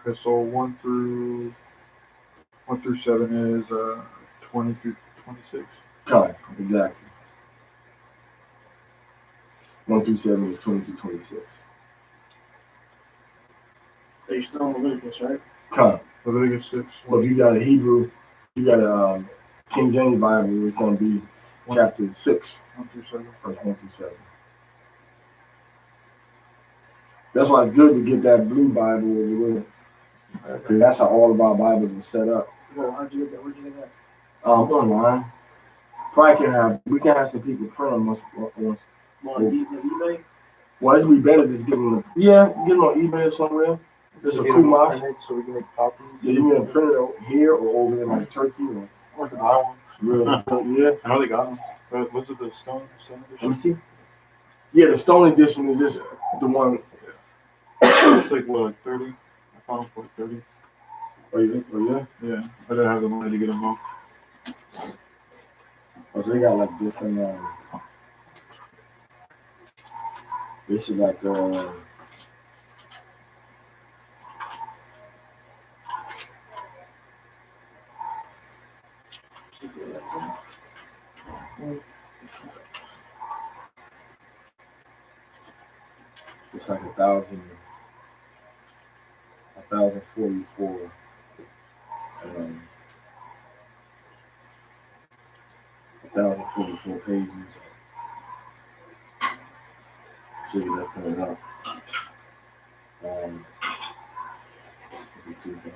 Okay, so 1 through 7 is 20 through 26. Correct, exactly. 1 through 7 is 20 through 26. They still in Leviticus, right? Correct. Leviticus 6. Well, if you got a Hebrew, you got a King James Bible, it's going to be chapter 6, 1 through 7. verse 1 through 7. That's why it's good to get that blue Bible over there. Because that's how all of our Bibles were set up. Well, how'd you get that? Where'd you get that? Online. We can have some people print them once. On eBay? Well, it'd be better just get them. Get them on eBay or somewhere. This is a We get them kumash. printed so we can make copies. Yeah, you can print it here or over in like Turkey or I want to buy one. really. Yeah. I know they got them. But what's it, the stone Let me edition? see. Yeah, the Stone Edition is this the one. It's like what, like 30? I found them for like 30. Oh yeah. Yeah, I didn't have the money to get them all. Oh, so they got like different. This is like it's like 1,044. 1,044 pages. So you got to put it up. 52,000.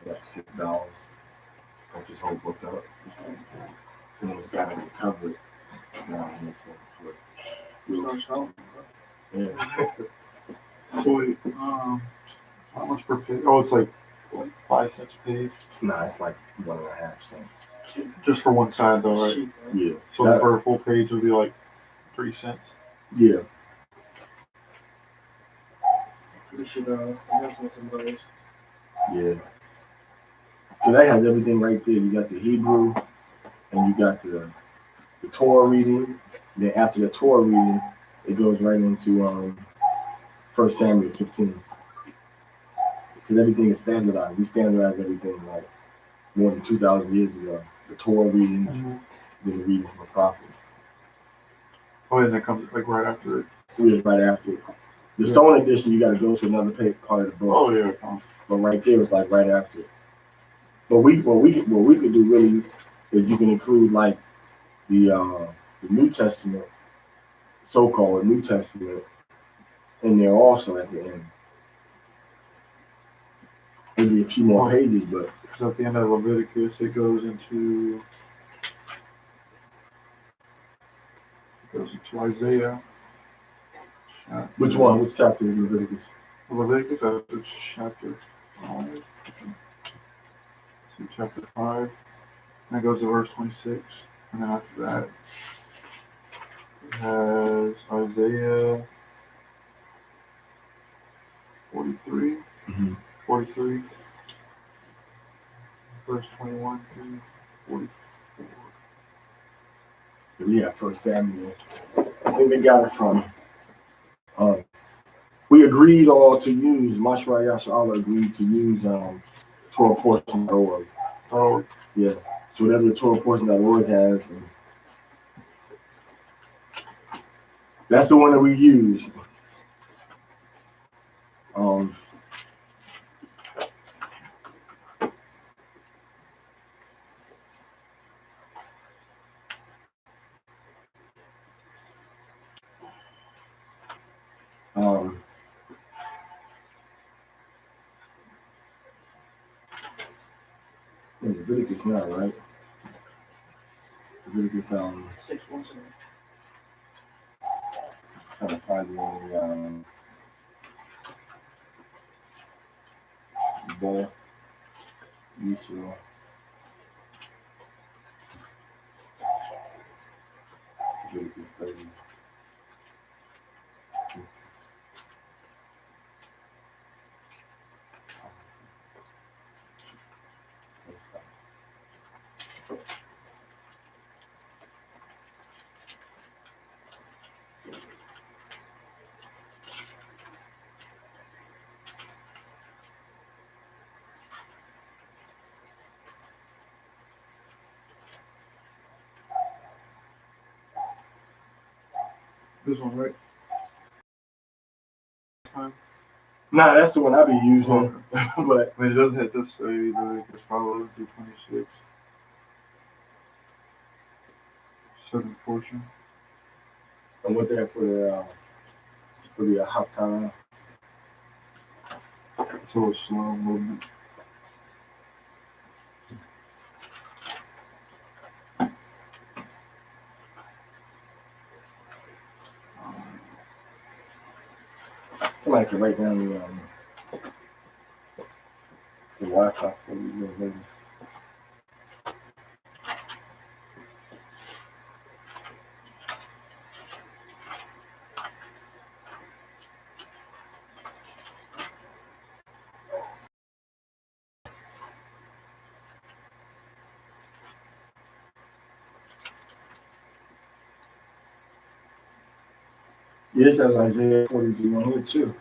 Like $6. Put this whole book up. And it's got to be covered down here for yeah. So wait, how much per page? Oh, it's like what, 5 cents a page? Nah, it's like 1.5 cents. Just for one side though, right? Yeah. So That- for a full page it would be like 3 cents. Yeah. We should invest in some of those. Yeah. So that has everything right there. You got the Hebrew and you got the Torah reading. Then after the Torah reading, it goes right into 1 Samuel 15. Because everything is standardized. We standardized everything like more than 2,000 years ago. The Torah reading, then the reading from the prophets. Oh, and that comes like right after it. Yeah, right after it. The Stone Edition, you got to go to another part of the book. Oh yeah. But right there, it's like right after it. But what we could do really is you can include like the New Testament, so-called New Testament, in there also at the end. Maybe a few more pages, but Because at the end of Leviticus it goes into Isaiah. which one? Which chapter is Leviticus? Leviticus, that's chapter 5. See, chapter 5. And it goes to verse 26. And then after that, it has Isaiah 43. Mm-hmm. 43. Verse 21 through 44. Yeah, 1 Samuel. I think they got it from. We agreed all to use. Mashra Yashala agreed to use TorahPortion.org. Oh, Yeah. So whatever the TorahPortion.org has, and that's the one that we use. Leviticus now, right? Leviticus 617. trying to find the Bo Yisrael. Leviticus 30. this one, right? Nah, that's the one I be using. But I mean, it doesn't hit this say Leviticus 5 through 26. seventh portion. And what there for the half time. It's a little slow movement. Somebody can write down the Wi-Fi for you, maybe. Yeah, it says Isaiah 42 on here too.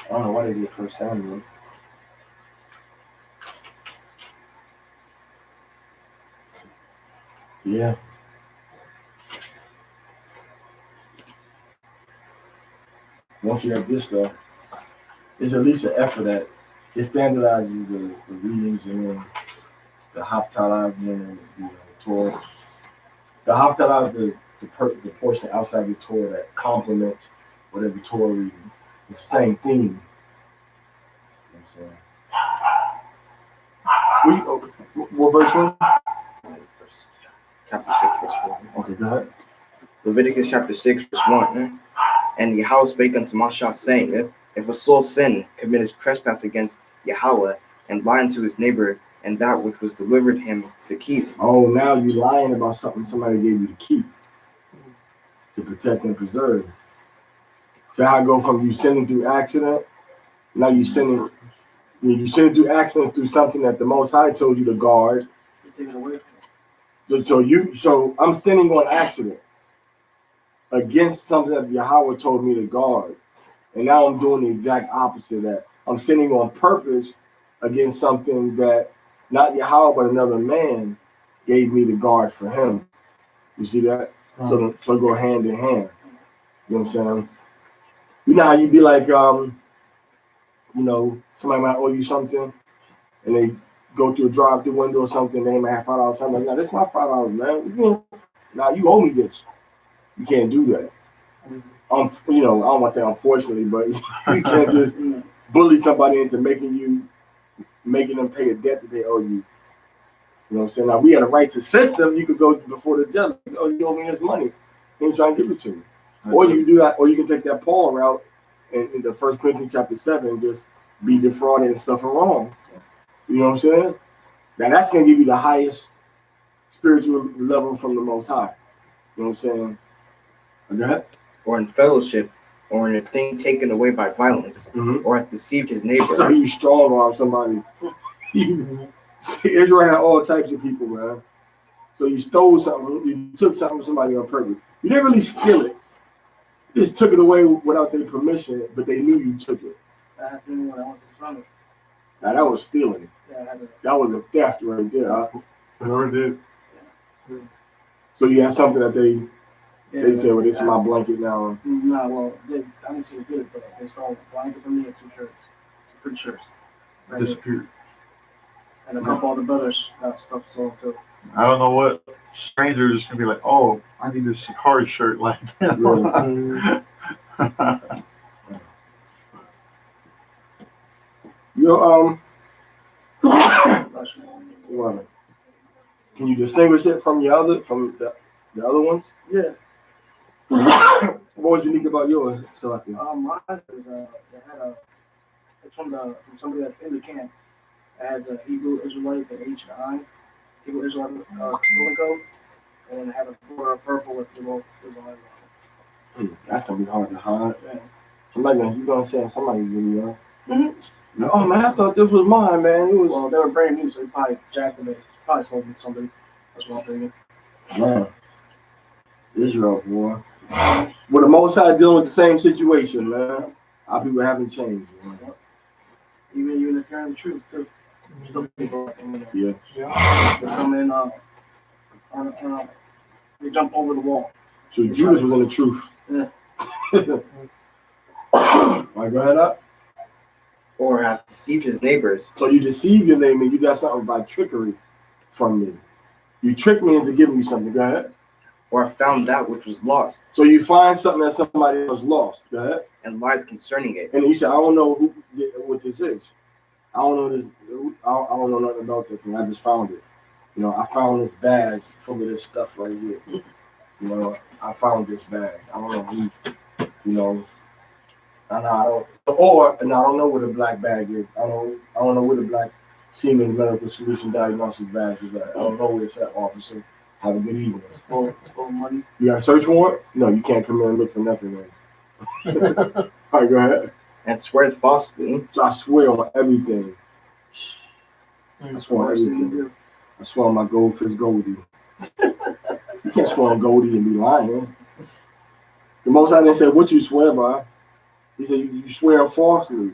I don't know why they did 1Samuel. Yeah. Once you have this though, it's at least an effort that it standardizes the readings and then the Haftarah and then the Torah. The Haftarah is the portion outside the Torah that complements whatever Torah reading. It's the same theme. You know what I'm saying? What verse one? Chapter 6, verse 1. Okay, go ahead. Leviticus chapter 6, verse 1. And Yahweh spake unto Moshe, saying, if a soul sin, commit his trespass against Yahweh, and lie unto his neighbor, and that which was delivered him to keep. Oh, now you lying about something somebody gave you to keep, to protect and preserve. So I go from you sinning through accident, now you sinning through accident through something that the Most High told you to guard. You take it away from So I'm sinning on accident against something that Yahweh told me to guard. And now I'm doing the exact opposite of that. I'm sinning on purpose against something that not Yahweh but another man gave me to guard for him. You see that? So go hand in hand. You know what I'm saying? You know how you be like, somebody might owe you something and they go through a drive-through window or something, they might have $5 something. Now, this is my $5, man. Now you owe me this. You can't do that. I don't want to say unfortunately, but you can't just bully somebody into making them pay a debt that they owe you. You know what I'm saying? Now we had a right to system. You could go before the judge. Oh, you owe me this money. He ain't trying to give it to me. Or you can do that, or you can take that Paul route in the 1 Corinthians chapter 7 and just be defrauded and suffer wrong. You know what I'm saying? Now that's gonna give you the highest spiritual level from the Most High. You know what I'm saying? Go ahead. Or in fellowship, or in a thing taken away by violence, or hath deceived his neighbor. So you strong arm somebody. Israel had all types of people, man. So you stole something, you took something from somebody on purpose. You didn't really steal it. You just took it away without their permission, but they knew you took it. That happened when I went to Summit. Now that was stealing. Yeah, that was a theft right there. Huh? Whoever did. So you had something that they said, well, this is my blanket now. No, well, I didn't see it good, but they stole a blanket from me and 2 shirts. 3 shirts. Right Disappeared. And a couple other brothers got stuff sold too. I don't know what stranger is gonna be like, oh, I need this Shikari shirt like that. What? Can you distinguish it from the other ones? Yeah. What was unique about yours? Mine is it's from somebody that's in the camp. It has a Hebrew Israelite, the H and I, Hebrew Israelite schooling code, and then it had a border of purple with the little Israelite on it. That's gonna be hard to hide. Yeah. You gonna say somebody's video. Oh man, I thought this was mine, man. It was. Well, they were brand new, so he probably jacked them. Probably sold them to somebody. That's what I'm thinking. Man, Israel, boy. With the Most High dealing with the same situation, man. Our people haven't changed, man. Even if you're in the truth, too. Still people Yeah. They come in, they jump over the wall. So Judas was in the truth. Yeah. All right, go ahead up. Or hath deceived his neighbors. So you deceive your neighbor and you got something by trickery from me. You tricked me into giving you something. Go ahead. or found that which was lost, So you find something that somebody else lost. Go ahead. and lied concerning it. And he said, I don't know what this is. I don't know this. I don't know nothing about that thing. I just found it. You know, I found this bag full of this stuff right here. You know, I found this bag. I don't know who. You know, and I don't know what a black bag is. I don't know what a black Siemens Medical Solution diagnosis bag is at. I don't know where it's at, officer. Have a good evening. Or money. You got a search warrant? No, you can't come in and look for nothing. Man. All right, go ahead. And sweareth falsely, So I swear on everything. I swear on everything. I swear on my goldfish Goldie. You can't swear on Goldie and be lying. The Most High didn't say what you swear by. He said you swear falsely.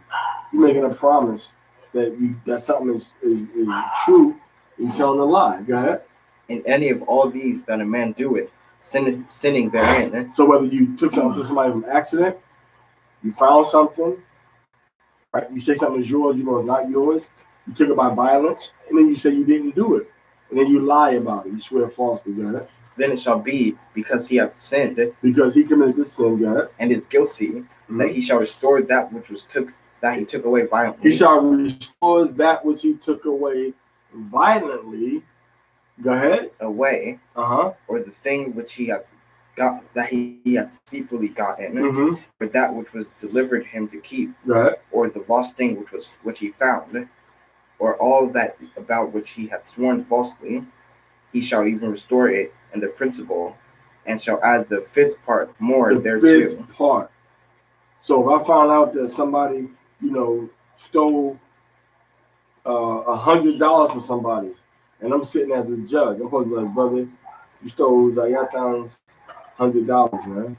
You're making a promise that something is true. You're telling a lie. Go ahead. in any of all these that a man doeth, sinning therein. So whether you took something from somebody from accident, you found something, right? You say something is yours, you know it's not yours. You took it by violence, and then you say you didn't do it, and then you lie about it. You swear falsely, God. Then it shall be, because he hath sinned, Because he committed this sin, God, and is guilty, that he shall restore that which he took away violently. He shall restore that which he took away violently. Go ahead. Away, or the thing which he hath got, that he hath deceitfully gotten, or that which was delivered him to keep, Go ahead. or the lost thing which he found, or all that about which he hath sworn falsely. He shall even restore it in the principal, and shall add the fifth part more thereto. The fifth part. So if I found out that somebody, stole $100 from somebody, and I'm sitting as a judge, I'm supposed to be like, brother, you stole Zayatan's $100, man.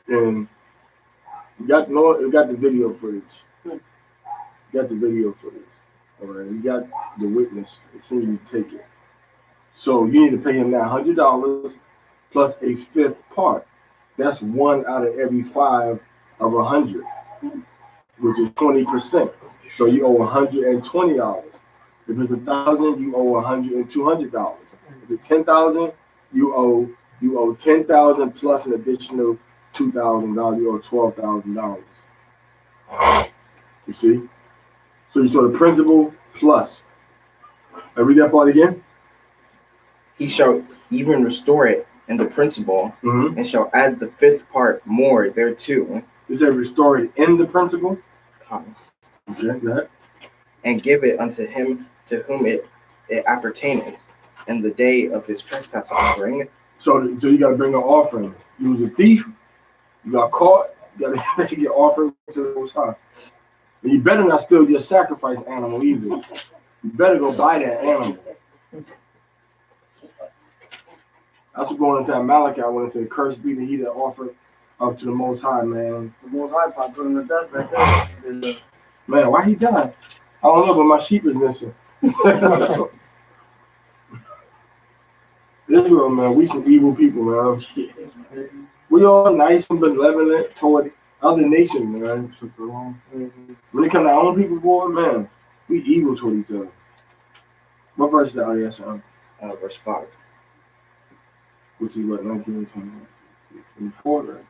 And you got the video footage. You got the video footage. All right, you got the witness. It's seen you take it. So you need to pay him that $100 plus a fifth part. That's 1 out of every 5 of 100, which is 20%. So you owe $120. If it's 1,000, you owe $200. If it's 10,000, you owe 10,000 plus an additional $2,000. You owe $12,000. You see? So you saw the principal plus. I read that part again. He shall even restore it in the principal, and shall add the fifth part more thereto. Is that restore it in the principal? Okay, go ahead. And give it unto him to whom it appertaineth in the day of his trespass offering. So you got to bring an offering. You was a thief. You got caught. You got to take your offering to the Most High. And you better not steal your sacrifice animal either. You better go buy that animal. That's what going into Malachi when it said, "Cursed be the he that offered up to the Most High," man. The Most High probably put him to death right there. Man, why he died? I don't know, but my sheep is missing. Israel, man, we some evil people, man. We all nice and benevolent toward other nations, man. When it comes to our own people, boy, man, we evil toward each other. What verse is that? Oh, yeah, son. Verse 5. Which is what, 19 and 24, right?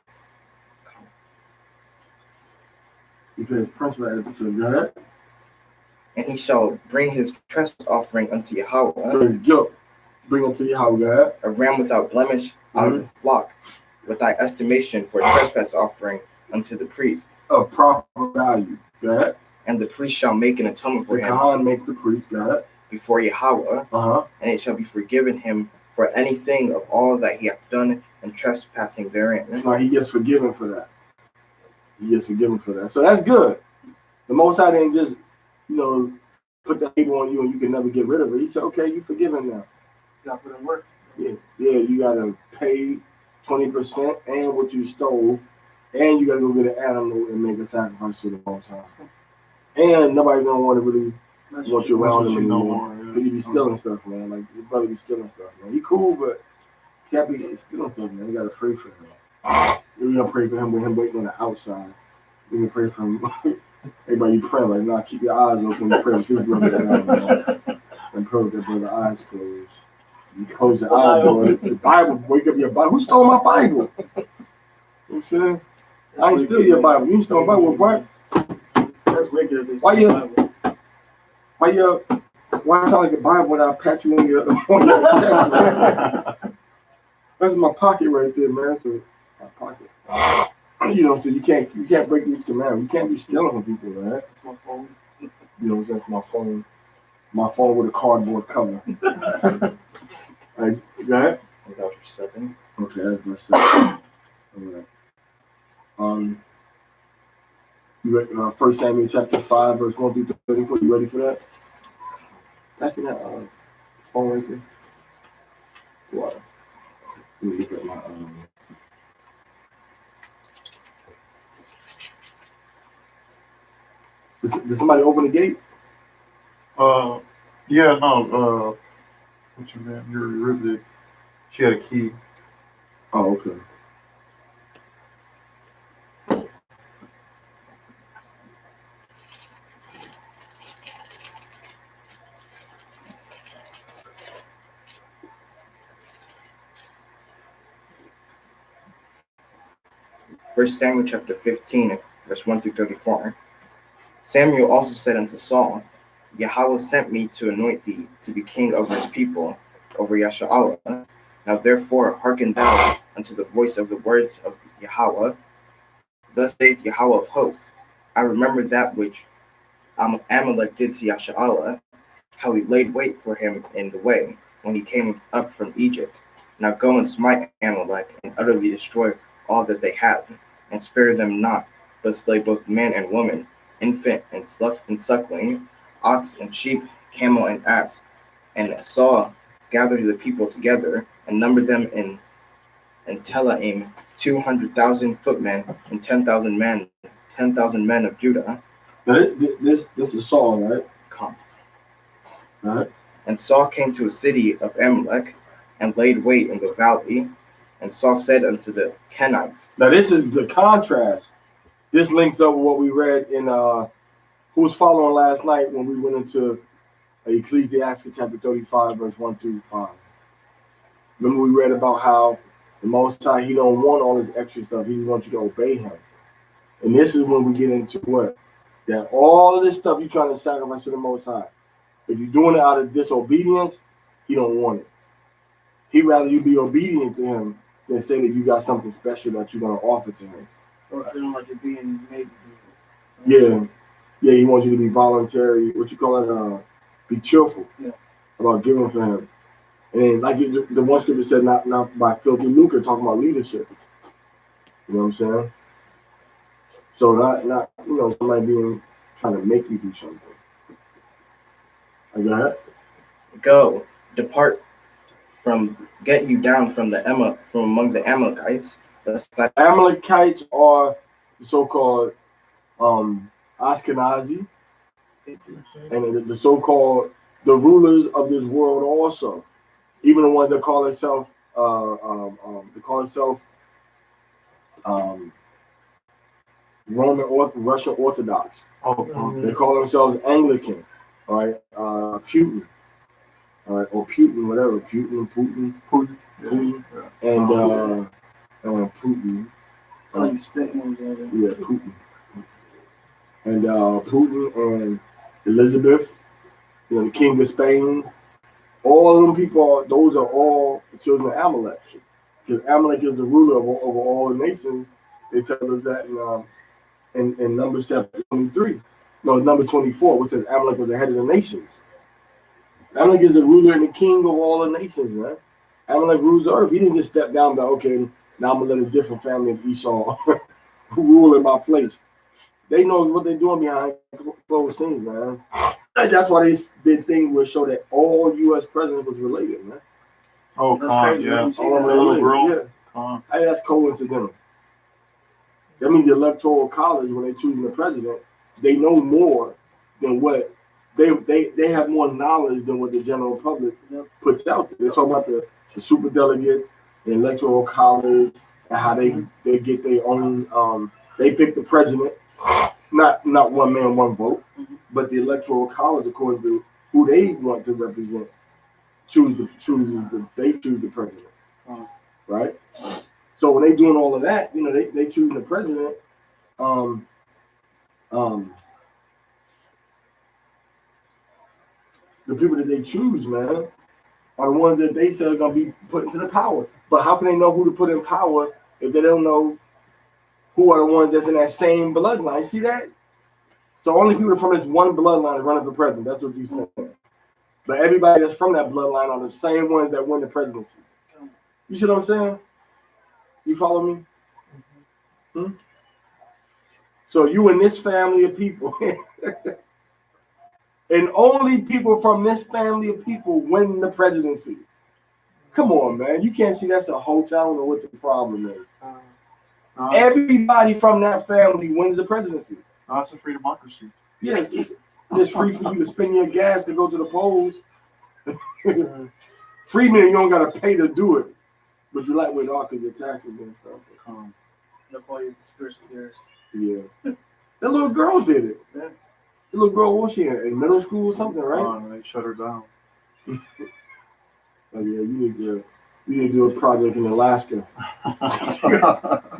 Because principal at the go ahead. And he shall bring his trespass offering unto Yahweh. So his guilt, bring it to Yahweh, go ahead. A ram without blemish out of the flock, with thy estimation for a trespass offering unto the priest. Of proper value, go ahead. And the priest shall make an atonement for him. The Kohen makes the priest, go ahead. Before Yahweh, and it shall be forgiven him for anything of all that he hath done and trespassing therein. Now he gets forgiven for that. He gets forgiven for that. So that's good. The Most High didn't just, put the label on you and you can never get rid of it. He said, okay, you're forgiven now. You got to put in work. Yeah, you got to pay 20% and what you stole, and you got to go get an animal and make a sacrifice to the Most High. And nobody gonna want to really want you around him anymore. Because you be stealing stuff, man. Like, your brother be stealing stuff, man. He cool, but he can't be stealing stuff, man. You got to pray for him. We're going to pray for him with him waiting on the outside. We're going to pray for him. Everybody you pray, like, nah, keep your eyes open and pray with this brother down, man. And pray with that brother eyes closed. You close your eyes, boy. The Bible, wake up your Bible. Who stole my Bible? You know what I'm saying? I ain't steal your Bible. You stole my Bible, what? That's wicked. Why sound like a Bible when I pat you on your chest, man? That's my pocket right there, man. So my pocket. You know, so you can't break these commands. You can't be stealing from people, man. That's my phone. You know what I'm saying? My phone. My phone with a cardboard cover. Right, go ahead. That was for 7. Okay, that's verse 7. All right. You ready, 1 Samuel chapter 5, verse 1 through 34. You ready for that? That's that phone right there. What? Let me look at my Did somebody open the gate? Yeah, no, what's your name? Your riveted. She had a key. Oh, okay. First Samuel chapter 15, verse 1 through 34. Samuel also said unto Saul, Yahweh sent me to anoint thee to be king over his people, over Yashar'allah. Now therefore hearken thou unto the voice of the words of Yahweh. Thus saith Yahweh of hosts, I remember that which Amalek did to Yashar'allah, how he laid wait for him in the way, when he came up from Egypt. Now go and smite Amalek, and utterly destroy all that they have, and spare them not, but slay both man and woman, infant and suckling, ox and sheep, camel and ass. And Saul gathered the people together, and numbered them in Telaim 200,000 footmen, and 10,000 men of Judah. Now this is Saul, right? Come. Right. And Saul came to a city of Amalek, and laid wait in the valley. And Saul said unto the Kenites. Now this is the contrast. This links up with what we read in who was following last night when we went into Ecclesiastes chapter 35, verse 1 through 5. Remember we read about how the Most High, he don't want all this extra stuff. He wants you to obey him. And this is when we get into what? That all of this stuff you're trying to sacrifice to the Most High. If you're doing it out of disobedience, he don't want it. He'd rather you be obedient to him than say that you got something special that you're going to offer to him. Or feeling like you're being made to Yeah. Yeah, he wants you to be voluntary. What you call it? Be cheerful about giving for him. And then, like the one scripture said, not by filthy lucre, talking about leadership. You know what I'm saying? So not somebody trying to make you do something. Go ahead. Go, depart get you down from among the Amalekites. Amalekites are the so-called Ashkenazi, and the so-called the rulers of this world also. Even the ones that call themselves Russian Orthodox. They call themselves Anglican, all right? Putin, all right, or Putin, whatever. Putin, and Putin. like spitting. Yeah, Putin. And Putin and Elizabeth, the King of Spain. All of them people, those are all the children of Amalek. Because Amalek is the ruler over all the nations. They tell us that in Numbers chapter 23. No, Numbers 24, which says Amalek was the head of the nations. Amalek is the ruler and the king of all the nations, man. Amalek rules the earth. He didn't just step down and go, okay, now I'm going to let a different family of Esau rule in my place. They know what they're doing behind closed scenes, man. That's why they did things where show that all U.S. presidents was related, man. Oh, That's yeah. Yeah. Hey, that's coincidental. That means the Electoral College, when they're choosing the president, they know more than what they have more knowledge than what the general public puts out there. They're talking about the super delegates, the Electoral College, and how they get their own. They pick the president, not one man, one vote, but the Electoral College according to who they want to represent. they choose the president, right? So when they doing all of that, you know, they choose the president. The people that they choose, man, are the ones that they say are gonna be put into the power. But how can they know who to put in power if they don't know who are the ones that's in that same bloodline? You see that? So only people from this one bloodline are running for president. That's what you saying. But everybody that's from that bloodline are the same ones that win the presidency. You see what I'm saying? You follow me? Hmm? So you and this family of people, and only people from this family of people win the presidency. Come on, man. You can't see that's a hotel. I don't know what the problem is. Everybody from that family wins the presidency. It's a free democracy. Yes, it's free for you to spend your gas to go to the polls. Free meaning you don't got to pay to do it. But you like with all because your taxes and stuff. The point of conspiracy theorists. Yeah. That little girl did it. Yeah. The little girl, what was she in middle school or something, right? They shut her down. Oh yeah, you need to do a project in Alaska.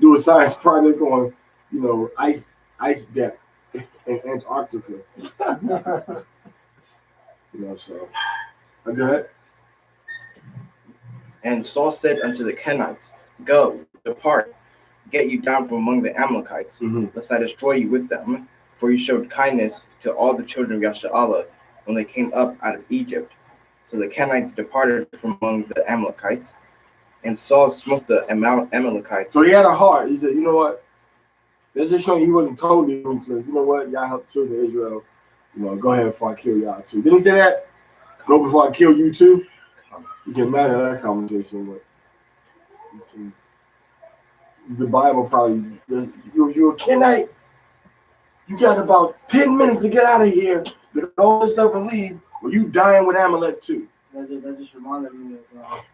Do a science project on, you know, ice depth in Antarctica. You know, so go ahead. And Saul said unto the Kenites, Go, depart, get you down from among the Amalekites, lest I destroy you with them. For you showed kindness to all the children of Yashar'allah when they came up out of Egypt. So the Kenites departed from among the Amalekites, and Saul smote the Amalekites. So he had a heart. He said, you know what? This is showing he wasn't totally ruthless. You know what? Y'all help the children of Israel. You know, go ahead before I kill y'all too. Didn't he say that? Go before I kill you too? You can imagine that conversation. But the Bible probably, you're a Kenite. You got about 10 minutes to get out of here, get all this stuff and leave, or you dying with Amalek too. That just reminded me of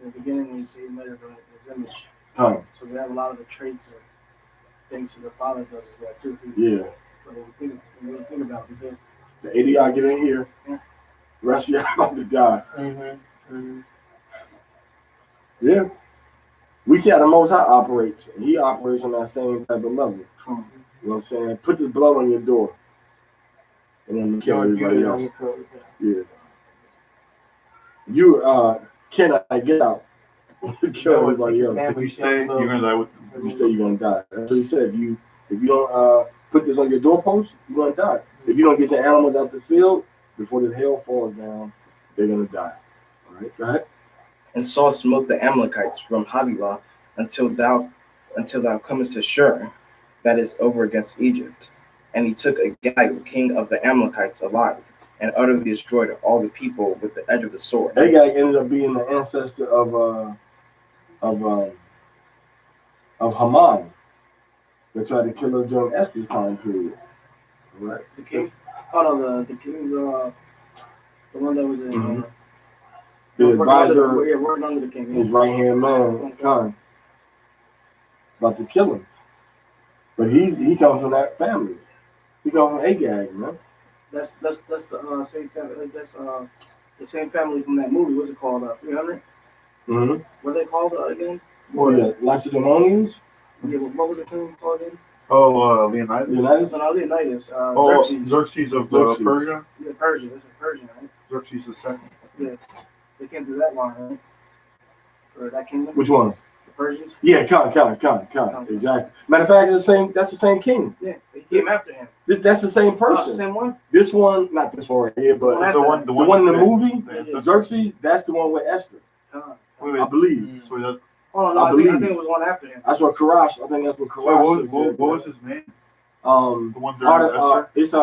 in the beginning when you see him as his image. Huh. So they have a lot of the traits and things that the Father does as well too. Yeah. So when you think about it, The 80 y'all get in here, rest of y'all about to die. Yeah. We see how the Most High operates. And he operates on that same type of level. You know what I'm saying? Put this blood on your door. And then kill everybody else. Yeah. You cannot get out. Kill everybody else. If you stay, you're gonna die with them. If you stay, you're gonna die. That's what he said. If you don't put this on your doorpost, you're gonna die. If you don't get your animals out the field before the hail falls down, they're gonna die. All right, go ahead. And Saul smote the Amalekites from Havilah until thou comest to Shur, that is over against Egypt. And he took Agag, king of the Amalekites, alive, and utterly destroyed all the people with the edge of the sword. Agag ended up being the ancestor of Haman, that tried to kill us during Esther's time period. All right. the king. Oh no, the king's the one that was in. The advisor, working under the king. his right hand man, Khan, about to kill him. But he comes from that family. He comes from Agag, man. That's the same family. That's the same family from that movie. What's it called? 300. Mm-hmm. What they called again? Oh yeah, Lacedaemonians. Yeah, what was the king called again? Leonidas. Leonidas. No, Leonidas. Xerxes of Persia. Yeah, Persia. That's in Persia, right? Xerxes the second. Yeah, they came through that line, right? Or that kingdom. Which one? The Persians. Yeah, Khan. Exactly. Matter of fact, it's the same. That's the same king. Yeah, he came after him. That's the same person. That's the same one. This one, not this one right here, but The one in the movie, Yeah. Xerxes. That's the one with Esther, Wait. I believe. So that, Oh no, I think it was one after him. That's what Karash. I think that's what Karash said. what was his name? The one during Esther. It's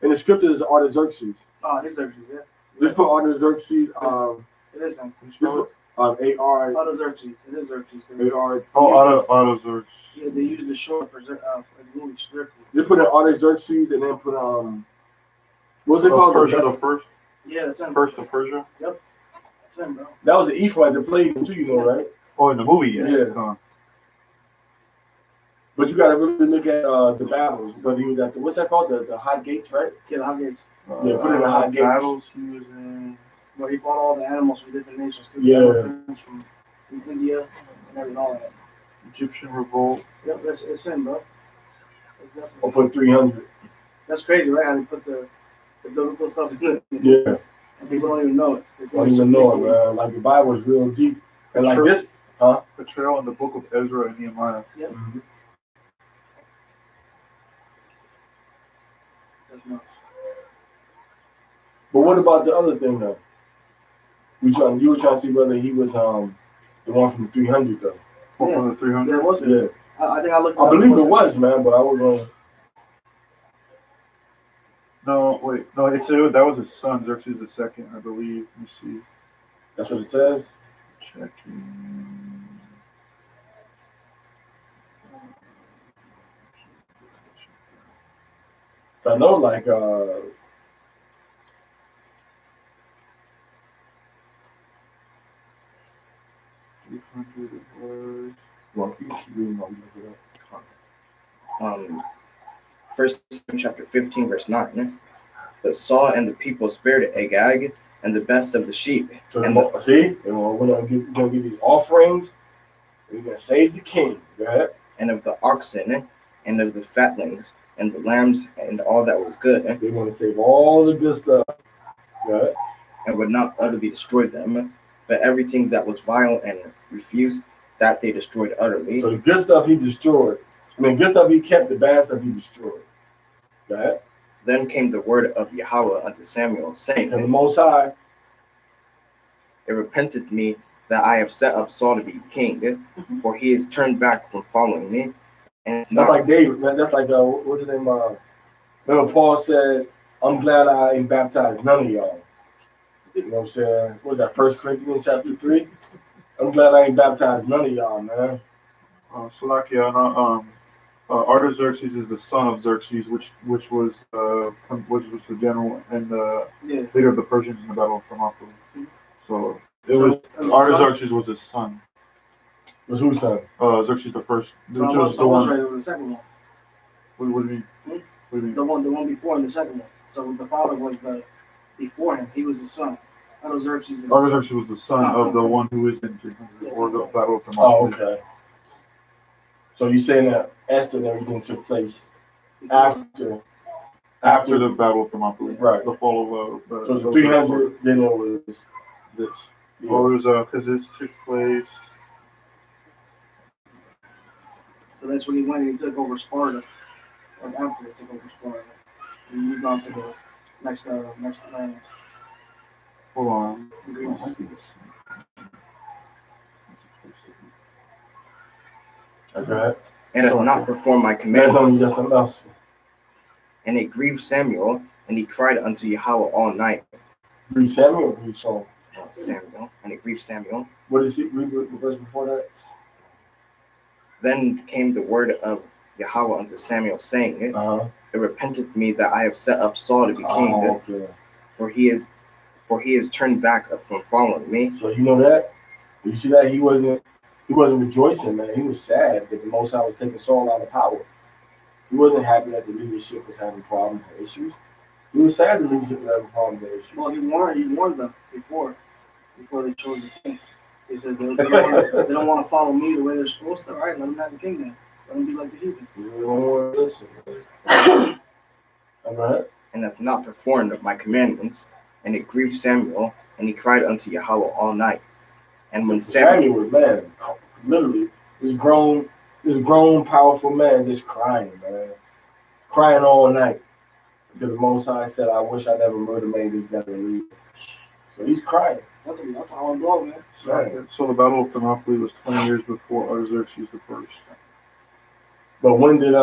in the scriptures Artaxerxes. Oh, his Xerxes, yeah. Let's put Artaxerxes. It is him. A-R. Artaxerxes. It is Xerxes. A-R. Artaxerxes. Yeah, they used the short for the movie Xerxes. They put in Artaxerxes and then put what's it called? Persia the first. Yeah, that's him. First of Persia. Yep, that's him, bro. That was the Ephraim that played him too, you know, right? Oh, in the movie, yeah. Yeah. But you got to really look at the battles. But he was at what's that called? The hot gates, right? Yeah, the hot gates. Yeah, put in the hot gates. Battles he was in. where he brought all the animals from different nations to Yeah. the elephants from India and everything, all that. Egyptian revolt. Yep, it's him, bro. It's I'll definitely- put 300. That's crazy, right? How they put the biblical stuff in it. Yeah. And people don't even know it. They I think don't it's even just know it, people. man. Like the Bible is real deep. And like Sure. this, huh? Betrayal in the book of Ezra and Nehemiah. Yep. Mhm. That's nuts. But what about the other thing though? You were trying to see whether he was the one from 300 though. One Yeah. from the 300. Yeah, it was. Yeah. I think I looked. I believe it was, man, but I was going. No, wait. No, that was his son, Xerxes the second, I believe. Let me see. That's what it says. Checking. So I know, like, 300 it was. well, you should read my look it up. 1 chapter 15, verse 9. But Saul and the people spared Agag and the best of the sheep. So And see, we're gonna give these offerings. We're gonna save the king. Go ahead. and of the oxen, and of the fatlings, and the lambs, and all that was good, So they want to save all the good stuff. Go ahead. and would not utterly destroy them, but everything that was vile and refuse, that they destroyed utterly. So the good stuff he destroyed. I mean, good stuff he kept. The bad stuff he destroyed. Go ahead. Then came the word of Yahweh unto Samuel, saying, And the Most High. It repenteth me that I have set up Saul to be king, for he is turned back from following me. And That's not, like David, man. That's like what's his name? Remember Paul said, "I'm glad I ain't baptized none of y'all." You know what I'm saying? What was that? 1 Corinthians chapter 3. I'm glad I ain't baptized none of y'all, man. Artaxerxes is the son of Xerxes, which was the general and the Yeah. leader of the Persians in the Battle of Thermopylae. So Artaxerxes was his son. Was whose son? Xerxes the first, So which I was was the right. one. It was the second one. What do you mean? What do you mean? The one before and the second one. So the father was the before him. He was the son. Artaxerxes was the son. Artaxerxes was the son of the one who is in 300, or the Battle of Thermopylae. Oh, okay. So you're saying that Esther and everything took place after After the Battle of Thermopylae, Right. The fall of So the 300, then it was this. yeah. Or it was because this took place. So that's when he went and he took over Sparta. That was after he took over Sparta. He moved on to the next lands. Hold on. Greece. Okay. and hath not performed my That's only commandments. just something else. And it grieved Samuel, and he cried unto Yahweh all night. Read Samuel or read Saul? Samuel, and it grieved Samuel. What is he? Read the verse before that. Then came the word of Yahweh unto Samuel, saying, Uh-huh. It repenteth me that I have set up Saul to be king, Oh, okay. for he is turned back from following me. So you know that? You see that he wasn't rejoicing, man. He was sad that the Most High was taking Saul out of power. He wasn't happy that the leadership was having problems and issues. He was sad the leadership was having problems and issues. Well, he warned them before they chose the king. He said they don't want to follow me the way they're supposed to. All right, let them have the king then. Let them be like the heathen. You don't want to listen. All right. And hath not performed my commandments. And it grieved Samuel, and he cried unto Yahweh all night. And when Samuel was, man, literally, this grown, powerful man just crying, man. Crying all night. Because the Most High said, I wish I never would have made this guy leave. So he's crying. That's a hard blow, man. Right. So the Battle of Thermopylae was 20 years before Artaxerxes the first. But when did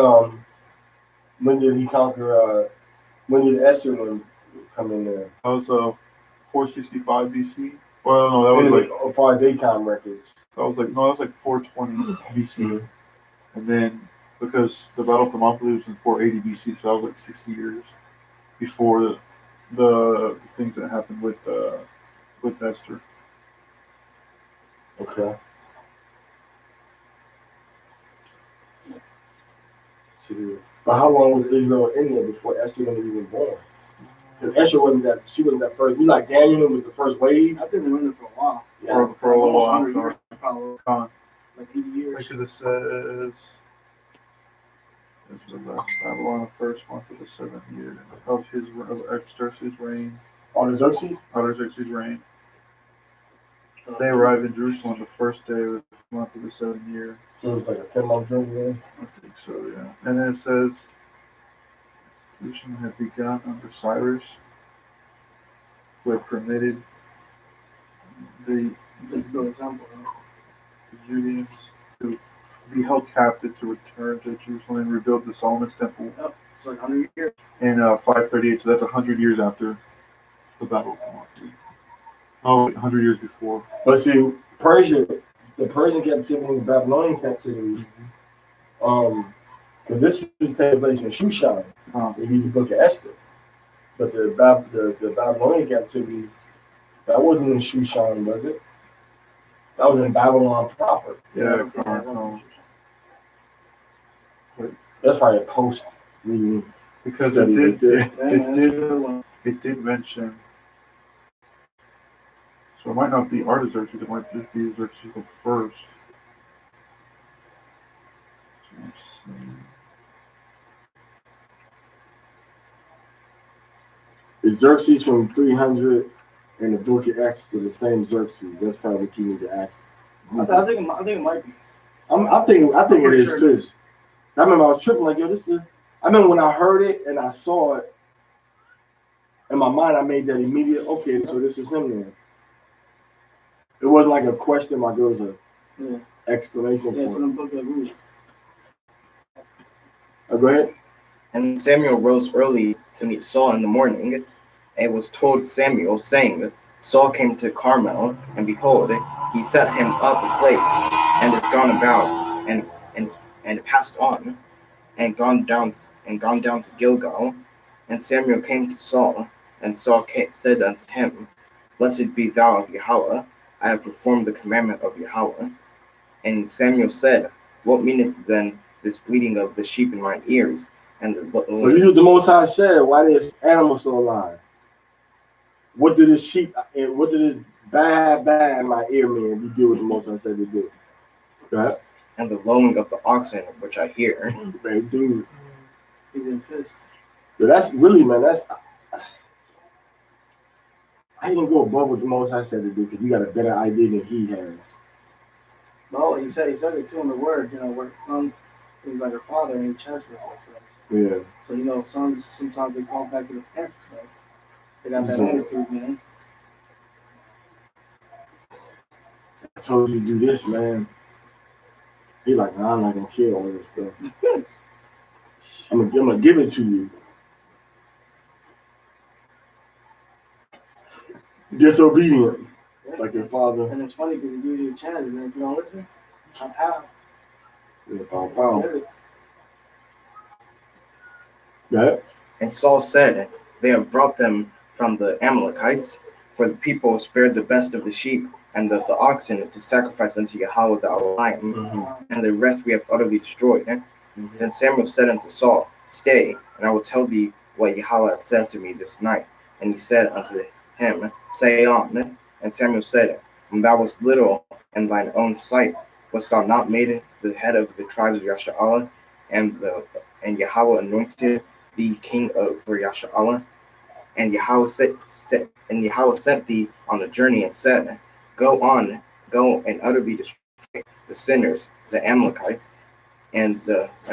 he conquer, when did Esther come in there? That was 465 BC. Well, no, that was like as far as daytime records. that was like 420 BC. Mhm. And then because the Battle of Thermopylae was in 480 BC, so that was like 60 years before the things that happened with Esther. Okay. See. But how long was Israel in there before Esther was even born? Because Esther she wasn't that first. You like Daniel was the first wave. I've been in it for a while. Yeah. For a little Almost while. 100 years, probably Con. like 80 years. Because it says, this was Babylon the first month of the 7th year of Xerxes' reign. Artaxerxes? Artaxerxes' reign. They arrived in Jerusalem the first day of the month of the 7th year. So it was like a 10-month journey. I think so, yeah. And then it says, Jerusalem had begun under Cyrus, who had permitted the Let's go example. Judeans to be held captive to return to Jerusalem and rebuild the Solomon's temple It's like 100 years. in 538. So that's 100 years after the Battle of Thermopylae. Oh, 100 years before. But see, the Persian captivity and the Babylonian captivity, because this was taking place in Shushan. They read the book of Esther. But the Babylonian captivity, that wasn't in Shushan, was it? That was in Babylon proper. Yeah, That's probably a post reading. because study right there. it did mention. So it might not be Artaxerxes, it might just be Xerxes the first. Is Xerxes from 300 in the book of Acts to the same Xerxes? That's probably what you need to ask. I think it might be. I think it is sure too. it is. I remember I was tripping like, yo, this is. I remember when I heard it and I saw it, in my mind I made that immediate. Okay, so this is him then. It wasn't like a question mark. It was a exclamation Yeah, it's in point. the book of Ruth. Go ahead. And Samuel rose early to meet Saul in the morning, and was told Samuel, saying, Saul came to Carmel, and behold, he set him up a place, and is gone about, and passed on, and gone down to Gilgal. And Samuel came to Saul, and Saul said unto him, Blessed be thou of Yahweh, I have performed the commandment of Yahweh. And Samuel said, What meaneth then this bleating of the sheep in mine ears? And So you heard the Most High said, why this animal still alive? What did this sheep and what did this bad in my ear mean? You do what the Most High said to do. Go ahead. and the lowing of the oxen which I hear. Man, dude. He's in fist. But that's really, man, I didn't go above what the Most High said to do because you got a better idea than he has. No, he says it too in the word, where sons is like a father and he chastises like sons. Yeah. So, sons sometimes they call back to the parents, right? They got that attitude, man. I told you to do this, man. He like, nah, I'm not gonna kill all this stuff. I'm gonna give it to you. Disobedient, like your father. And it's funny because he gives you a chance, and then if you don't listen, I'm out. Yeah, pow. Yeah. And Saul said, They have brought them from the Amalekites, for the people spared the best of the sheep and of the oxen to sacrifice unto Yahweh the Elohim, and the rest we have utterly destroyed. Then Samuel said unto Saul, Stay, and I will tell thee what Yahweh hath said to me this night. And he said unto him, Say on. And Samuel said, When thou wast little in thine own sight, wast thou not made the head of the tribes of Yashar'Allah, and Yahweh anointed thee king over Yashar'Allah? And Yahweh sent thee on a journey and said, Go and utterly destroy the sinners, the Amalekites, and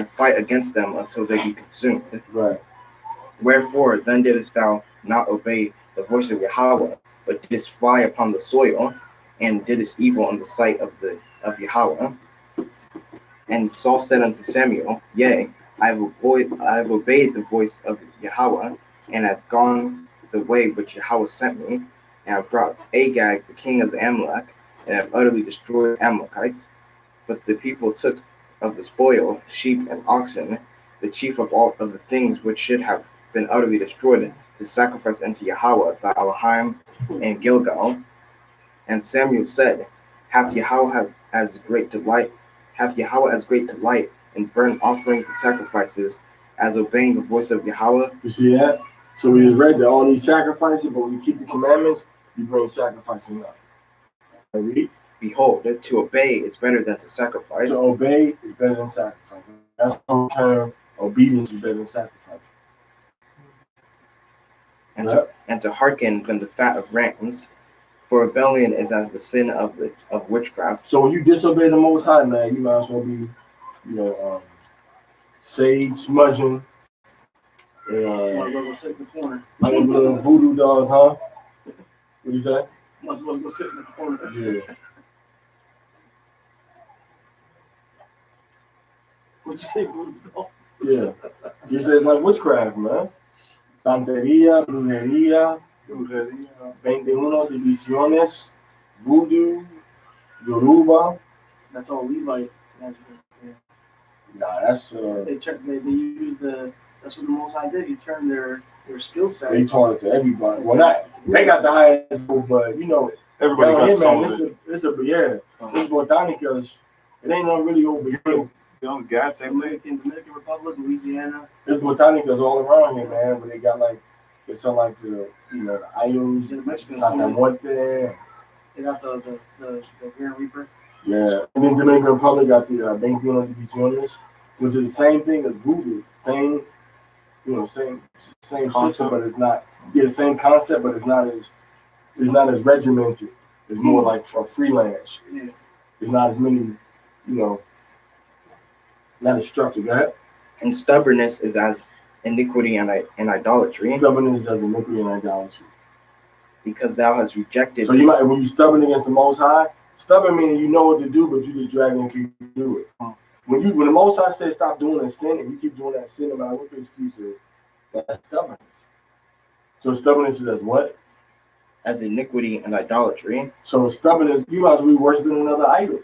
fight against them until they be consumed. Right. Wherefore then didst thou not obey the voice of Yahweh, but didst fly upon the soil, and didst evil in the sight of Yahweh? And Saul said unto Samuel, Yea, I have obeyed the voice of Yahweh, and have gone the way which Yahweh sent me, and have brought Agag, the king of the Amalek, and have utterly destroyed Amalekites. But the people took of the spoil, sheep and oxen, the chief of all of the things which should have been utterly destroyed, to sacrifice unto Yahweh the Elohim in Gilgal. And Samuel said, Hath Yahweh as great delight in burnt offerings and sacrifices, as obeying the voice of Yahweh? You see that? So we just read that all these sacrifices, but when you keep the commandments, you bring sacrifice enough. Read. Behold, to obey is better than to sacrifice. To obey is better than sacrifice. That's the term. Obedience is better than sacrifice. And to hearken than the fat of rams. For rebellion is as the sin of witchcraft. So when you disobey the Most High, man, you might as well be, sage smudging. Go sit in the corner. Like little voodoo dolls, huh? What you say? Might as well go sit in the corner. Yeah. What'd you say, voodoo dolls? Yeah. You say it's like witchcraft, man. Santeria, brujeria, 21 divisiones, voodoo, Yoruba. That's all Levite. Nah, that's They use that's what the Most High did. He turned their skill set. they taught it to everybody. Well, they got the highest, but Everybody got some man, of it. this botanicas. It ain't nothing really over here. Gats ain't they? Dominican Republic, Louisiana. There's botanicas all around here, man. But they got they sell the the Ayos, The Mexicans. Santa Muerte. They got the Grand Reaper. Yeah, and then Dominican Republic got the 21 divisiones, which is the same thing as voodoo. Same system, but it's not. Yeah, same concept, but it's not as regimented. It's more like for freelance. Yeah. It's not as many, not as structured. Go ahead. And stubbornness is as iniquity and idolatry. Stubbornness is as iniquity and idolatry. Because thou hast rejected. So when you stubborn against the Most High, stubborn meaning you know what to do, but you just drag it if you do it. When the Most High says stop doing a sin, and you keep doing that sin, no matter what the excuse is, that's stubbornness. So stubbornness is as what? As iniquity and idolatry. So stubbornness, you might as well be worshiping another idol.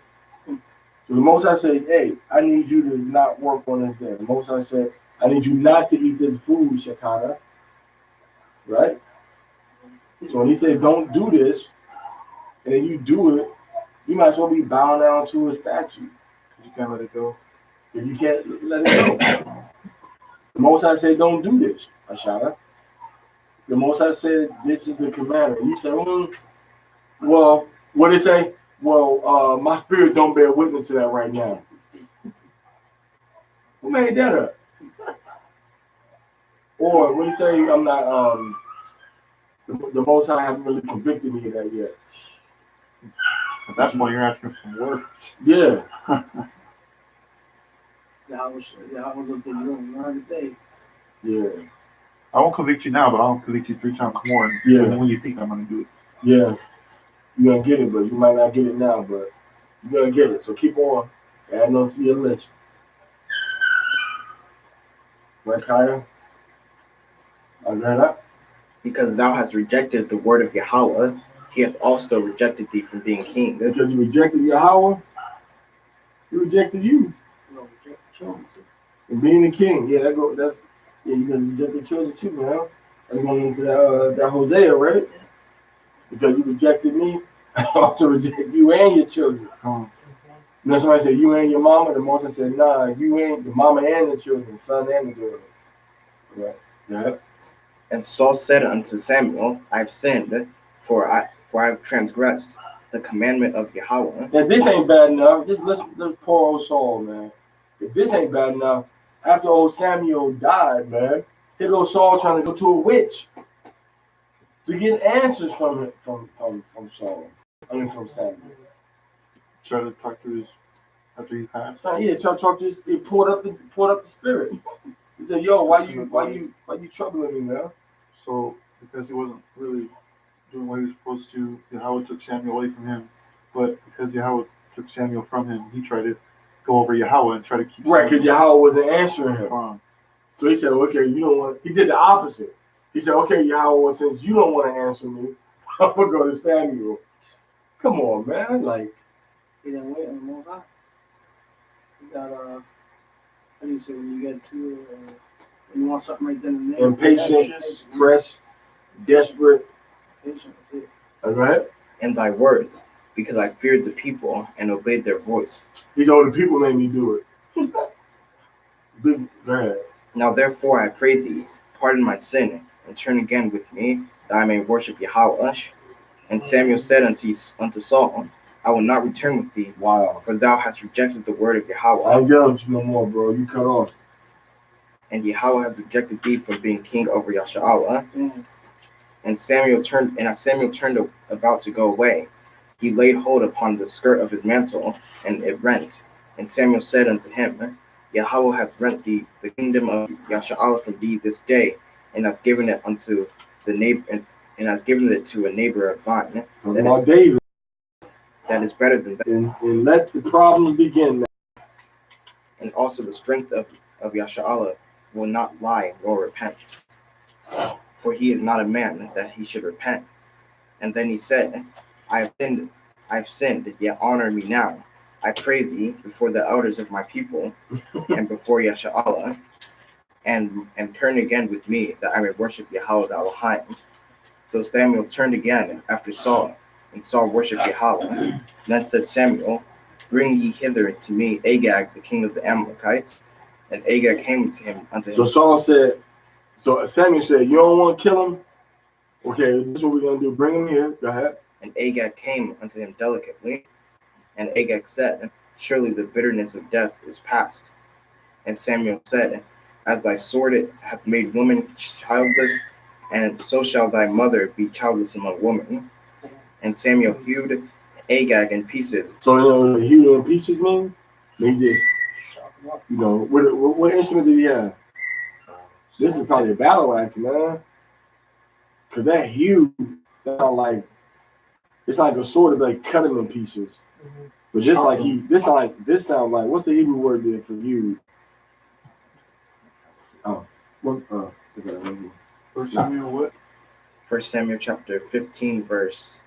So the Most High said, hey, I need you to not work on this day. The Most High said, I need you not to eat this food, Shekata. Right? So when he said, don't do this, and then you do it, you might as well be bowing down to a statue. Because you can't let it go. If you can't let it go. The Most High said, don't do this, Ashana. The Most High said, this is the commandment. You say, well, what did it say? Well, my spirit don't bear witness to that right now. Who made that up? Or when you say, I'm not, the Most High haven't really convicted me of that yet. At that point, you're asking for some work. Yeah. I was up there learning today. Yeah. I won't convict you now, but I'll convict you 3 times more. Yeah. When you think I'm going to do it. Yeah. You're going to get it, but you might not get it now, but you're going to get it. So keep on. Add on to your list. Right, Kaya? I read up. Because thou hast rejected the word of Yahweh, he hath also rejected thee from being king. Because you rejected Yahweh, he rejected you. And being the king, you're gonna reject the children too, man. I'm going into that Hosea, right? Because you rejected me, I also reject you and your children. And then somebody said, you and your mama. The Moses said, nah, you ain't the mama and the children, son and the daughter. Right. Yeah. And Saul said unto Samuel, I have sinned, for I have transgressed the commandment of Yahweh. If this ain't bad enough, let's poor old Saul, man. If this ain't bad enough, after old Samuel died, man, here goes Saul trying to go to a witch to get answers from Saul. From Samuel. Try to talk to his after he passed. So, yeah, try to talk to his. He poured up the spirit. He said, "Yo, why you troubling me, man?" So because he wasn't really doing what he was supposed to, Yahweh took Samuel away from him. But because Yahweh took Samuel from him, he tried to go over Yahweh and try to keep. Right, because Yahweh wasn't answering him. So he said, "Okay, you don't want." He did the opposite. He said, "Okay, Yahweh, since you don't want to answer me, I'm gonna go to Samuel." Come on, man, like. He didn't wait on the Most High. You got how do you say when you get too when you want something right then and there? Impatient, pressed, desperate. Patient, that's it. All right. And thy words, because I feared the people and obeyed their voice. These older people made me do it. Go ahead. Now therefore I pray thee, pardon my sin, and turn again with me, that I may worship Yahweh. And Samuel said unto Saul, I will not return with thee, Wow. for thou hast rejected the word of I Yahweh, ain't dealing with you no more, bro. You cut off. and Yahweh hath rejected thee from being king over Yasha'Allah. Mm. And as Samuel turned about to go away, he laid hold upon the skirt of his mantle, and it rent. And Samuel said unto him, Yahweh hath rent thee the kingdom of Yasha'Allah from thee this day, and hath given it unto the neighbor, and has given it to a neighbor of thine. About David. That is better than that. And let the problems begin. And also the strength of Yasha'Allah will not lie nor repent. For he is not a man that he should repent. And then he said, I have sinned, yet honor me now, I pray thee, before the elders of my people, and before Yasha'Allah, and turn again with me, that I may worship Yahweh the Elohim. So Samuel turned again after Saul, and Saul worshipped Yahweh. Then said Samuel, Bring ye hither to me Agag, the king of the Amalekites. And Agag came to him unto him. So Samuel said, you don't want to kill him? Okay, this is what we're going to do. Bring him here. Go ahead. And Agag came unto him delicately. And Agag said, Surely the bitterness of death is past. And Samuel said, As thy sword hath made woman childless, and so shall thy mother be childless among women. And Samuel hewed Agag in pieces. So, hewed in pieces mean? He just, what instrument did he have? This is probably a battle axe, man. Because that hew, it's like a sword to like cut him in pieces. Mm-hmm. But this sound like, what's the Hebrew word there for hew? First Samuel what? 1 Samuel chapter 15, verse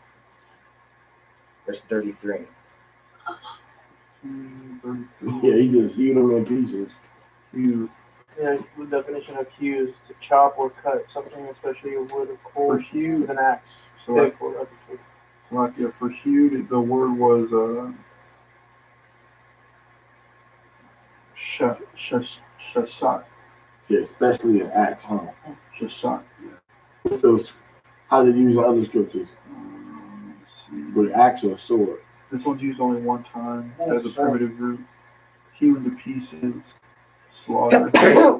33. Yeah, he just hewed them in pieces. Yeah, the definition of hew is to chop or cut something, especially a wood or coal, For hew, with an axe. So for hewed, the word was shasat. Yeah, especially an axe, huh? Shasat. What's those? How's it used in other scriptures? With an axe or a sword? This one's used only one time as a primitive root. Hewed to pieces, slaughter. Cutting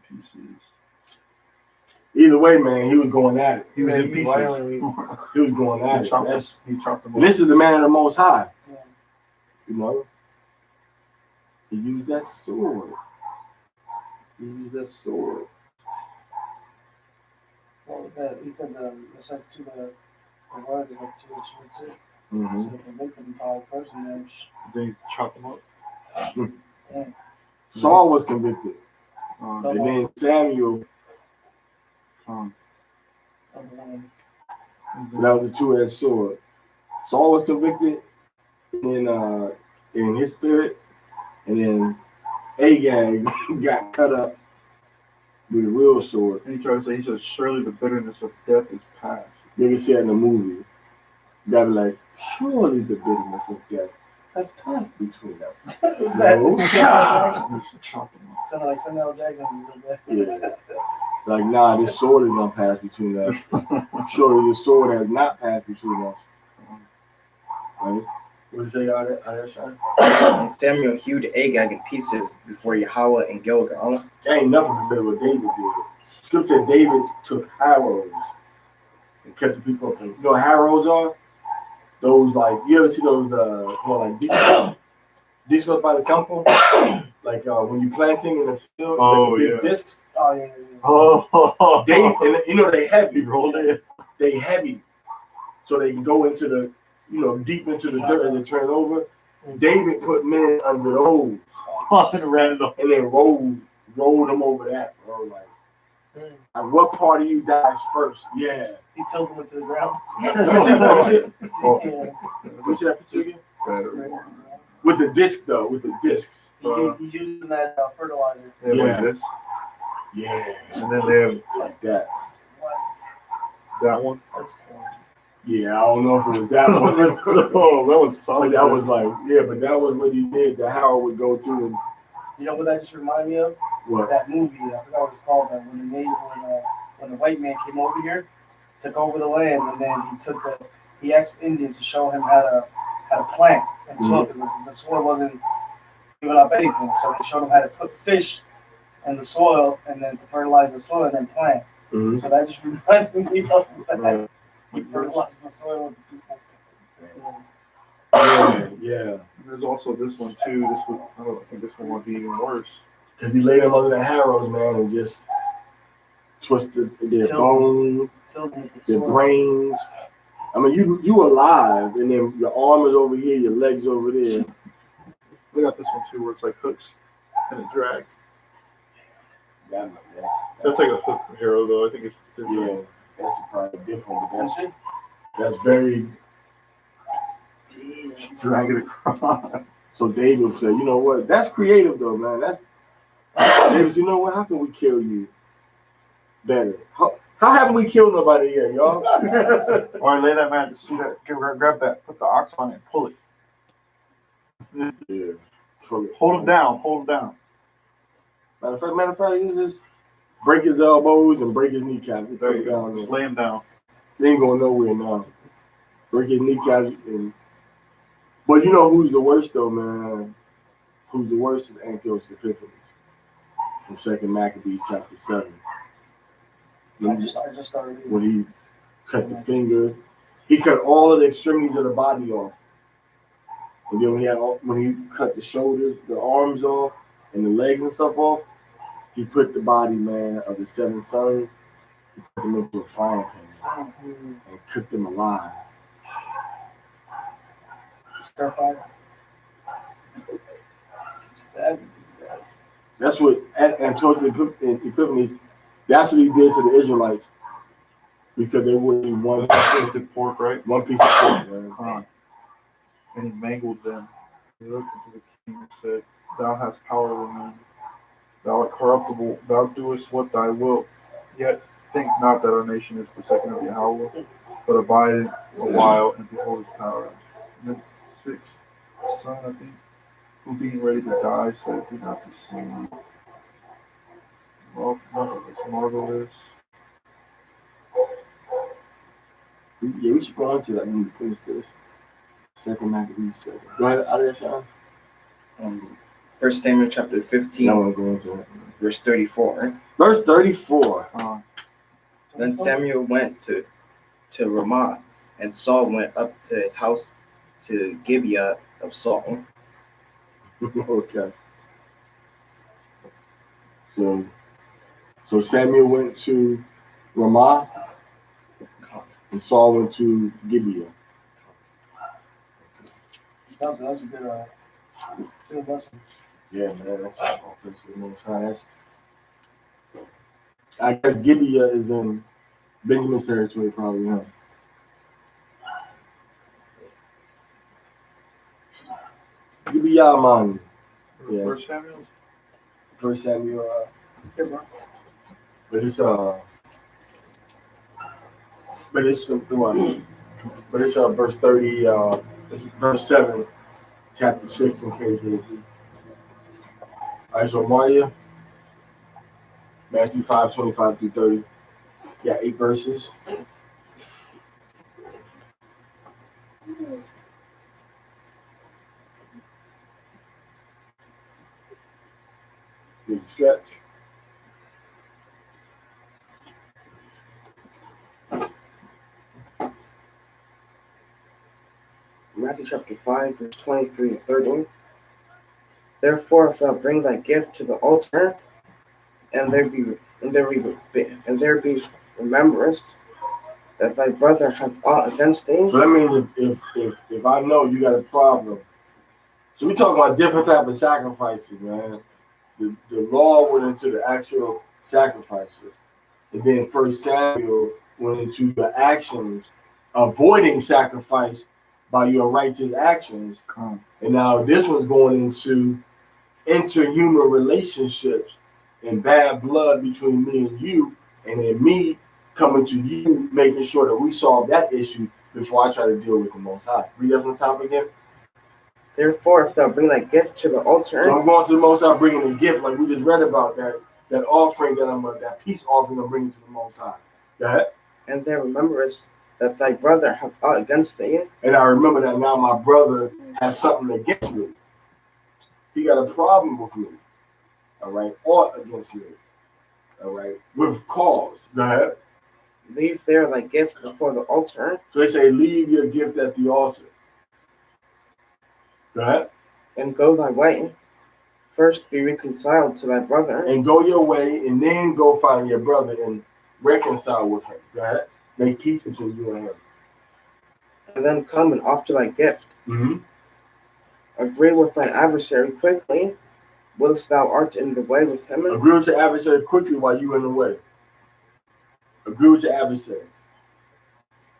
pieces. Either way, man, he was going at it. He was in pieces. He was going at it. He chopped them up. This is the man of the Most High. Yeah. You know? He used that sword. Well, he said the necessity to the word is like 2 inches. Mm-hmm. So they can make them power first and then They chopped them up. yeah. Saul was convicted. Um, And then Samuel, so that was a two-edged sword. Saul was convicted in his spirit, and then Agag got cut up with a real sword. and he said, surely the bitterness of death is past. You can see it in the movie. That be like, surely the bitterness of death has passed between us. No. Chop them up. Sounded like Samuel Jackson. Yeah. Like, nah, this sword is gonna pass between us. Surely the sword has not passed between us. Right? What did you say out there, Sean? And Samuel hewed Agag in pieces before Yahweh in Gilgal. That ain't nothing compared to what David did. Scripture said David took harrows and kept the people up. You know what harrows are? Those, like, you ever see those, discos by the campo? Like, when you're planting in the field, Oh, the big yeah. discs. Oh, yeah. Oh, They heavy. rolled it. They heavy. So they can go into the, deep into the dirt and they turn over. David put men under those. Random. And then rolled them over that, bro. Like what part of you dies first? Yeah. He tilted him to the ground. Let me see. Yeah. Let me see that picture again. With the disc, though. With the discs. He's using that fertilizer. Yeah. Like this. Yeah. And then they have Like that. What? that one. That's crazy. Yeah, I don't know if it was that one. Oh, that was But solid. that was like, yeah, but that was what he did. The Howard would go through You know what that just reminded me of? What? That movie, I forgot what it's called, that when the white man came over here, took over the land, and then he asked Indians to show him how to plant and soil, because the soil wasn't giving up anything. So they showed him how to put fish in the soil and then to fertilize the soil and then plant. Mm-hmm. So that just reminded me of that. Right. We fertilize the soil with the people. Yeah. There's also this one too. I think this one would be even worse. Because he laid them under the harrows, man, and just twisted their bones, their brains. I mean, you alive, and then your arm is over here, your legs over there. We got this one too, where it's like hooks and it drags. That's like a hook hero, though. I think it's different. Yeah, that's probably different. But that's very drag it across. So David said, you know what? That's creative, though, man. That's David. You know what? How can we kill you better? How haven't we killed nobody yet, y'all? Or lay that man to see that, grab that, put the ox on it, and pull it. Yeah. Hold him down. Matter of fact, you just break his elbows and break his kneecaps. There you go. Just lay him down. They ain't going nowhere now. Break his kneecaps. But you know who's the worst, though, man? Who's the worst is Antiochus Epiphanes from 2 Maccabees chapter 7. I just started reading. When he cut the finger, he cut all of the extremities of the body off. And then when he cut the shoulders, the arms off, and the legs and stuff off, he put the body, man, of the 7 sons, he put them into a frying pan and cooked them alive. Stir fire. That's what Antiochus Epiphanes, that's what he did to the Israelites, because they wouldn't eat one piece of pork, right? One piece of pork, man. And he mangled them. He looked into the king and said, "Thou hast power over men. Thou art corruptible. Thou doest what thy wilt. Yet think not that our nation is forsaken of Yahweh, but abide a while and behold his power." And the 6th son, I think, who being ready to die, said, "Do not deceive. Well, nothing is marvelous." Yeah, we should go on to that when we finish this. 2 Maccabees 7. Go ahead, out of there, Sean. 1 Samuel chapter 15, I want to go into it. verse 34. Verse 34. Then Samuel went to Ramah, and Saul went up to his house to Gibeah of Saul. Okay. So Samuel went to Ramah, and Saul went to Gibeah. That was a good lesson. Yeah, man, that's all praise to the Most High. I guess Gibeah is in Benjamin's territory, probably, huh? Gibeah, man. Yeah. 1 Samuel? 1 Samuel, but it's verse 30, it's verse 7, chapter 6 in KJV. All right, so Maria, Matthew 5, 25 through 30. Yeah, 8 verses. Big stretch. Matthew chapter 5, verse 23 to 30. Therefore, if thou bring thy gift to the altar, and there be remembrance that thy brother hath aught against thee. So that means if I know you got a problem. So we talking about different type of sacrifices, man. The law went into the actual sacrifices, and then 1 Samuel went into the actions, avoiding sacrifice by your righteous actions. And now this one's going into interhuman relationships and bad blood between me and you, and then me coming to you, making sure that we solve that issue before I try to deal with the Most High. Read that from the top again. Therefore, if thou bring thy gift to the altar, So I'm going to the Most High bringing a gift, like we just read about that offering that peace offering I'm bringing to the Most High. Go ahead. and there rememberest that thy brother hath aught against thee, And I remember that now my brother has something against me. He got a problem with me. All right, ought against me. All right, with cause. Go ahead. leave there thy gift before the altar, So they say, leave your gift at the altar. Go ahead. and go thy way. First be reconciled to thy brother, And go your way, and then go find your brother and reconcile with him. Go ahead. Make peace between you and him. and then come and offer thy gift. Mm-hmm. Agree with thine adversary quickly, whilst thou art in the way with him. Agree with your adversary quickly while you in the way. Agree with your adversary.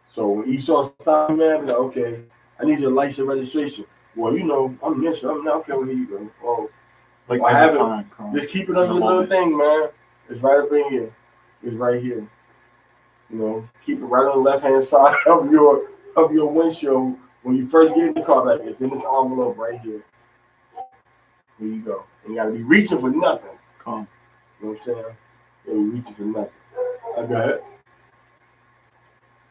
So when Esau stopped him, man, like, okay, I need your license registration. Well, you know, I'm this, I'm not, okay, well, here you go. Oh, Like I every have time, it. Just keep it on your little thing, man. It's right up in here. It's right here. You know, keep it right on the left-hand side of your windshield. When you first get in the car, like it's in this envelope right here. Here you go. And you gotta be reaching for nothing. Come. You know what I'm saying? You gotta be reaching for nothing. Go ahead.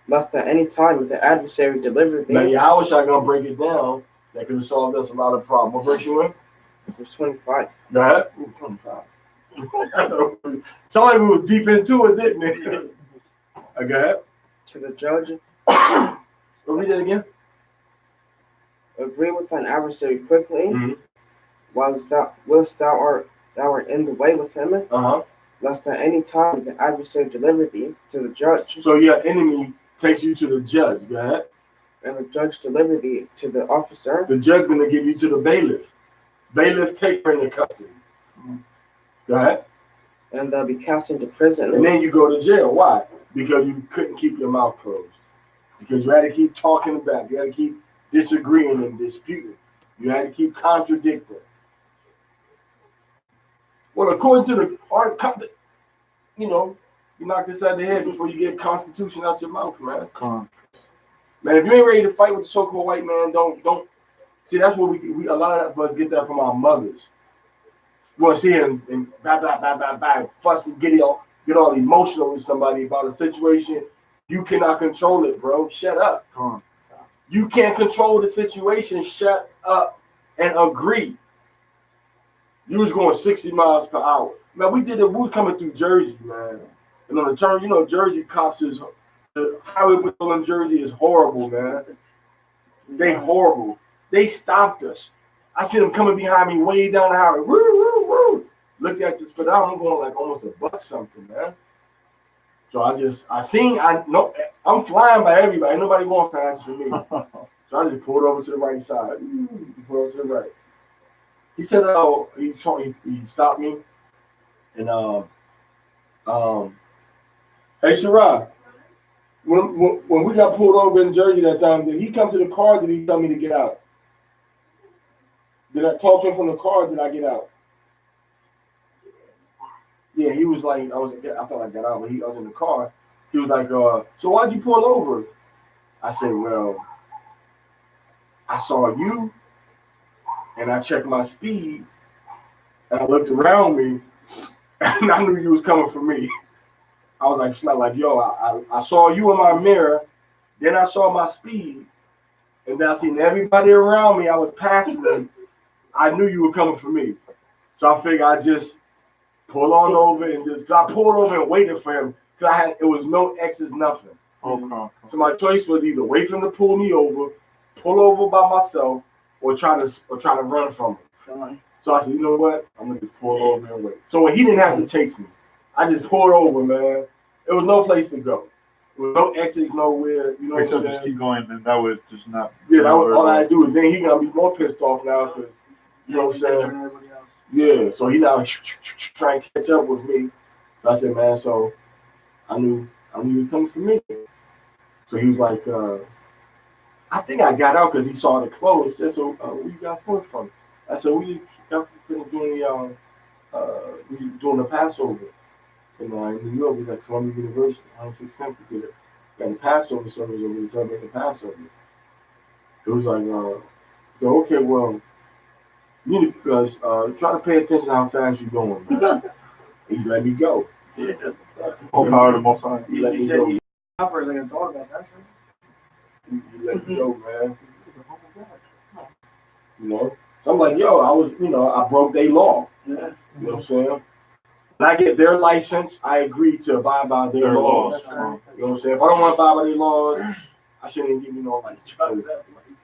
Lest at any time the adversary deliver thee. Now, Yahweh Shai gonna break it down. That could have solved us a lot of problems. What verse you in? Verse 25. Go ahead. Ooh, 25. Somebody was deep into it, didn't it? Go ahead. To the judge, Read that again. agree with thine adversary quickly, Mm-hmm. whilst thou art in the way with him, Uh-huh. lest at any time the adversary deliver thee to the judge, So your enemy takes you to the judge. Go ahead. and the judge deliver thee to the officer, The judge gonna give you to the bailiff. Bailiff take her into custody. Go ahead. and thou be cast into prison. And then you go to jail. Why? Because you couldn't keep your mouth closed. Because you had to keep talking back. You had to keep disagreeing and disputing. You had to keep contradicting. Well, according to the art, you know, you knock this out of the head before you get Constitution out your mouth, man. Come. Man, if you ain't ready to fight with the so-called white man, don't. See, that's what we a lot of us get that from our mothers. We'll see him and blah, blah, blah, blah, blah, fuss and get all emotional with somebody about a situation. You cannot control it, bro. Shut up. Come. You can't control the situation. Shut up and agree. You was going 60 miles per hour. Man, we was coming through Jersey, man. And on the turn, you know, Jersey cops the highway patrol in Jersey is horrible, man. They horrible. They stopped us. I see them coming behind me way down the highway. Woo, woo, woo. Look at this, but I'm going like almost $1 something, man. So I'm flying by everybody. Ain't nobody going fast for me. So I just pulled over to the right side. Pulled over to the right. He said, "Oh, he stopped me, and hey, Sharad, when we got pulled over in Jersey that time, did he come to the car? Did he tell me to get out? Did I talk to him from the car? Or did I get out? Yeah, he was like, I thought I got out, but I was in the car. He was like, so why'd you pull over? I said, well, I saw you, and I checked my speed, and I looked around me, and I knew you was coming for me. I was like, yo, I saw you in my mirror, then I saw my speed, and then I seen everybody around me. I was passing them. I knew you were coming for me. So I figured I'd just pull on over and I pulled over and waited for him because it was no X's, nothing. Okay. So my choice was either wait for him to pull me over, pull over by myself, or try to run from him. So I said, you know what? I'm gonna just pull over and wait. So when he didn't have to chase me, I just pulled over, man. There was no place to go. There was no exits nowhere. You know what I'm saying? Just keep going, and that was just not. Yeah, that was all I had to do. And then he gonna be more pissed off now because you know what I'm saying? Yeah. So he now trying to catch up with me. So I said, man, so I knew he was coming for me. So he was like, I think I got out because he saw the clothes. He said, so where you guys coming from? I said, we just got finished doing the Passover. In New York, we was at Columbia University, 116th. We got the Passover service over there, celebrating the Passover. It was like, So, okay, well, you need to try to pay attention to how fast you're going, man. He's let me go. Yeah, that's what's up. All power to the Most High. He let me said go. you first I thought about that. He let me go, man. You know? So I'm like, yo, I broke their law. Yeah. You know what I'm saying? When I get their license, I agree to abide by their laws. You know what I'm saying? If I don't want to abide by their laws, I shouldn't even give me no license.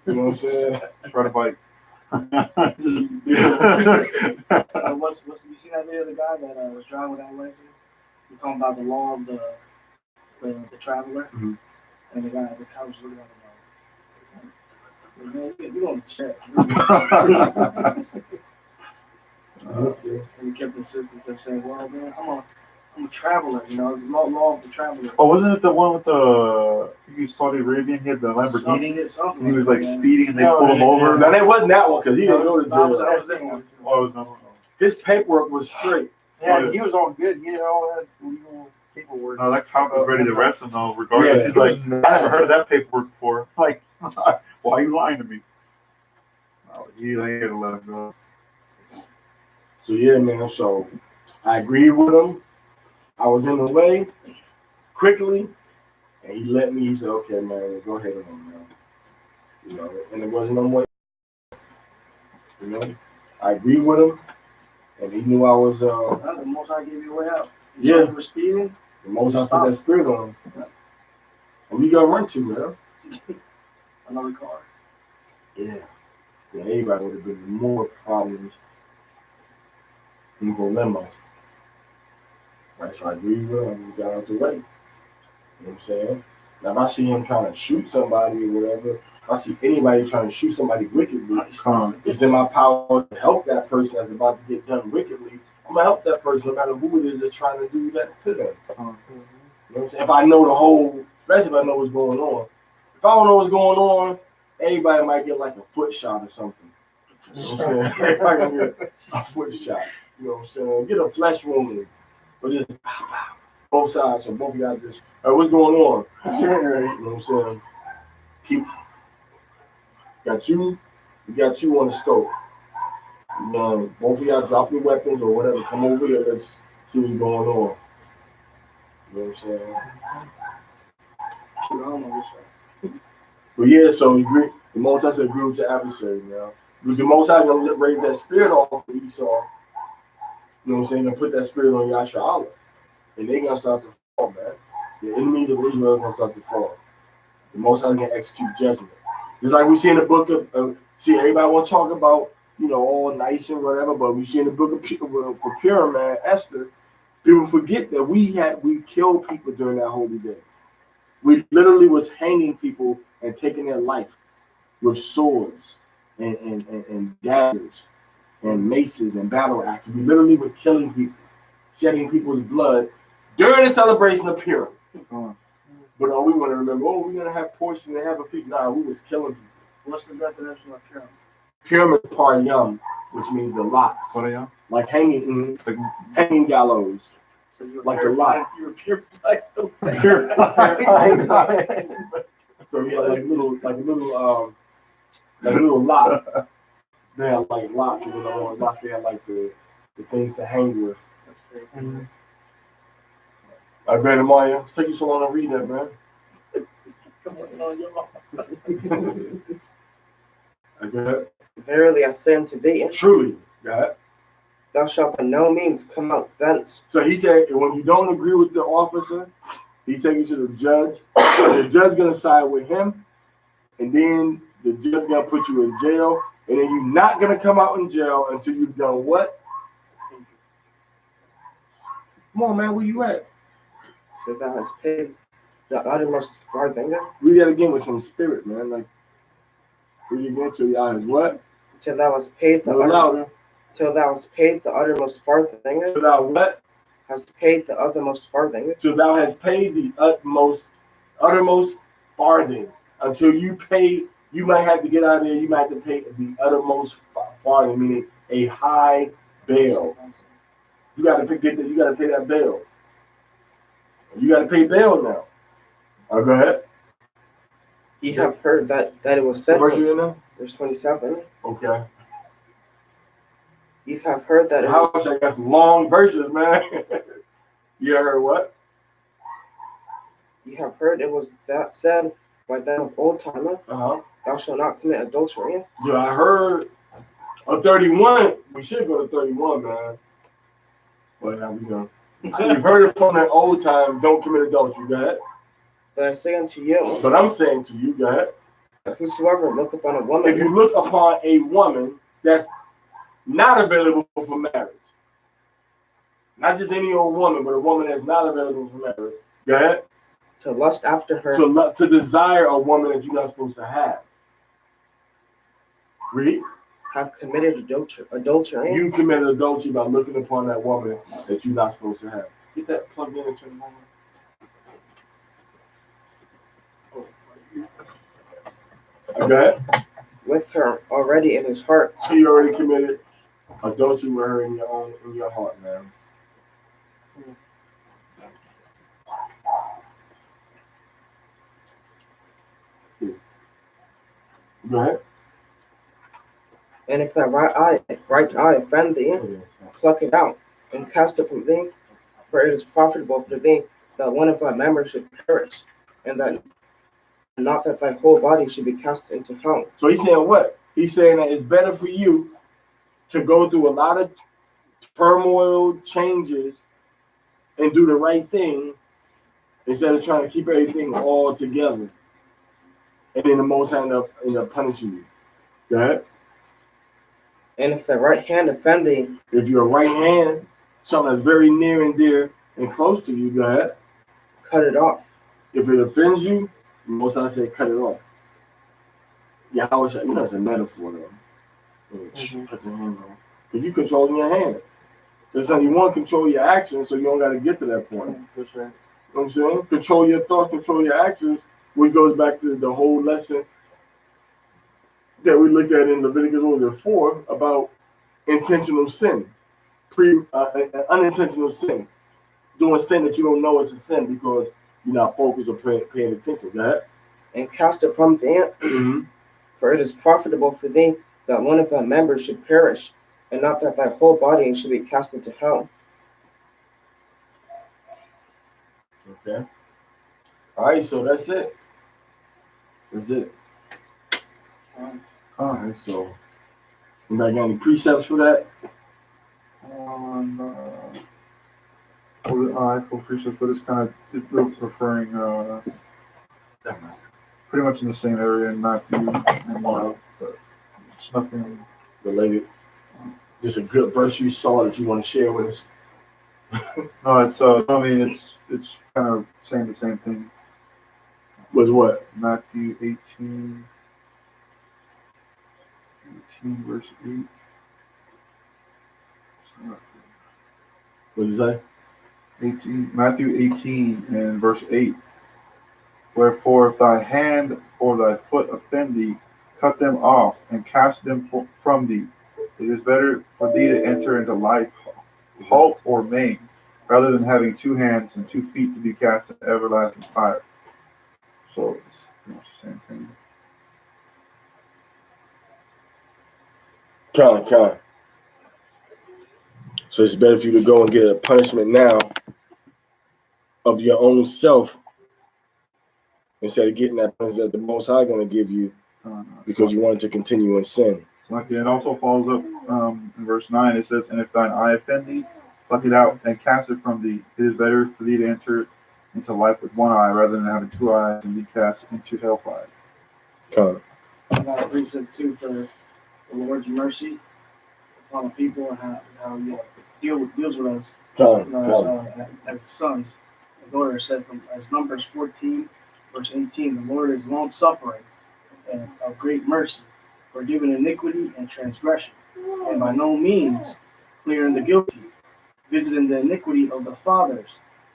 You know what I'm saying? Try to bite. What's you seen that video of the guy that was driving without a license? He's talking about the law of the traveler, Mm-hmm. and the cop was looking at him like, man, you on the check. And he kept insisting, kept saying, well, man, I'm a traveler, you know, it's the law of the traveler. Oh, wasn't it the one with the Saudi Arabian? He had the Lamborghini. Something He was like like that. speeding, and they pulled him over. No, that wasn't that one because he didn't go to That was jail. that one. Oh, it was no. His paperwork was straight. Yeah, he was all good. He had all that legal paperwork. No, that cop was ready to arrest him though. Regardless, Yeah. he's like, I never heard of that paperwork before. Like, why are you lying to me? Oh, he had to let him go. So yeah, man. So I agreed with him. I was in the way quickly, and he let me. He said, "Okay, man, go ahead on, man." You know, and there wasn't no more. You know, I agreed with him, and he knew I was. The most I gave you a way out. Yeah. You were speeding. The most I put that spirit on him. And we got run to, man. Another car. Yeah. Yeah, anybody would have been more problems than dilemmas. Right, so I agree with him. I just got out the way. You know what I'm saying? Now, if I see him trying to shoot somebody or whatever, if I see anybody trying to shoot somebody wickedly, it's in my power to help that person that's about to get done wickedly. I'm going to help that person no matter who it is that's trying to do that to them. You know what I'm saying? If I know the whole, especially if I know what's going on. If I don't know what's going on, everybody might get like a foot shot or something. You know what I'm saying? Everybody gonna get a foot shot. You know what I'm saying? Get a flesh wound. Or just both sides. So both of y'all just, hey, what's going on? You know what I'm saying? Keep, got you on the scope. You know, both of y'all drop your weapons or whatever. Come over here. Let's see what's going on. You know what I'm saying? I don't know this one. But yeah, so the Most High said agree with your adversary, you know. The Most High gonna raise that spirit off of Esau. You know what I'm saying? Gonna put that spirit on Yasha Allah. And they're gonna start to fall, man. The enemies of Israel are gonna start to fall. The Most High is gonna execute judgment. Just like we see in the book of see, everybody wanna talk about, you know, all nice and whatever, but we see in the book of for Purim, man, Esther, people forget that we killed people during that holy day. We literally was hanging people and taking their life with swords and daggers and maces and battle axes. We literally were killing people, shedding people's blood during the celebration of Purim. But all we want to remember, we're going to have portion and have a feast. Nah, we was killing people. What's the definition of Purim? Purim is paryam, which means the lots. Like hanging gallows. So you were like a lot. You were purified. So yeah, like a little lot. They have like lots, and on lots they have like the things to hang with. That's crazy. I read it, Maya. It's taking you so long to read that, man. I bet. Verily I say unto thee, Truly, God. thou shalt by no means come out thence. So he said, when you don't agree with the officer, he takes you to the judge. And the judge gonna side with him, and then the judge gonna put you in jail, and then you're not gonna come out in jail until you've done what? Come on, man, where you at? So thou hast paid the uttermost farthing, Read that again with some spirit, man. Like, where you going to your eyes? What? till thou hast paid the till thou hast paid the uttermost farthing. Till thou what? Hast paid the uttermost farthing. Till thou hast paid the uttermost farthing. Until you pay, you might have to get out of there. You might have to pay the uttermost farthing, meaning a high bail. You got to pay that bail. You got to pay bail now. Go ahead. Ye have heard that it was What said, verse you in now? verse 27. Okay. Ye have heard that it How was, I got some long verses, man. You heard what? ye have heard it was that said by them of old time, Uh-huh. thou shalt not commit adultery. Yeah, I heard a 31. We should go to 31, man. But now we go. You've heard it from that old time, don't commit adultery, go ahead. But I say unto you, But I'm saying to you, go ahead. that whosoever looketh on a woman, If you look upon a woman that's not available for marriage, not just any old woman, but a woman that's not available for marriage, go ahead. to lust after her, To desire a woman that you're not supposed to have. Read. hath committed adultery. You committed adultery by looking upon that woman that you're not supposed to have. Get that plugged in into the moment. Go ahead. With her already in his heart. So you already committed adultery with her in your heart, man. Go ahead. And if thy right eye offend thee, pluck it out, and cast it from thee, for it is profitable for thee that one of thy members should perish, and that not that thy whole body should be cast into hell. So he's saying what? He's saying that it's better for you to go through a lot of turmoil, changes, and do the right thing instead of trying to keep everything all together. And then the Most High end up punishing you. Go ahead. And if thy right hand offend thee, If your right hand, something that's very near and dear and close to you, go ahead. cut it off. If it offends you, Most High say cut it off. Yeah, how is that? You know, it's a metaphor though. Cut your hand off. Because you controlling your hand. That's how you want to control your actions, so you don't got to get to that point. For sure. You know what I'm saying? Control your thoughts, control your actions, which goes back to the whole lesson that we looked at in Leviticus 4 about intentional sin, unintentional sin, doing sin that you don't know it's a sin because you're not focused or paying attention. Go ahead. And cast it from thee, for it is profitable for thee that one of thy members should perish, and not that thy whole body should be cast into hell. Okay. All right, so that's it. That's it. All right, so anybody got any precepts for that? For the eye, for precepts, but it's kind of referring pretty much in the same area in Matthew and Mark, but it's nothing Related. Just a good verse you saw that you want to share with us. No, it's it's kind of saying the same thing. Was what? Matthew 18 verse 8. What did it say? 18, Matthew 18 and verse 8. Wherefore if thy hand or thy foot offend thee, cut them off and cast them from thee. It is better for thee to enter into life halt or maim, rather than having 2 hands and 2 feet to be cast into everlasting fire. So it's pretty much the same thing. Con. So it's better for you to go and get a punishment now of your own self instead of getting that punishment that the Most High going to give you because you wanted to continue in sin. Like it also follows up in verse 9. It says, and if thine eye offend thee, pluck it out and cast it from thee. It is better for thee to enter into life with 1 eye rather than having 2 eyes and be cast into hellfire. Con. I got a precept too for the Lord's mercy upon the people and how he deals with us as his sons. The daughter says, as Numbers 14, verse 18, the Lord is long suffering and of great mercy, forgiving iniquity and transgression, and by no means clearing the guilty, visiting the iniquity of the fathers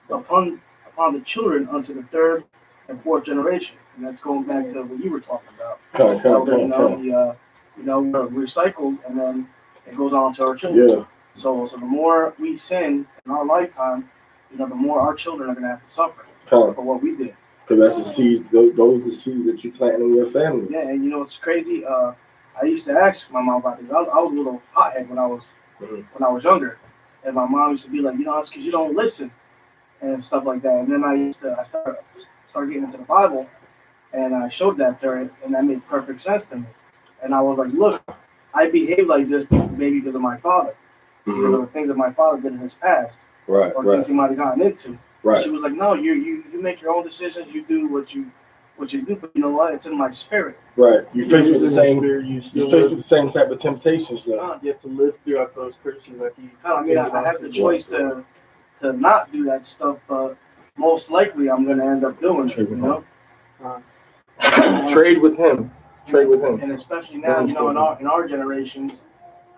upon the children unto the 3rd and 4th generation. And that's going back to what you were talking about. We're recycled, and then it goes on to our children. Yeah. So the more we sin in our lifetime, the more our children are going to have to suffer Con. for what we did. Because that's the seeds. Those are the seeds that you plant in your family. Yeah, and you know what's crazy? I used to ask my mom about this. I was a little hothead when I was younger, and my mom used to be like, you know, it's because you don't listen and stuff like that. And then I started getting into the Bible, and I showed that to her, and that made perfect sense to me. And I was like, look, I behave like this maybe because of my father, because of the things that my father did in his past, Right, or things he might have gotten into. right. She was like, no, you make your own decisions. You do what you do, but you know what? It's in my spirit. Right. You face with the same. Spirit, You face with the same type of temptations, though. You have to live throughout those Christians that he. I mean, I have the choice to not do that stuff, but most likely I'm going to end up doing it. You know. Trade with him. Trade with him. And especially now, you know, in our generations,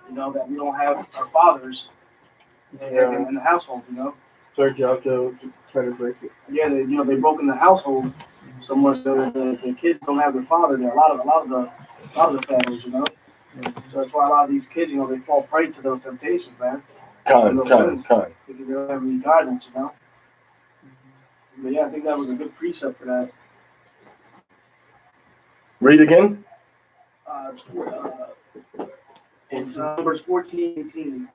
you know, that we don't have our fathers in the household. You know. It's our job to try to break it. Yeah, they broke in the household so much that the kids don't have their father there. A lot of the families, you know. So that's why a lot of these kids, you know, they fall prey to those temptations, man. Kind. Because they don't have any guidance, you know. But yeah, I think that was a good precept for that. Read again. It's Numbers 14:18.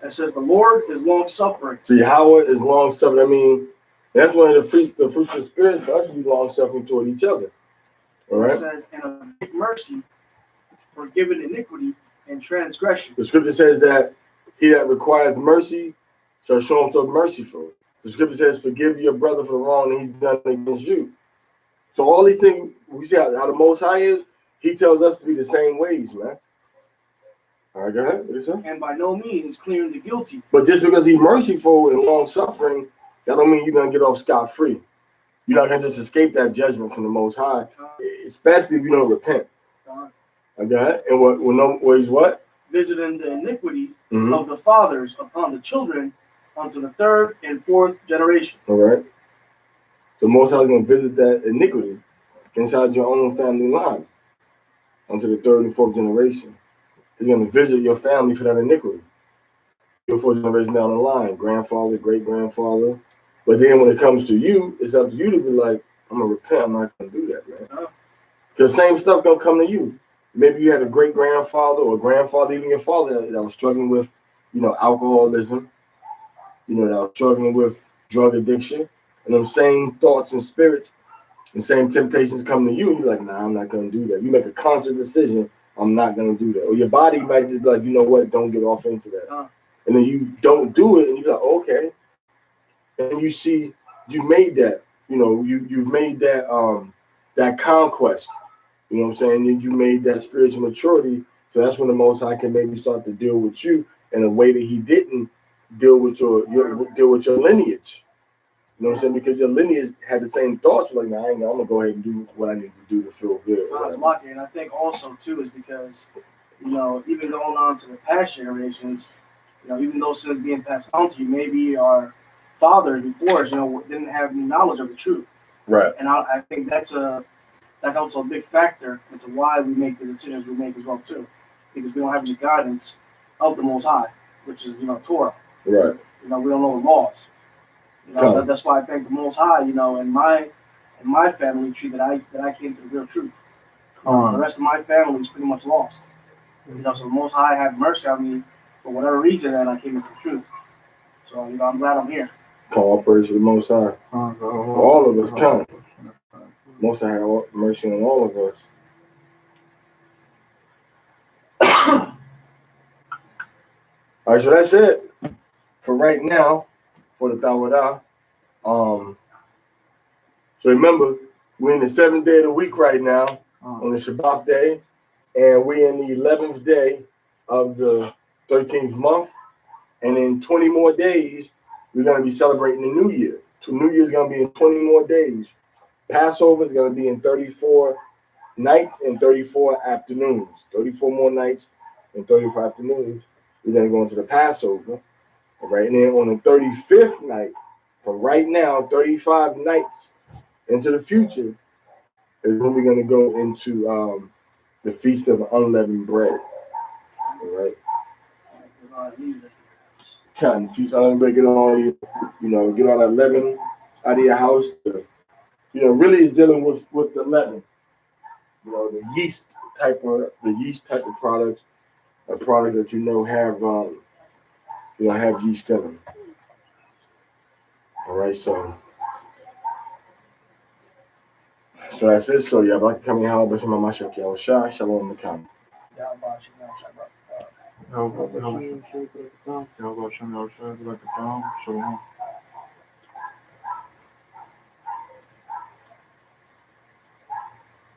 It says the Lord is long suffering. See, Yahweh is long suffering. I mean, that's one of the fruits of the Spirit for us to be long suffering toward each other. All right. It says, and of great mercy, forgiving iniquity and transgression. The scripture says that he that requires mercy shall show himself merciful. The scripture says, forgive your brother for the wrong that he's done against you. So all these things, we see how the Most High is, he tells us to be the same ways, man. All right, go ahead. What is that? And by no means clearing the guilty. But just because he's merciful and long suffering, that don't mean you're going to get off scot-free. You're not going to just escape that judgment from the Most High, especially if you don't repent. Okay? And what he's what? Visiting the iniquity of the fathers upon the children unto the third and fourth generation. All right. The Most High is going to visit that iniquity inside your own family line unto the third and fourth generation. He's going to visit your family for that iniquity. Your fourth generation down the line, grandfather, great-grandfather. But then when it comes to you, it's up to you to be like, I'm going to repent. I'm not going to do that, man. Because the same stuff going to come to you. Maybe you had a great-grandfather or grandfather, even your father, that was struggling with, you know, alcoholism, you know, that was struggling with drug addiction. And those same thoughts and spirits and same temptations come to you. And you're like, nah, I'm not going to do that. You make a conscious decision, I'm not going to do that. Or your body might just be like, you know what, don't get off into that. And then you don't do it, and you're like, okay. And you see, you made that, you know, you've made that that conquest. You know what I'm saying? And you made that spiritual maturity. So that's when the Most High can maybe start to deal with you in a way that he didn't deal with your lineage. You know what I'm saying? Because your lineage had the same thoughts. Like, nah, I'm going to go ahead and do what I need to do to feel good. And I think also, too, is because, you know, even going on to the past generations, you know, even those sins being passed on to you, maybe our fathers before us, you know, didn't have any knowledge of the truth. Right. And I think that's also a big factor into why we make the decisions we make as well, too. Because we don't have any guidance of the Most High, which is, you know, Torah. Right. You know, we don't know the laws. You know, that's why I thank the Most High, you know, in my family tree that I came to the real truth. The rest of my family is pretty much lost. You know, so the Most High had mercy on me for whatever reason, and I came into the truth. So, you know, I'm glad I'm here. Call praise to the Most High. All of us come. Most High have mercy on all of us. All right, so that's it for right now for the Tawadah. So remember, we're in the 7th day of the week right now on the Shabath day, and we're in the 11th day of the 13th month. And in 20 more days, we're going to be celebrating the New Year. So New Year's going to be in 20 more days. Passover is going to be in 34 nights and 34 afternoons. 34 more nights and 34 afternoons. We're going to go into the Passover. All right, and then on the 35th night, from right now, 35 nights into the future, is when we're going to go into the Feast of Unleavened Bread. All right. Kind of feast. Everybody get all get all that leaven out of your house. really it's dealing with the leaven. The yeast type of products, a product that have yeast in them. All right, so that's it. So yeah, but coming out with some of my shalom Makam. Yeah, about you know, Shabath. Shalom.